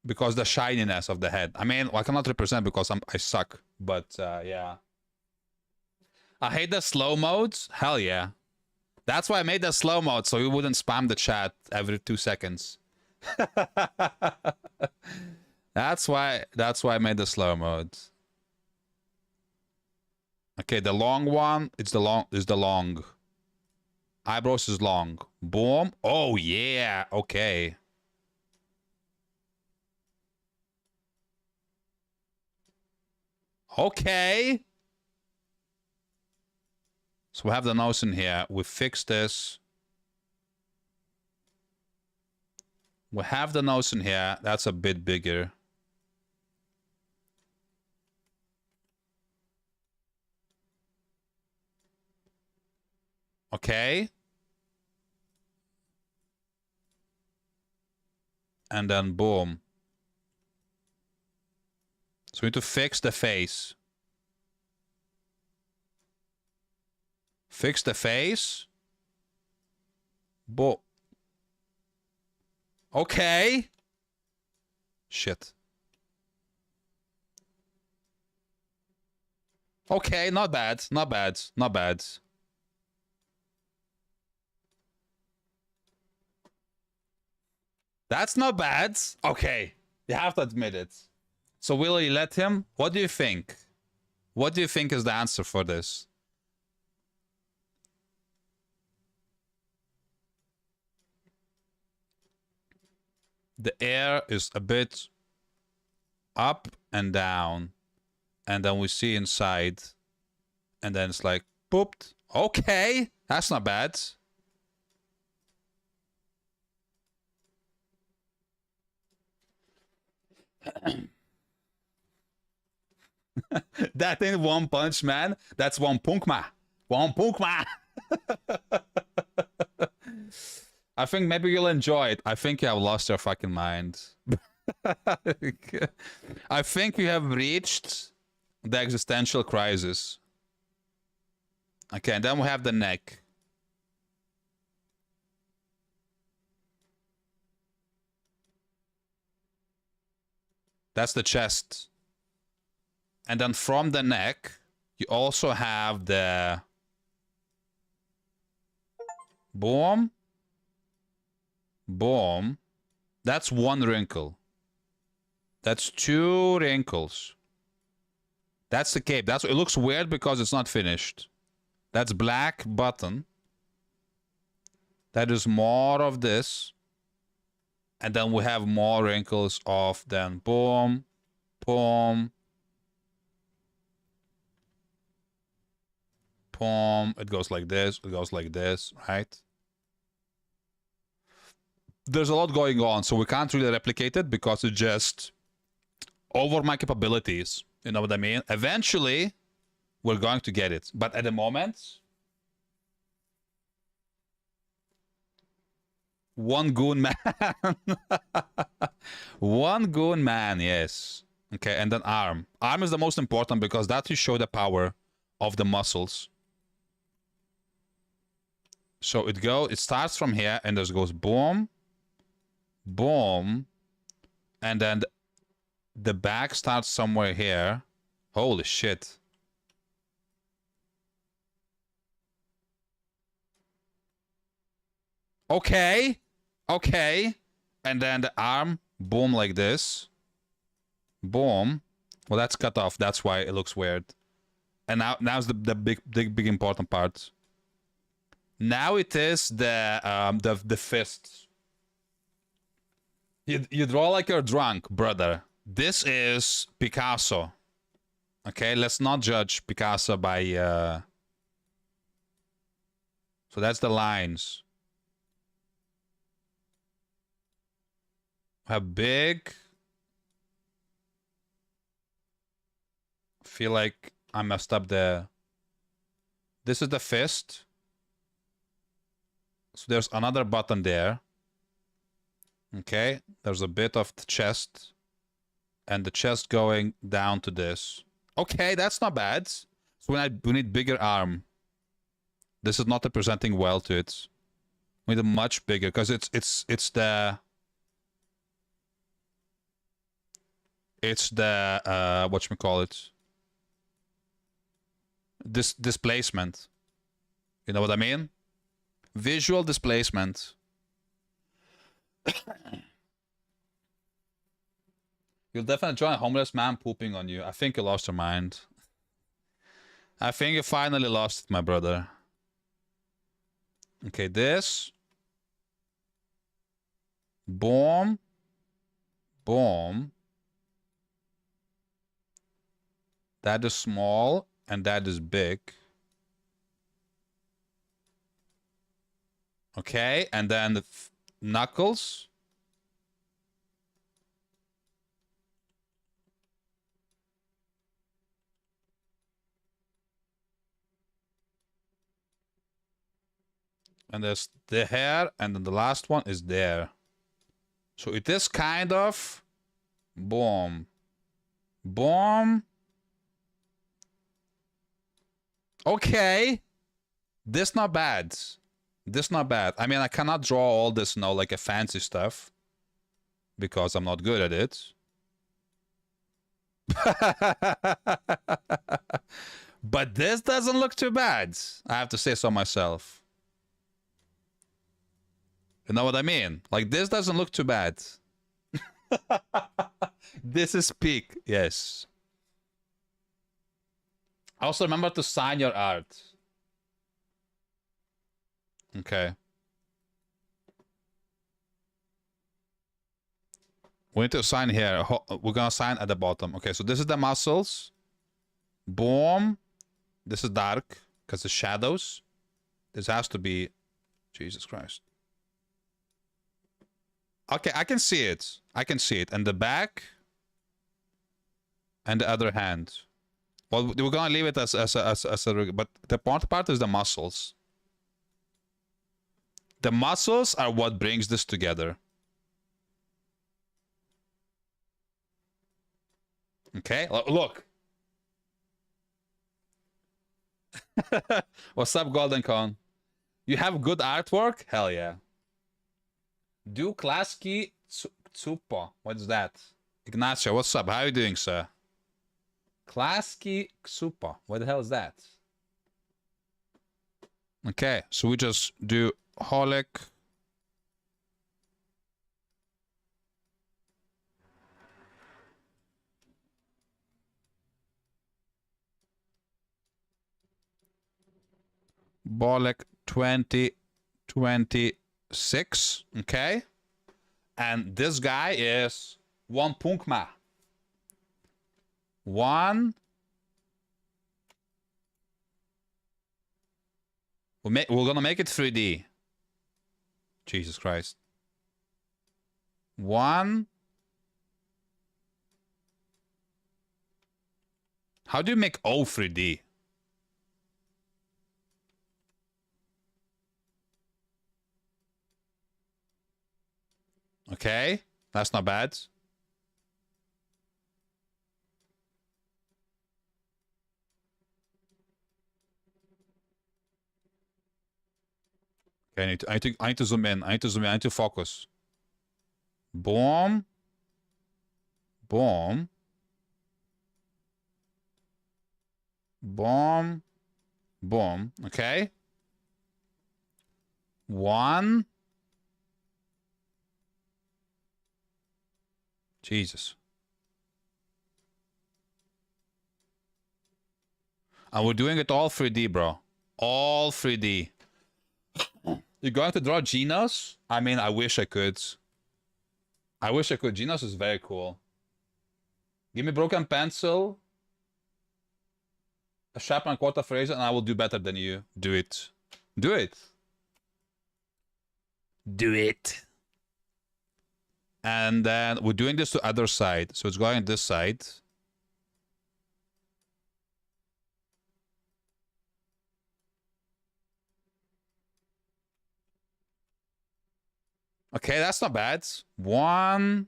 Because the shininess of the head. I mean, I cannot represent because I suck. But yeah. I hate the slow modes. Hell yeah. That's why I made the slow mode, so you wouldn't spam the chat every 2 seconds. That's why I made the slow mode. Okay, the long one, it's the long. Eyebrows is long. Boom. Oh yeah. Okay. Okay. So we have the nose in here. We fix this. We have the nose in here. That's a bit bigger. Okay. And then boom. So we need to fix the face. Fix the face. Boom. Okay. Shit. Okay, not bad. Not bad. Not bad. That's not bad. Okay. You have to admit it. So will you let him? What do you think? What do you think is the answer for this? The air is a bit up and down. And then we see inside. And then it's like, booped. Okay. That's not bad. That ain't One Punch Man. That's One Punkma. One Punkma. I think maybe you'll enjoy it. I think you have lost your fucking mind. I think you have reached the existential crisis. Okay, and then we have the neck. That's the chest. And then from the neck, you also have the boom. Boom. That's one wrinkle. That's 2 wrinkles. That's the cape. It looks weird because it's not finished. That's black button. That is more of this. And then we have more wrinkles of then boom, boom, boom. It goes like this. It goes like this, right? There's a lot going on, so we can't really replicate it because it's just over my capabilities. You know what I mean? Eventually, we're going to get it. But at the moment, one goon man. One goon man, yes. Okay, and then arm. Arm is the most important because that will show the power of the muscles. So it starts from here and just goes boom, boom, and then the back starts somewhere here. Holy shit. Okay. Okay. And then the arm, boom, like this. Boom. Well, that's cut off. That's why it looks weird. And now's the big important part. Now it is the fist. You draw like you're drunk, brother. This is Picasso. Okay, let's not judge Picasso by So that's the lines. How big? Feel like I messed up there. This is the fist. So there's another button there. Okay, there's a bit of the chest. And the chest going down to this. Okay, that's not bad. So we need bigger arm. This is not representing well to it. With a much bigger, because it's the whatchamacallit, this displacement. You know what I mean? Visual displacement. You'll definitely join a homeless man pooping on you. I think you lost your mind. I think you finally lost it, my brother. Okay, this. Boom. Boom. That is small and that is big. Okay, and then the knuckles. And there's the hair, and then the last one is there. So it is kind of boom. Boom. Okay. This not bad. This not bad. I mean, I cannot draw all this, you know, like a fancy stuff. Because I'm not good at it. But this doesn't look too bad. I have to say so myself. You know what I mean? Like, this doesn't look too bad. This is peak. Yes. Also, remember to sign your art. Okay. We need to sign here. We're gonna sign at the bottom. Okay, so this is the muscles. Boom. This is dark, because the shadows. This has to be... Jesus Christ. Okay, I can see it. I can see it. And the back. And the other hand. Well, we're gonna leave it as a... But the part is the muscles. The muscles are what brings this together. Okay, look. What's up, Golden Con? You have good artwork? Hell yeah. Do Klaski Tsupo. What is that? Ignacio, what's up? How are you doing, sir? Klaski Tsupo. What the hell is that? Okay, so we just do Holic. Bolek 2026. Okay. And this guy is one Punkma. One. We're gonna make it 3D. Jesus Christ. One. How do you make O 3D? Okay, that's not bad. Okay, I need to zoom in. I need to zoom in. I need to focus. Boom. Boom. Boom. Boom. Okay. One. Jesus. And we're doing it all 3D, bro. All 3D. You're going to draw Genos? I mean, I wish I could. I wish I could. Genos is very cool. Give me broken pencil, a sharpened quarter phrase, and I will do better than you. Do it. Do it. Do it. And then we're doing this to other side. So it's going this side. Okay, that's not bad. One.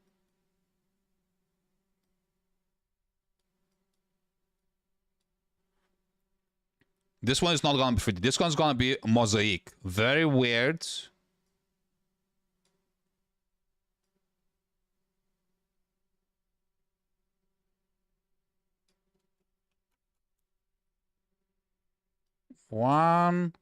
This one is not gonna be 3D. This one's gonna be mosaic. Very weird. One.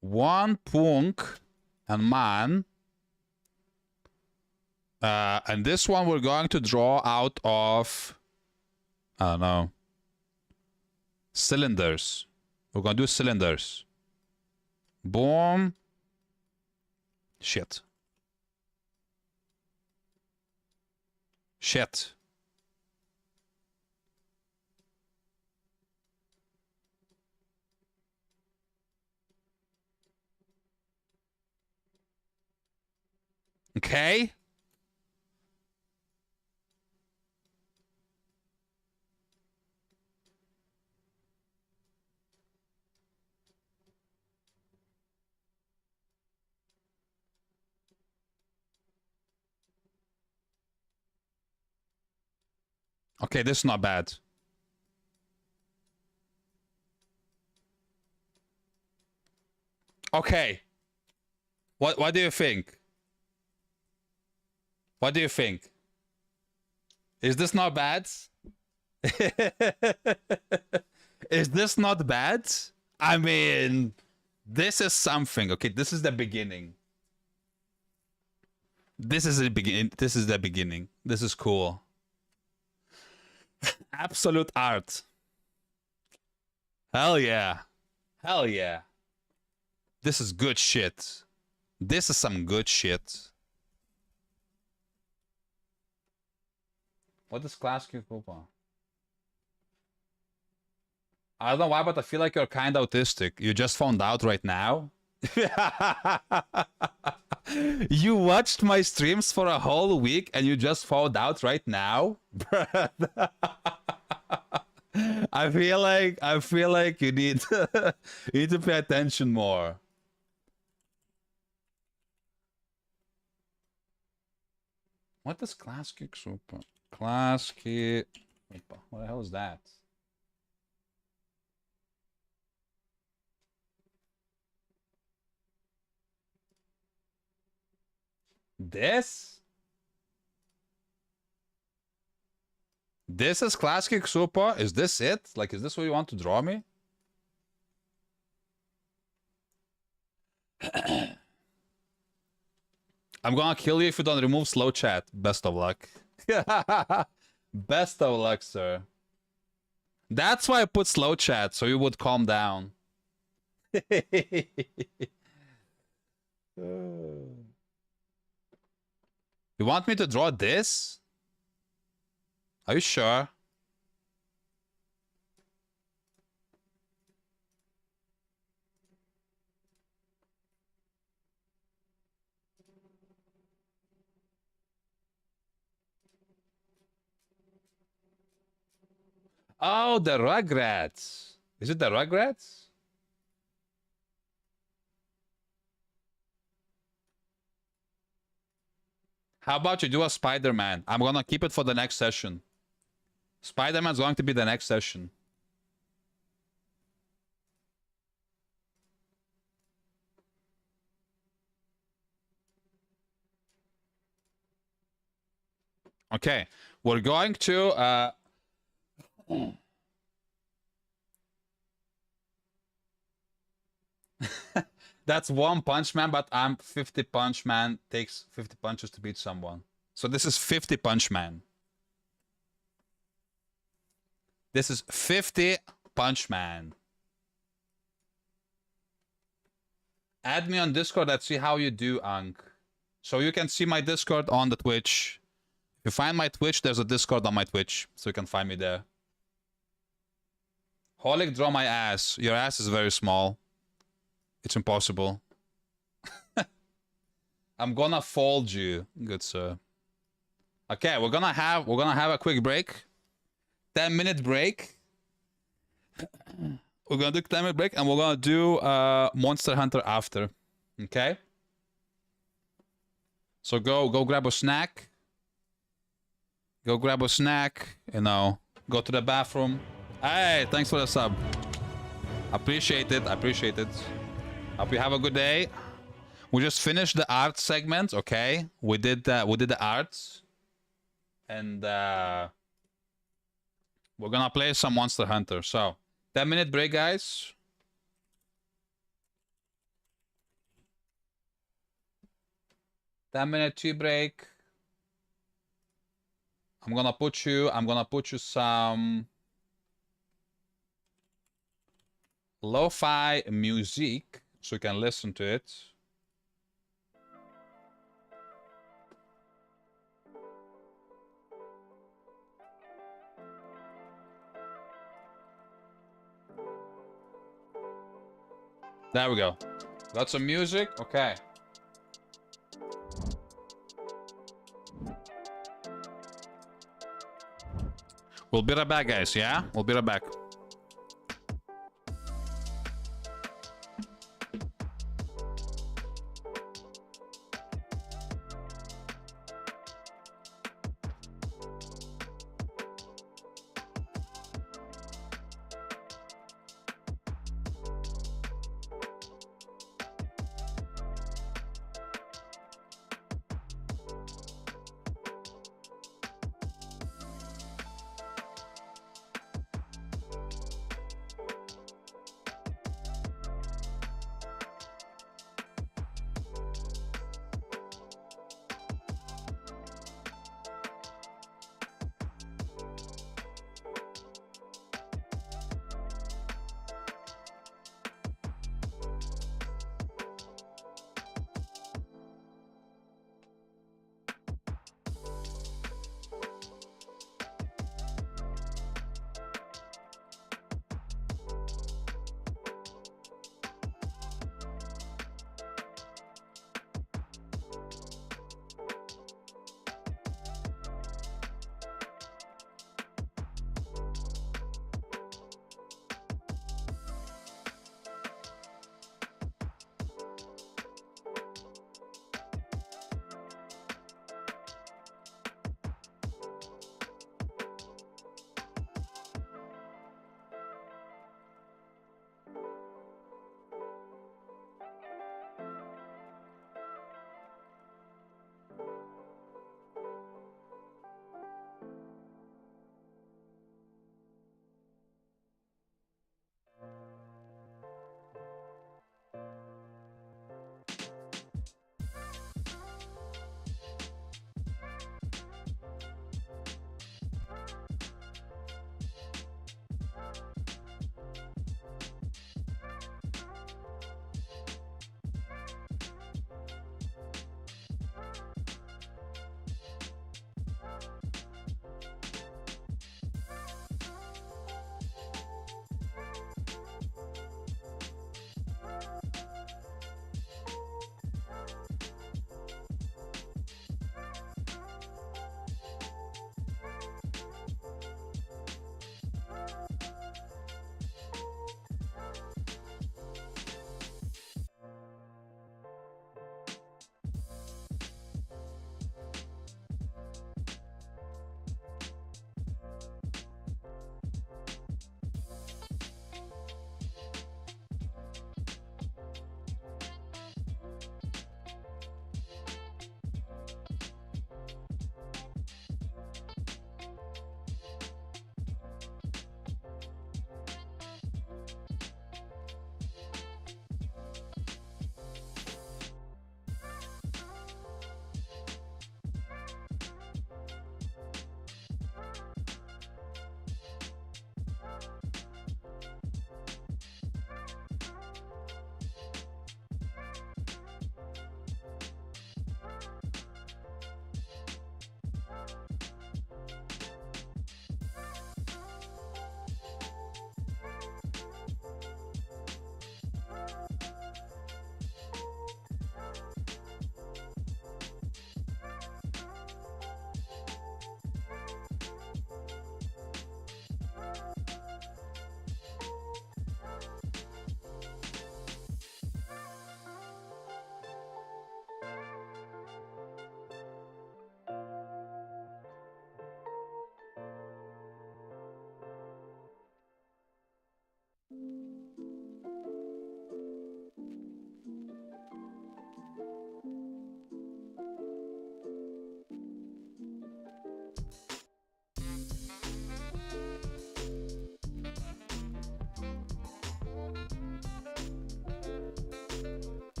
One punk and man. And this one we're going to draw out of, I don't know, cylinders. We're going to do cylinders. Boom. Shit. Shit. Okay. Okay, this is not bad. Okay. What do you think? What do you think? Is this not bad? Is this not bad? I mean, this is something. Okay, this is the beginning. This is the beginning. This is the beginning. This is cool. Absolute art. Hell yeah. Hell yeah. This is good shit. This is some good shit. What is class Q coupon? I don't know why, but I feel like you're kind of autistic. You just found out right now. You watched my streams for a whole week and you just found out right now? I feel like you need you need to pay attention more. What is class kick super? Class kick. What the hell is that? This? This is class kick super? Is this it? Like, is this what you want to draw me? I'm gonna kill you if you don't remove slow chat. Best of luck. Best of luck, sir. That's why I put slow chat, so you would calm down. You want me to draw this? Are you sure? Oh, the Rugrats. Is it the Rugrats? How about you do a Spider-Man? I'm gonna keep it for the next session. Spider-Man's going to be the next session. Okay, we're going to that's one punch man, but I'm 50 punch man. Takes 50 punches to beat someone. So this is 50 punch man. This is 50 punch man. Add me on Discord. Let's see how you do, Ankh. So you can see my Discord on the Twitch. If you find my Twitch, there's a Discord on my Twitch. So you can find me there. Holic, draw my ass. Your ass is very small. It's impossible. I'm gonna fold you, good sir. Okay, we're gonna have a quick break. 10-minute break. We're gonna do 10-minute break and we're gonna do Monster Hunter after. Okay? So go grab a snack. Go grab a snack, you know, go to the bathroom. Hey, thanks for the sub. Appreciate it, appreciate it. Hope you have a good day. We just finished the art segment, okay? We did the arts. And we're gonna play some Monster Hunter. So 10-minute break, guys. Ten-minute tea break. I'm gonna put you some lo-fi music so you can listen to it. There we go. Got some music. Okay. We'll be right back, guys. Yeah? We'll be right back.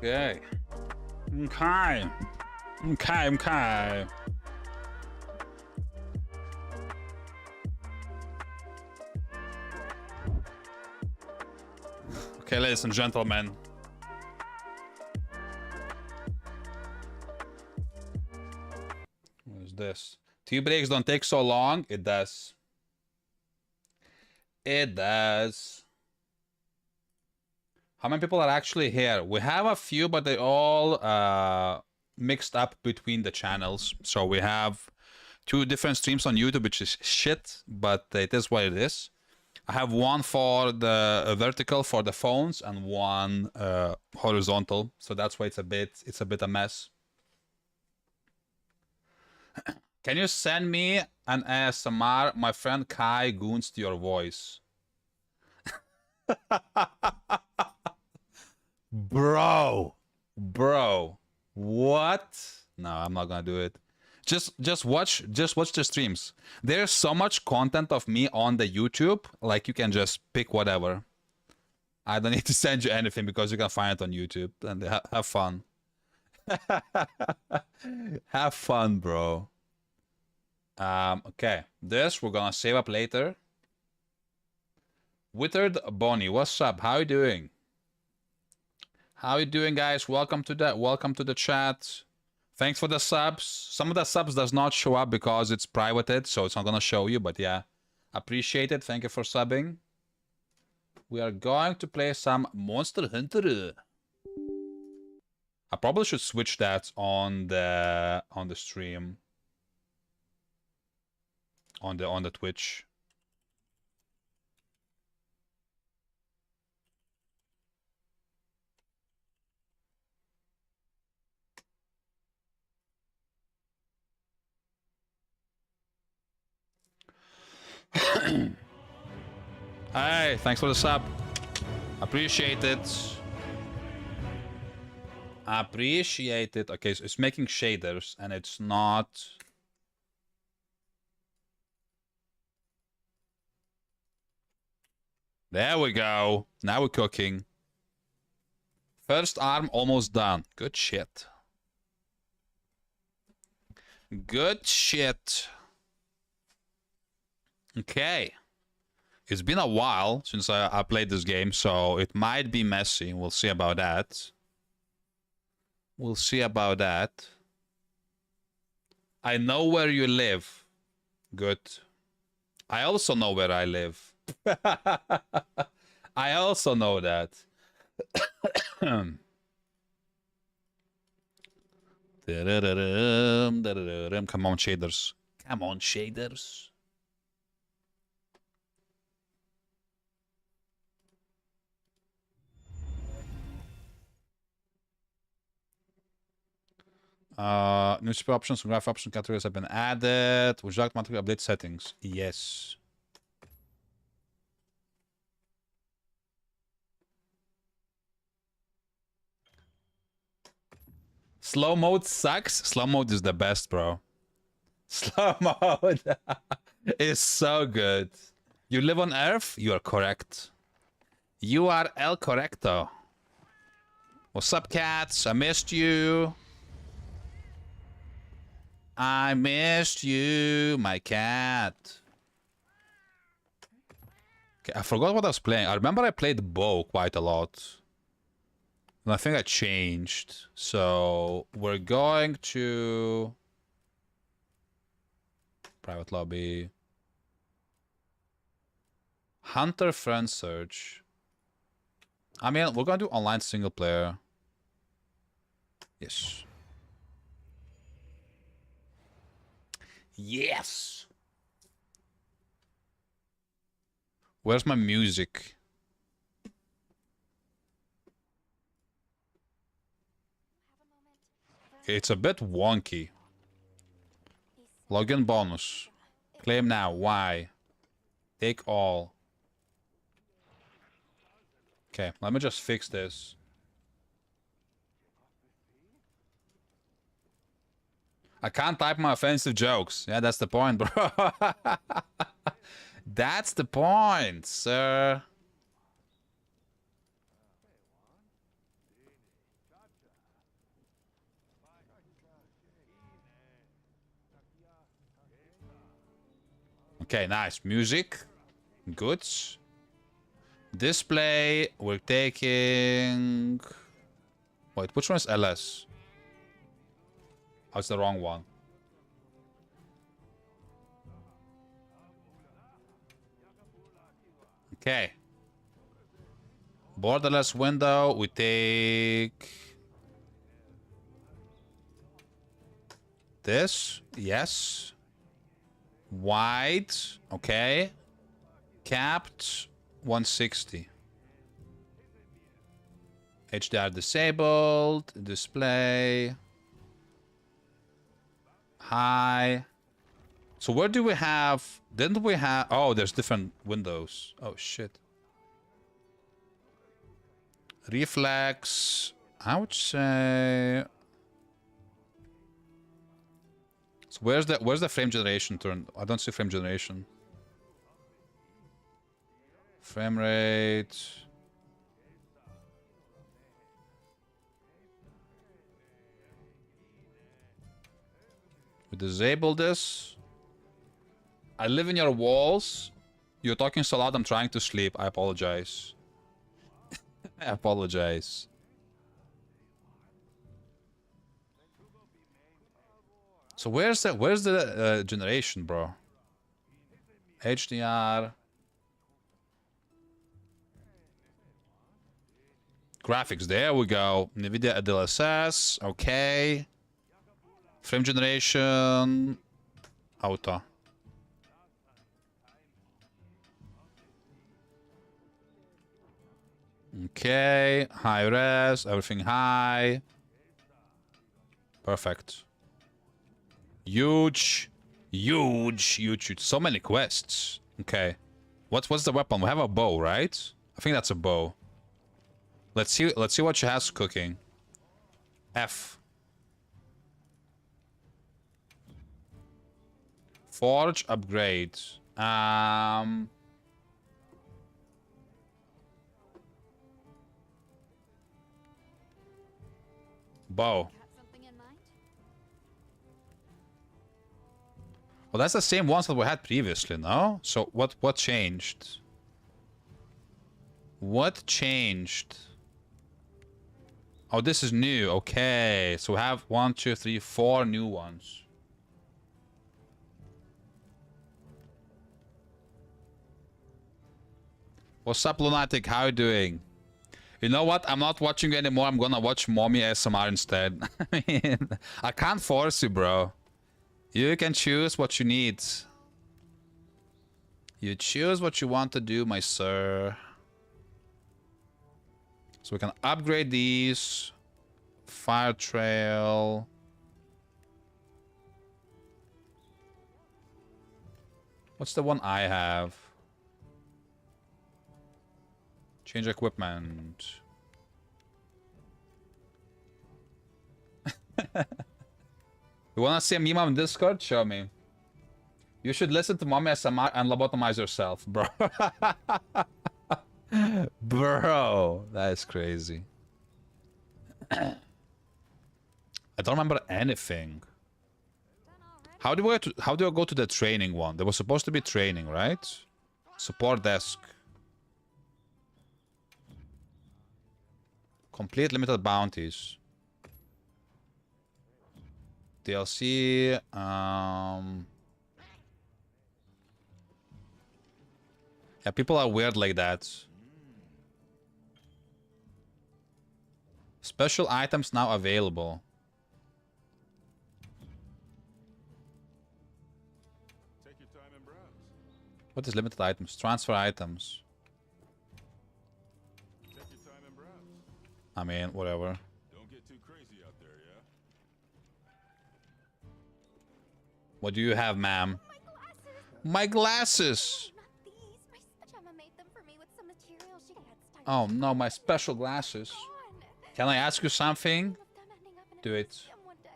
Okay. Okay. Okay, okay. Okay, ladies and gentlemen. What is this? Tea breaks don't take so long. It does. It does. How many people are actually here? We have a few, but they all mixed up between the channels. So we have 2 different streams on YouTube, which is shit, but it is what it is. I have one for the vertical for the phones and one horizontal. So that's why it's a bit a mess. Can you send me an ASMR? My friend Kai goons to your voice. Bro, what? No, I'm not gonna do it. Just watch the streams. There's so much content of me on the YouTube, like you can just pick whatever. I don't need to send you anything because you can find it on YouTube and have fun. Have fun, bro. Okay, this we're gonna save up later. Withered Bonnie, what's up? How you doing? How you doing, guys? Welcome to the chat. Thanks for the subs. Some of the subs does not show up because it's privated, so it's not gonna show you, but yeah. Appreciate it. Thank you for subbing. We are going to play some Monster Hunter. I probably should switch that on the stream. On the Twitch. Hey, thanks for the sub. Appreciate it. Appreciate it. Okay, so it's making shaders and it's not. There we go. Now we're cooking. First arm almost done. Good shit. Good shit. Okay. It's been a while since I played this game, so it might be messy. We'll see about that. We'll see about that. I know where you live. Good. I also know where I live. I also know that. Come on, shaders. Come on, shaders. Newspaper options and graph option categories have been added. Would you like to update settings? Yes. Slow mode sucks. Slow mode is the best, bro. Slow mode is so good. You live on Earth? You are correct. You are el correcto. What's up, cats? I missed you. I missed you, my cat. Okay, I forgot what I was playing. I remember I played bow quite a lot. And I think I changed. So we're going to private lobby. Hunter friend search. I mean, we're gonna do online single player. Yes. Yes. Where's my music? Okay, it's a bit wonky. Login bonus. Claim now. Why? Take all. Okay, let me just fix this. I can't type my offensive jokes. Yeah, that's the point, bro. That's the point, sir. Okay, nice. Music. Good. Display. We're taking... Wait, which one is LS? Oh, it's the wrong one. Okay. Borderless window. We take... This. Yes. Wide. Okay. Capped. 160. HDR disabled. Display. High. So where do we have... Didn't we have... Oh, there's different windows. Oh, shit. Reflex. I would say... So where's the frame generation turn? I don't see frame generation. Frame rate. We disable this. I live in your walls. You're talking so loud I'm trying to sleep. I apologize. I apologize. So where's the generation, bro? HDR. Graphics, there we go. NVIDIA DLSS, okay. Frame generation, auto. Okay, high res, everything high. Perfect. Huge, huge, huge, huge. So many quests. Okay. What's the weapon? We have a bow, right? I think that's a bow. Let's see what she has cooking. F. Forge upgrade. Bow. Well, that's the same ones that we had previously, no? So what changed? What changed? Oh, this is new. Okay, so we have 1, 2, 3, 4 new ones. What's up, Lunatic? How you doing? You know what? I'm not watching you anymore. I'm gonna watch Mommy ASMR instead. I mean, I can't force you, bro. You can choose what you need. You choose what you want to do, my sir. So we can upgrade these. Fire trail. What's the one I have? Change equipment. You wanna see a meme on Discord? Show me. You should listen to Mommy ASMR and lobotomize yourself, bro. Bro, that is crazy. I don't remember anything. How do I go to the training one? There was supposed to be training, right? Support desk. Complete limited bounties. DLC. Yeah, people are weird like that. Special items now available. Take your time and browse. What is limited items? Transfer items. Take your time and browse. I mean, whatever. Don't get too crazy out there, yeah? What do you have, ma'am? My glasses! Not these. My pajama made them for me with some material she had stuck. Oh no, my special glasses. Gone. Can I ask you something? All of them ending up in a Do it. museum one day.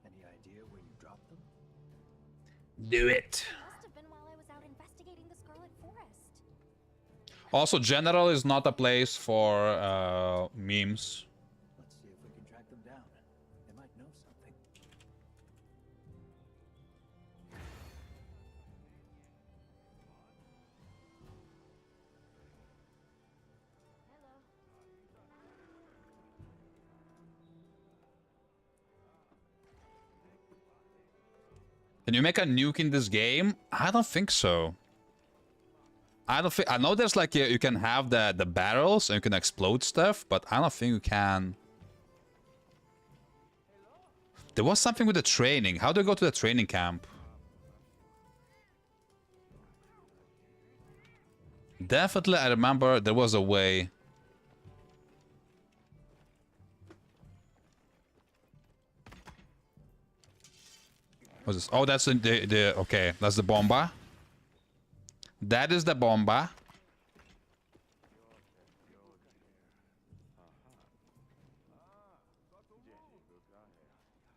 Any idea where you dropped them? Do it. Must have been while I was out investigating the Scarlet Forest. Also, General is not a place for memes. Let's see if we can track them down. They might know Can you make a nuke in this game? I don't think so. I don't think... I know there's like... you can have the barrels and you can explode stuff, but I don't think you can... There was something with the training. How do I go to the training camp? Definitely, I remember there was a way. What's this? Oh, that's the okay, that's the bomba. That is the bomba.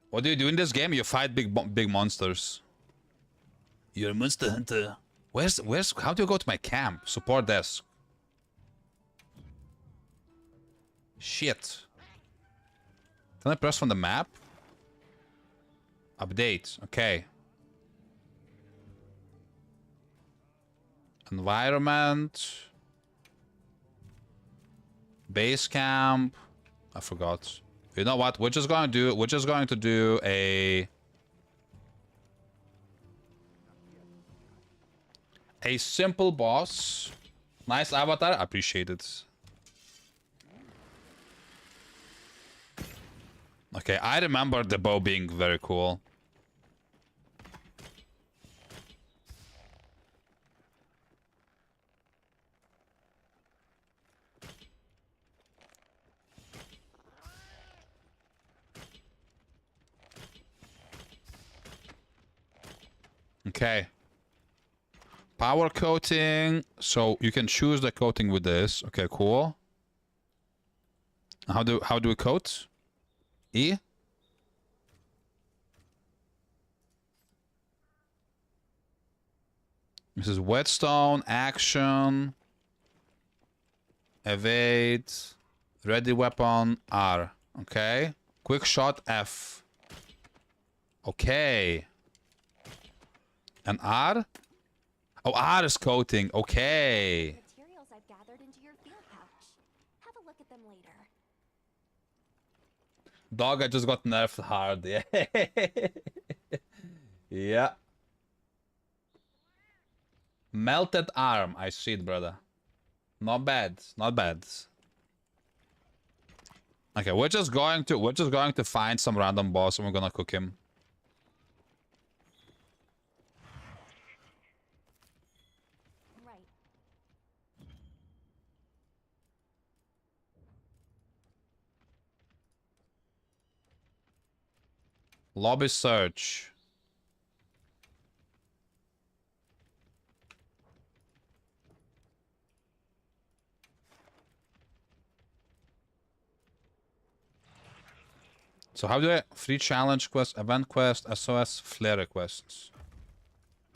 What do you do in this game? You fight big monsters. You're a monster hunter. Where's how do you go to my camp? Support desk. Shit. Can I press from the map? Update. Okay. Environment. Base camp. I forgot. You know what? We're just going to do a simple boss. Nice avatar. Appreciate it. Okay, I remember the bow being very cool. Okay. Power coating. So you can choose the coating with this. Okay, cool. How do we coat? E? This is whetstone, action, evade, ready weapon, R. Okay. Quick shot, F. Okay. And R? Oh, R is coating. Okay. Materials I've gathered into your field pouch. Have a look at them later. Dog, I just got nerfed hard. Yeah. Yeah. Melted arm. I see it, brother. Not bad. Not bad. Okay, we're just going to find some random boss and we're gonna cook him. Right. Lobby search. So how do I... Free challenge quest, event quest, SOS, flare requests.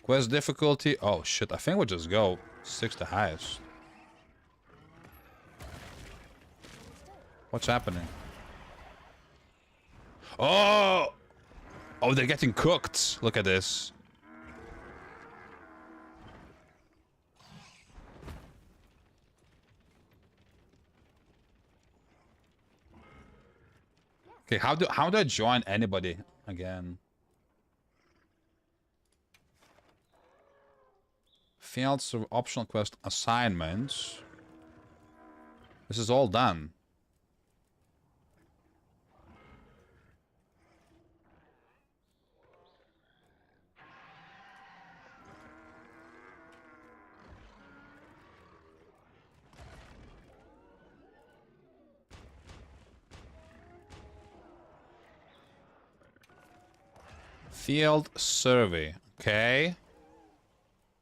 Quest difficulty... Oh shit, I think we'll just go 6 the highest. What's happening? Oh! Oh, they're getting cooked. Look at this. Okay, how do I join anybody again? Fields of optional quest assignments. This is all done. Field survey. Okay.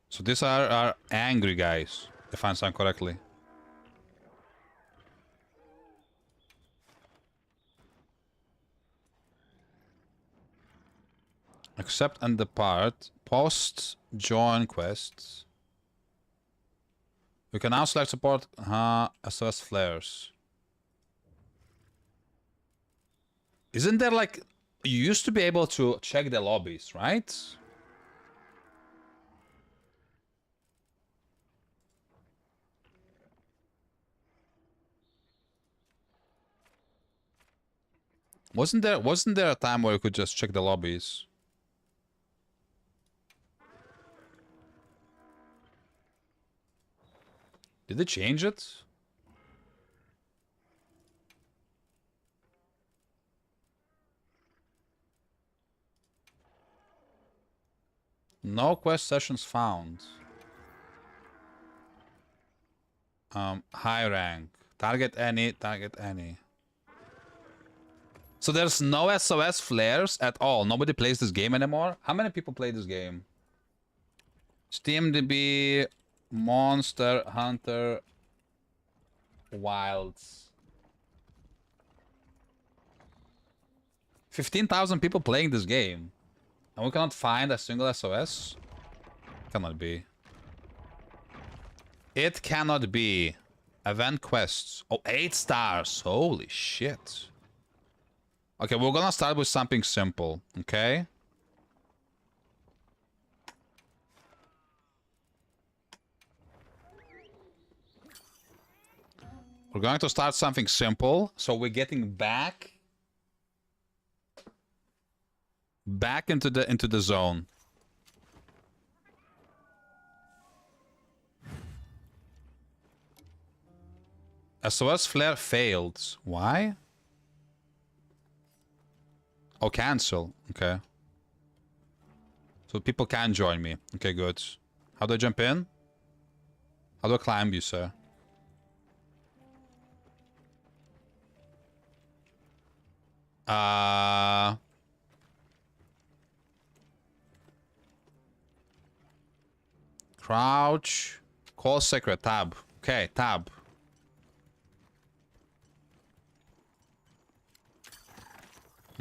So these are our angry guys, if I understand correctly. Accept and depart. Post join quests. We can now select support SOS flares. Isn't there like... You used to be able to check the lobbies, right? Wasn't there a time where you could just check the lobbies? Did they change it? No quest sessions found. High rank. Target any, target any. So there's no SOS flares at all. Nobody plays this game anymore. How many people play this game? SteamDB, Monster Hunter, Wilds. 15,000 people playing this game. And we cannot find a single SOS? Cannot be. It cannot be. Event quests. Oh, 8 stars. Holy shit. Okay, we're gonna start with something simple, okay? We're going to start something simple, so we're getting back into the zone. SOS flare failed. Why? Oh, cancel. Okay. So people can join me. Okay, good. How do I jump in? How do I climb you, sir? Crouch. Call secret. Tab. Okay, tab.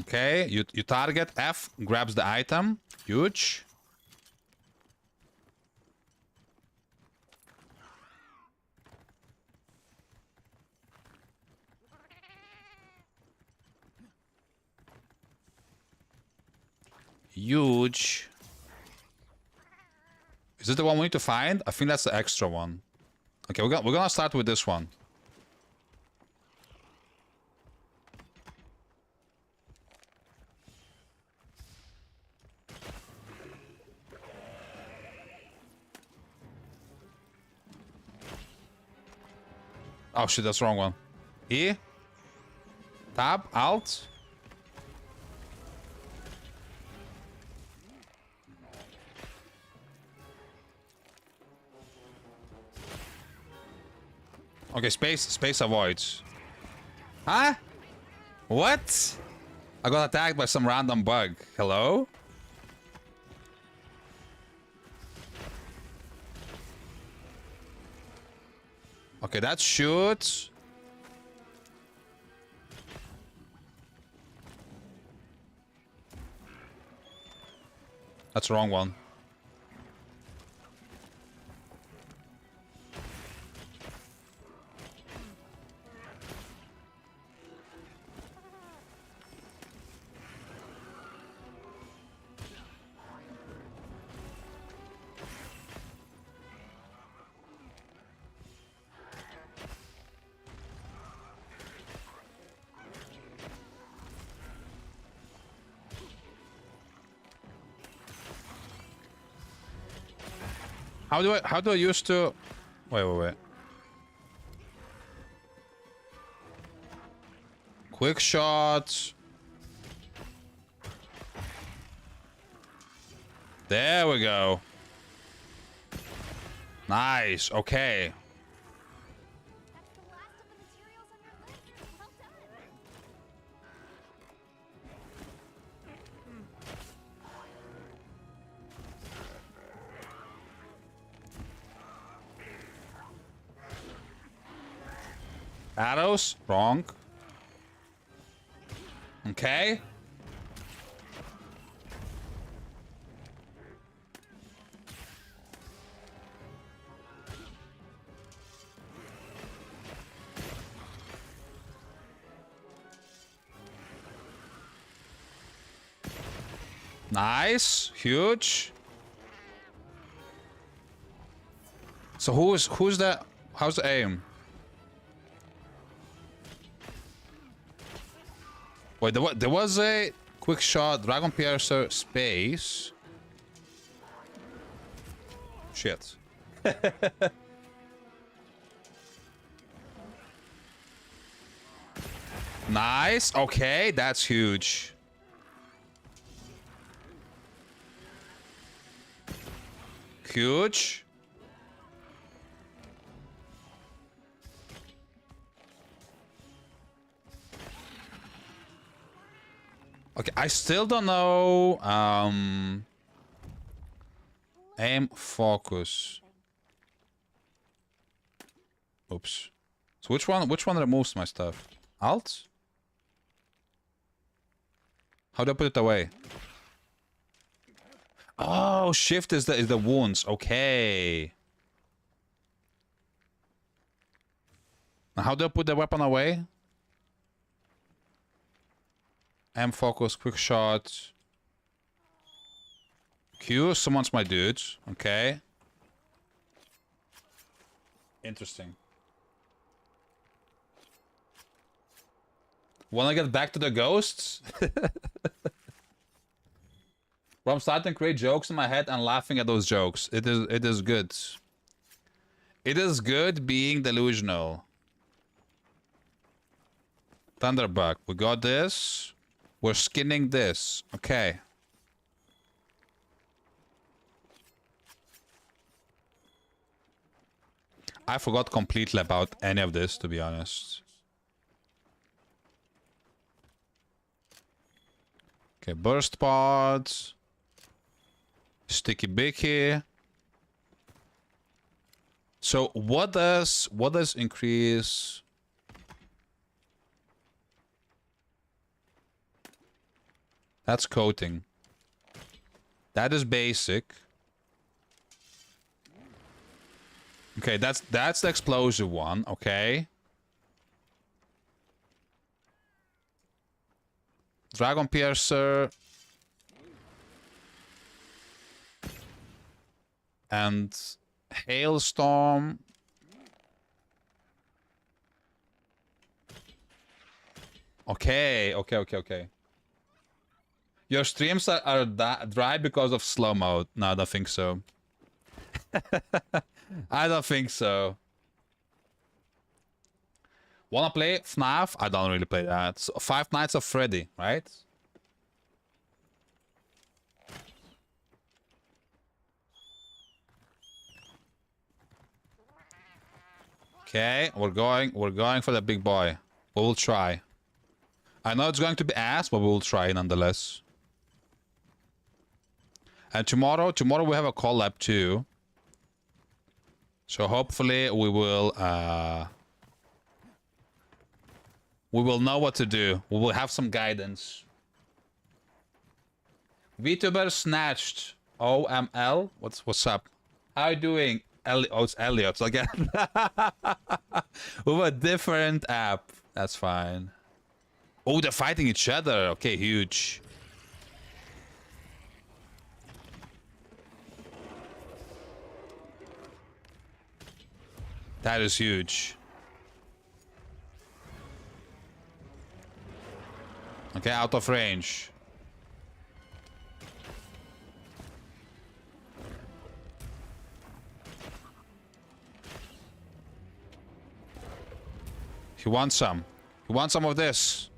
Okay, you target F, grabs the item. Huge. Huge. Is it the one we need to find? I think that's the extra one. Okay, we're gonna start with this one. Oh shit, that's the wrong one. E. Tab, Alt. Okay, space avoids. Huh? What? I got attacked by some random bug. Hello? Okay, that shoots. That's the wrong one. How do I used to... Wait. Quick shot. There we go. Nice, okay. Arrows? Wrong. Okay. Nice. Huge. So who's the... How's the aim? Wait, there was a quick shot, Dragon Piercer, space. Shit. Nice. Okay, that's huge. Huge. Okay, I still don't know. Aim, focus. Oops. So which one removes my stuff? Alt? How do I put it away? Oh, shift is the wounds. Okay. Now how do I put the weapon away? M focus, quick shot. Q summons my dude. Okay. Interesting. Wanna get back to the ghosts? Well, I'm starting to create jokes in my head and laughing at those jokes. It is good. It is good being delusional. Thunderbug. We got this. We're skinning this. Okay. I forgot completely about any of this, to be honest. Okay, burst pods. Sticky Bicky. So what does increase? That's coating. That is basic. Okay, that's the explosive one. Okay. Dragon Piercer. And Hailstorm. Okay. Your streams are dry because of slow mode. No, I don't think so. I don't think so. Wanna play FNAF? I don't really play that. So, Five Nights at Freddy, right? Okay, we're going for the big boy. We'll try. I know it's going to be ass, but we'll try nonetheless. And tomorrow we have a collab too. So hopefully we will know what to do. We will have some guidance. VTuber snatched. OML. What's up? How you doing? Oh, it's Elliot again. With a different app. That's fine. Oh, they're fighting each other. Okay, huge. That is huge. Okay, out of range. He wants some. He wants some of this.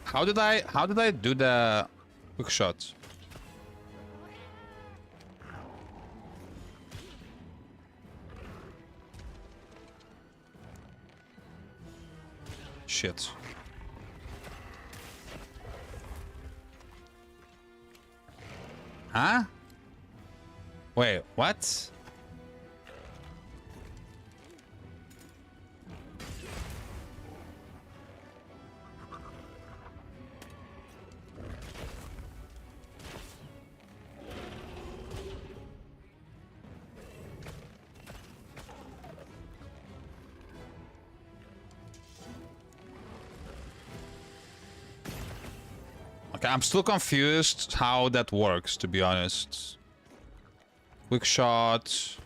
How did I do the quick shot? Shit. Huh? Wait, what? Okay, I'm still confused how that works, to be honest. Quick shot.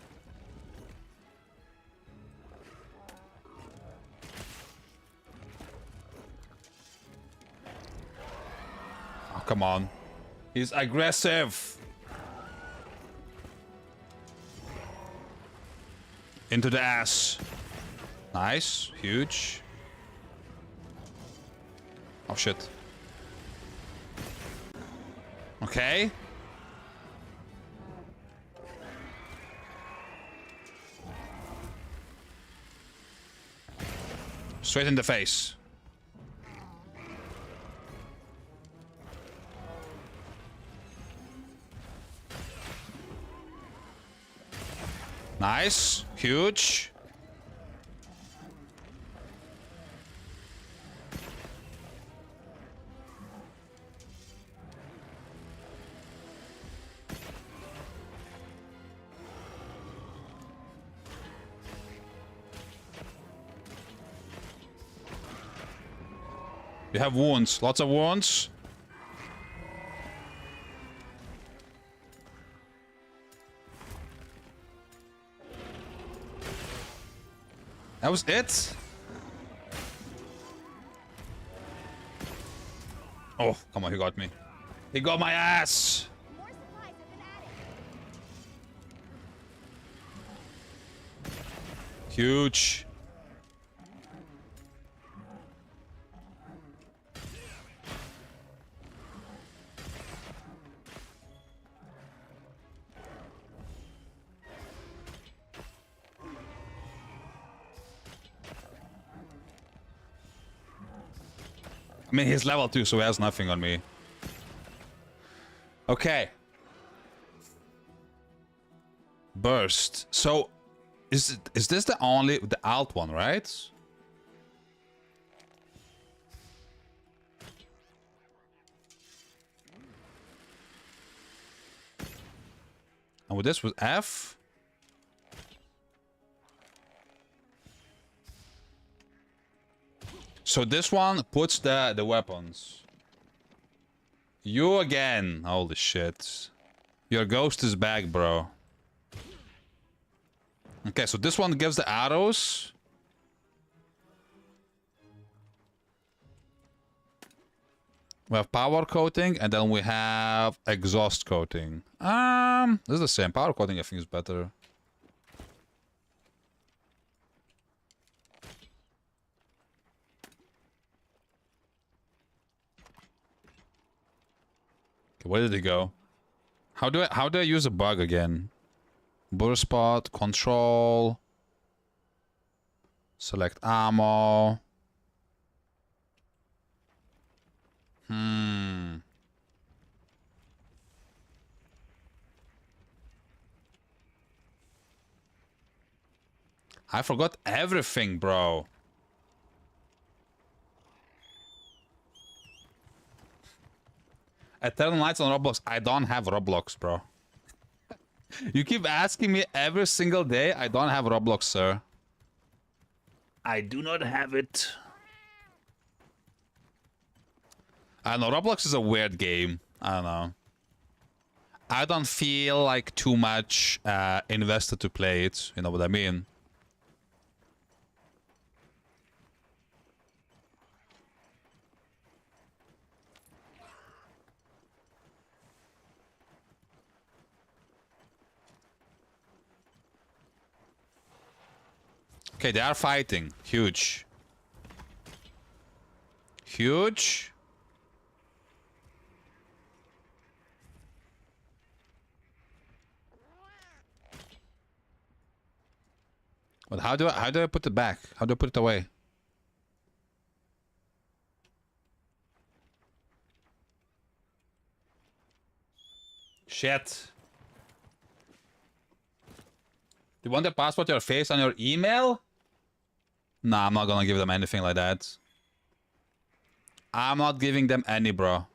Oh, come on. He's aggressive. Into the ass. Nice. Huge. Oh, shit. Okay. Straight in the face. Nice. Huge. You have wounds. Lots of wounds. That was it? Oh, come on, he got me. He got my ass! More supplies have been added. Huge. I mean, he's level 2, so he has nothing on me. Okay. Burst. So, is this the alt one, right? And with this was F. So this one puts the weapons. You again. Holy shit. Your ghost is back, bro. Okay, so this one gives the arrows. We have power coating, and then we have exhaust coating. This is the same. Power coating, I think, is better. Okay, where did he go? How do I use a bug again? Burst spot, control, select ammo. I forgot everything, bro. Eternal Nights on Roblox. I don't have Roblox, bro. You keep asking me every single day. I don't have Roblox, sir. I do not have it. I don't know. Roblox is a weird game. I don't know. I don't feel like too much invested to play it. You know what I mean? Okay, they are fighting. Huge. Huge. But how do I put it back? How do I put it away? Shit. Do you want the password to your face on your email? Nah, I'm not gonna give them anything like that. I'm not giving them any, bro.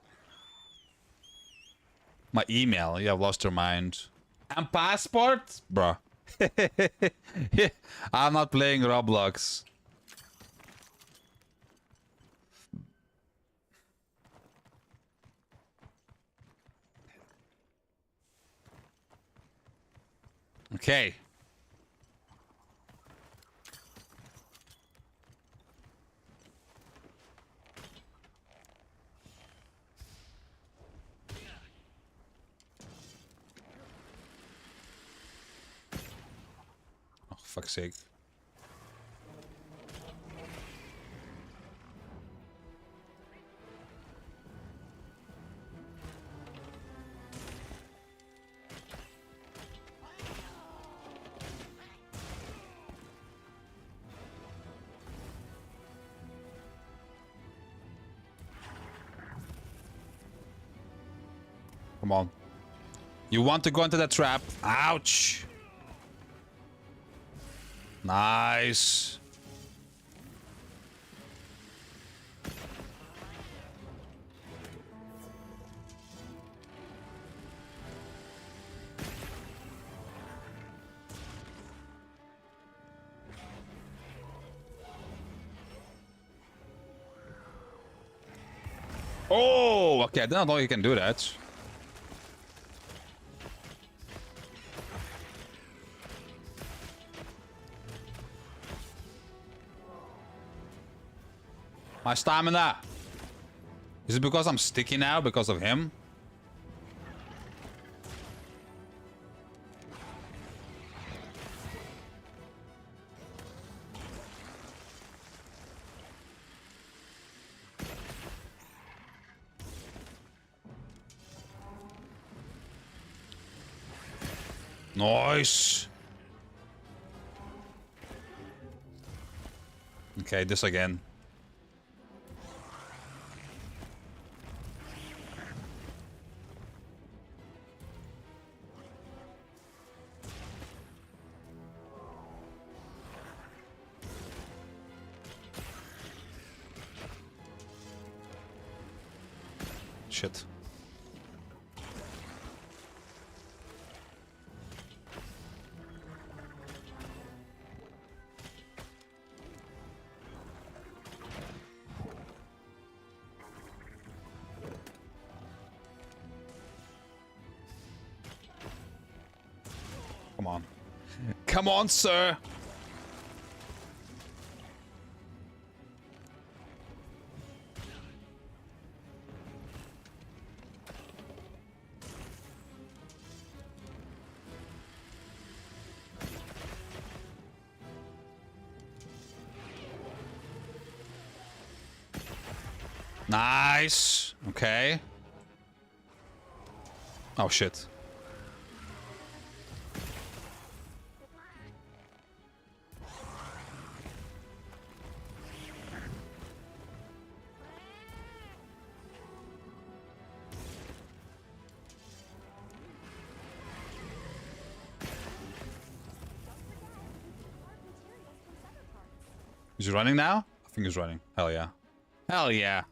My email. You have lost your mind. And passport? Bro. I'm not playing Roblox. Okay. Oh, fuck's sake. Come on. You want to go into that trap. Ouch. Nice. Oh, okay. I didn't know you can do that. My stamina. Is it because I'm sticky now because of him? Nice. Okay, this again. Shit. Come on. Come on, sir. Nice. Okay. Oh, shit. Is he running now? I think he's running. Hell yeah. Hell yeah.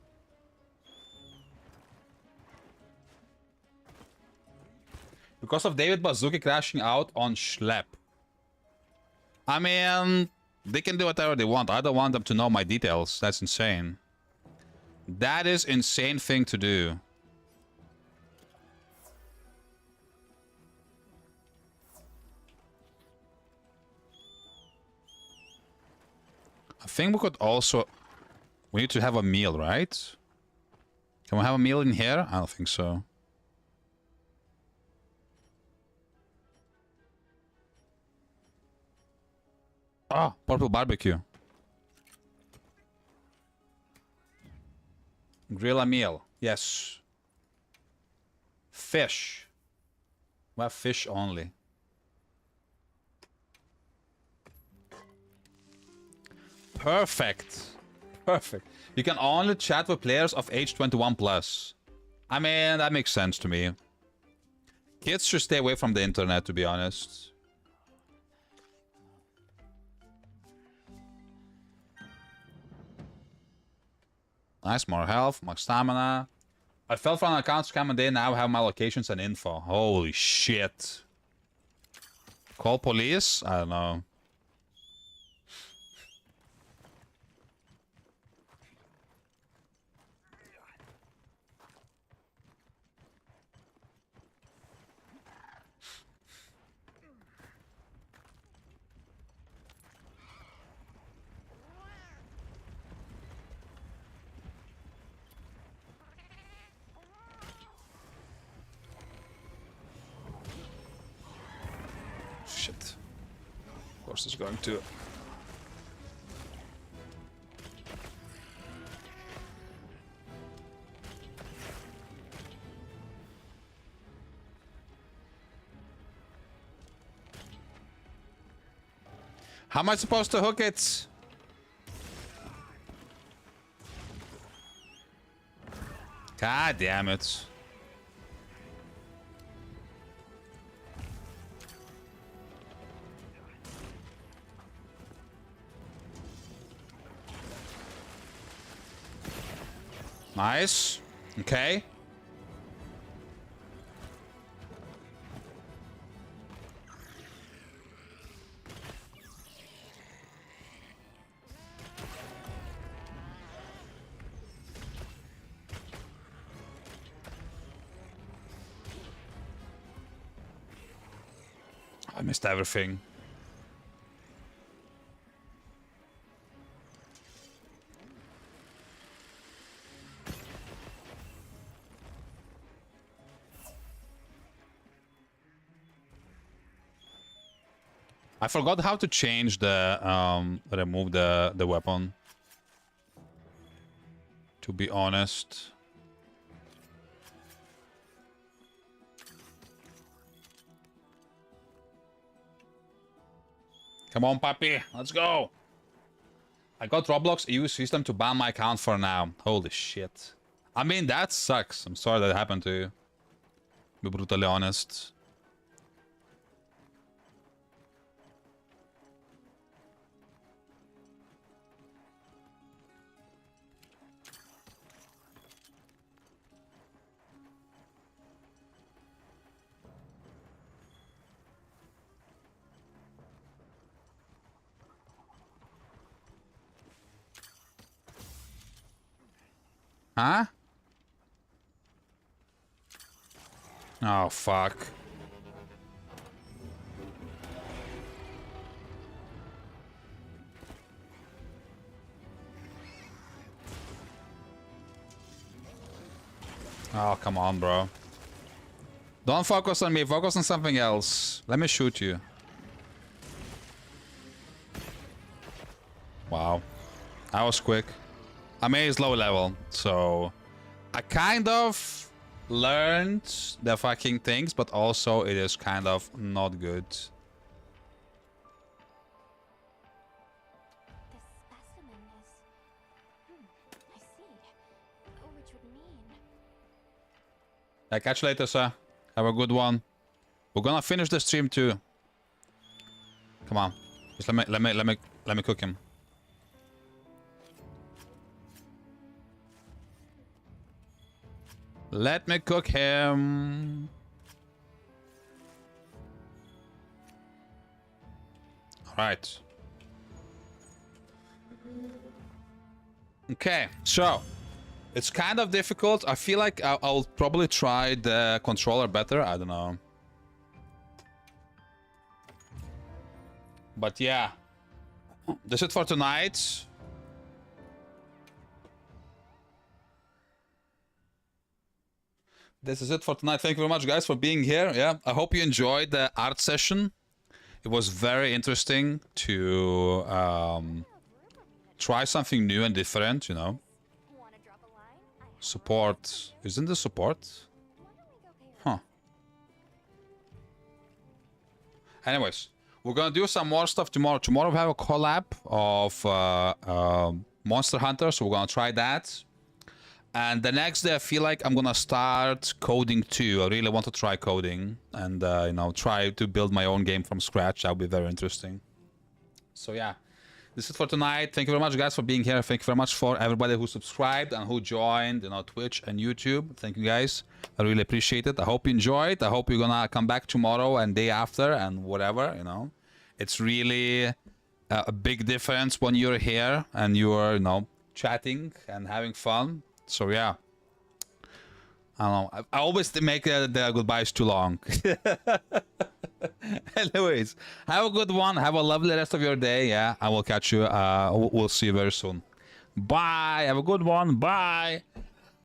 Because of David Bazooki crashing out on Schlep. I mean, they can do whatever they want. I don't want them to know my details. That's insane. That is insane thing to do. I think we could also... We need to have a meal, right? Can we have a meal in here? I don't think so. Ah, purple barbecue. Grill a meal. Yes. Fish. We have fish only. Perfect. Perfect. You can only chat with players of age 21 plus. I mean, that makes sense to me. Kids should stay away from the internet, to be honest. Nice, more health, more stamina. I fell for an account scam and they now have my locations and info. Holy shit. Call police? I don't know. Shit. Of course it's going to... How am I supposed to hook it? God damn it. Nice. Okay. I missed everything. I forgot how to change the remove the weapon. To be honest. Come on, puppy, let's go. I got Roblox EU system to ban my account for now. Holy shit. I mean, that sucks. I'm sorry that happened to you. To be brutally honest. Huh? Oh, fuck. Oh, come on, bro. Don't focus on me. Focus on something else. Let me shoot you. Wow. That was quick. I mean, it's low level, so I kind of learned the fucking things, but also it is kind of not good. This specimen is... I see. Which would mean... Yeah, catch you later, sir. Have a good one. We're gonna finish the stream too. Come on. Just let me cook him. Let me cook him. All right. Okay, so it's kind of difficult. I feel like I'll probably try the controller better. I don't know. But yeah, that's it for tonight. This is it for tonight. Thank you very much, guys, for being here. Yeah, I hope you enjoyed the art session. It was very interesting to try something new and different, you know. Wanna drop a line? I have Support. Isn't this support? Why don't we go pay Huh. Anyways, we're gonna do some more stuff tomorrow. Tomorrow we have a collab of Monster Hunter, so we're gonna try that. And the next day, I feel like I'm gonna start coding too. I really want to try coding and you know, try to build my own game from scratch. That'll be very interesting. So yeah, this is for tonight. Thank you very much, guys, for being here. Thank you very much for everybody who subscribed and who joined, you know, Twitch and YouTube. Thank you, guys. I really appreciate it. I hope you enjoyed. I hope you're gonna come back tomorrow and day after and whatever. You know, it's really a big difference when you're here and you're, you know, chatting and having fun. So yeah, I don't know. I always make the goodbyes too long. Anyways, have a good one. Have a lovely rest of your day. Yeah, I will catch you. We'll see you very soon. Bye. Have a good one. Bye.